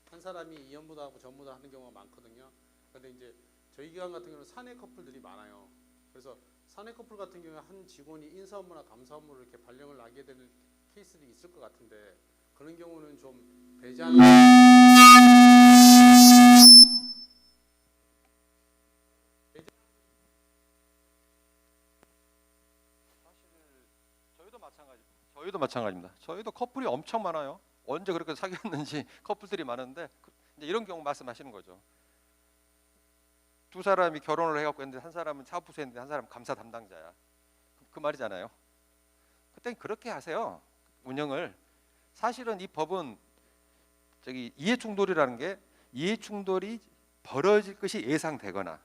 한 사람이 이 업무도 하고 저 업무도 하는 경우가 많거든요. 그런데 이제 저희 기관 같은 경우는 사내 커플들이 많아요. 그래서 사내 커플 같은 경우에 한 직원이 인사 업무나 감사 업무를 이렇게 발령을 나게 되는 케이스들이 있을 것 같은데 그런 경우는 좀 배제하는 저희도 마찬가지입니다. 저희도 커플이 엄청 많아요. 언제 그렇게 사귀었는지 커플들이 많은데 이제 이런 경우 말씀하시는 거죠. 두 사람이 결혼을 해갖고 했는데 한 사람은 사업부서에 있는데 한 사람은 감사 담당자야. 그 말이잖아요. 그때 그렇게 하세요. 운영을. 사실은 이 법은 이해충돌이라는 게 이해충돌이 벌어질 것이 예상되거나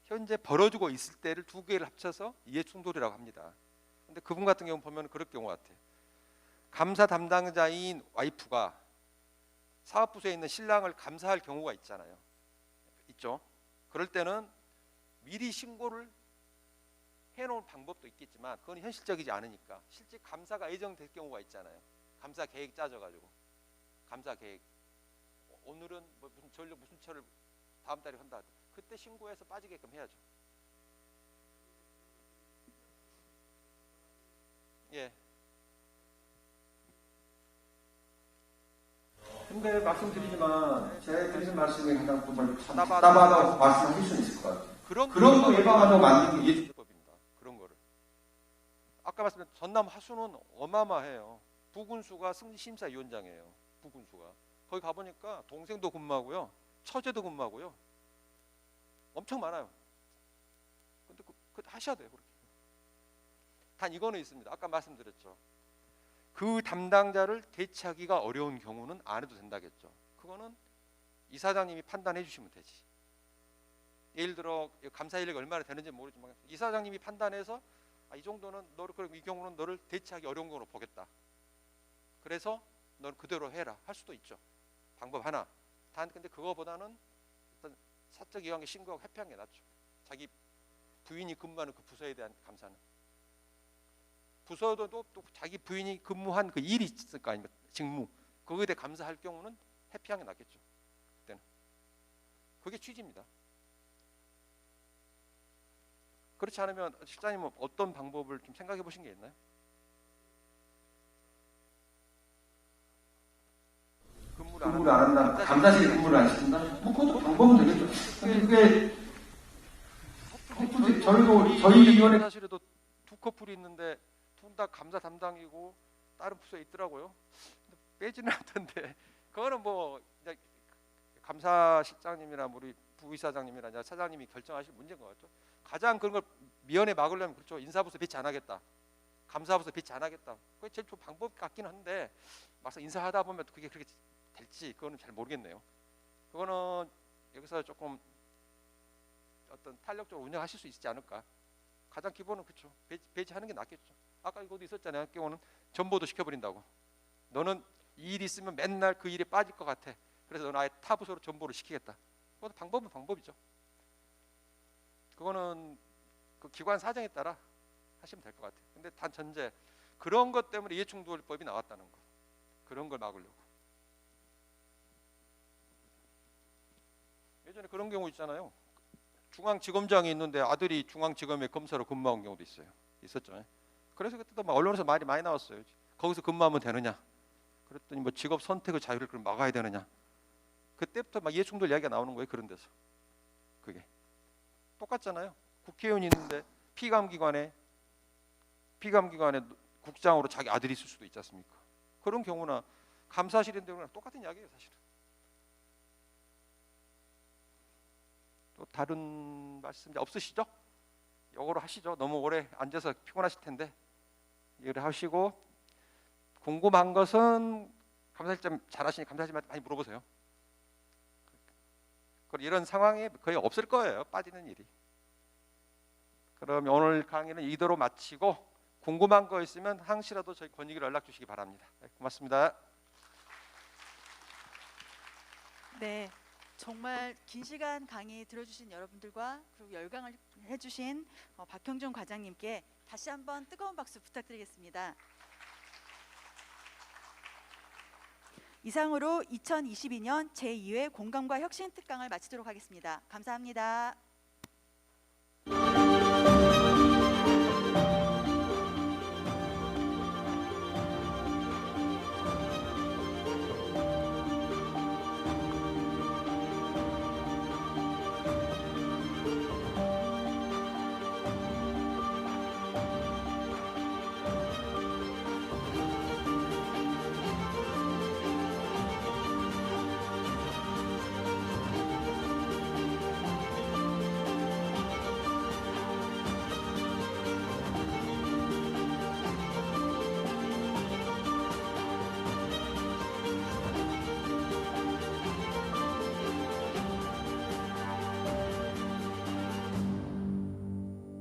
현재 벌어지고 있을 때를 두 개를 합쳐서 이해충돌이라고 합니다. 근데 그분 같은 경우 보면 그럴 경우 같아. 감사 담당자인 와이프가 사업부서에 있는 신랑을 감사할 경우가 있잖아요. 있죠. 그럴 때는 미리 신고를 해놓은 방법도 있겠지만 그건 현실적이지 않으니까 실제 감사가 예정될 경우가 있잖아요. 감사 계획 짜져가지고 감사 계획 오늘은 뭐 무슨 전력 무슨 철을 다음 달에 한다. 그때 신고해서 빠지게끔 해야죠. 예. 근데 말씀드리지만 제가 드리는 말씀에 가장 좀 답답하다고 답답하다고 말씀하실 수 있을 것 같아요. 그런 거 예방하려고 만든 게 이해충돌법입니다. 그런 거를 아까 말씀드린 전남 하수는 어마어마해요. 부군수가 승진심사위원장이에요. 부군수가 거기 가보니까 동생도 근무하고요, 처제도 근무하고요, 엄청 많아요. 근데 그 하셔야 돼요. 그렇게. 단 이거는 있습니다. 아까 말씀드렸죠. 그 담당자를 대체하기가 어려운 경우는 안 해도 된다겠죠. 그거는 이사장님이 판단해 주시면 되지. 예를 들어 감사 인력이 얼마나 되는지 모르지만 이사장님이 판단해서 이 정도는 너를 이 경우는 너를 대체하기 어려운 경우로 보겠다. 그래서 너는 그대로 해라 할 수도 있죠. 방법 하나. 단 근데 그거보다는 어떤 사적 이용에 신고하고 회피하는 게 낫죠. 자기 부인이 근무하는 그 부서에 대한 감사는. 부서도 또 자기 부인이 근무한 그 일이 있을 거 아닙니까? 직무. 거기에 대해 감사할 경우는 회피하는 게 낫겠죠. 그때는. 그게 취지입니다. 그렇지 않으면 실장님은 어떤 방법을 좀 생각해 보신 게 있나요? 근무를 안 한다. 감사실에 근무를 안 시킨다. 뭐 그것도 방법은 되겠죠. 근데 그게 저희 위원회 사실에도 두 커플이 있는데 둘 다 감사 담당이고 다른 부서에 있더라고요. 빼지는 않던데 그거는 뭐 이제 감사실장님이나 우리 부이사장님이나 이제 사장님이 결정하실 문제인 것 같죠. 가장 그런 걸 미연에 막으려면 그렇죠. 인사부서 배치 안 하겠다. 감사부서 배치 안 하겠다. 그게 제일 좋은 방법 같긴 한데 막상 인사하다 보면 그게 그렇게 될지 그거는 잘 모르겠네요. 그거는 여기서 조금 어떤 탄력적으로 운영하실 수 있지 않을까. 가장 기본은 그렇죠. 배치하는 게 낫겠죠. 아까 이것도 있었잖아요. 경우는 전보도 시켜버린다고. 너는 이 일이 있으면 맨날 그 일에 빠질 것 같아. 그래서 너는 아예 타 부서로 전보를 시키겠다. 그것도 방법은 방법이죠. 그거는 그 기관 사정에 따라 하시면 될 것 같아요. 근데 단 전제 그런 것 때문에 이해충돌법이 나왔다는 거. 그런 걸 막으려고. 예전에 그런 경우 있잖아요. 중앙지검장이 있는데 아들이 중앙지검의 검사로 근무한 경우도 있어요. 있었죠. 그래서 그때도 막 언론에서 말이 많이 나왔어요. 거기서 근무하면 되느냐. 그랬더니 뭐 직업 선택의 자유를 그럼 막아야 되느냐. 그때부터 막 이해충돌 이야기가 나오는 거예요. 그런 데서. 그게 똑같잖아요. 국회의원이 있는데 피감기관에 국장으로 자기 아들이 있을 수도 있지 않습니까? 그런 경우나 감사실인 경우나 똑같은 이야기예요. 사실은. 또 다른 말씀 없으시죠? 이거로 하시죠. 너무 오래 앉아서 피곤하실 텐데 이걸 하시고 궁금한 것은 감사실장 잘하시니 감사실장한테 많이 물어보세요. 이런 상황이 거의 없을 거예요. 빠지는 일이. 그럼 오늘 강의는 이대로 마치고 궁금한 거 있으면 항시라도 저희 권익위로 연락 주시기 바랍니다. 네, 고맙습니다. 네, 정말 긴 시간 강의 들어주신 여러분들과 그리고 열강을 해주신 박형준 과장님께 다시 한번 뜨거운 박수 부탁드리겠습니다. 이상으로 2022년 제2회 공감과 혁신 특강을 마치도록 하겠습니다. 감사합니다.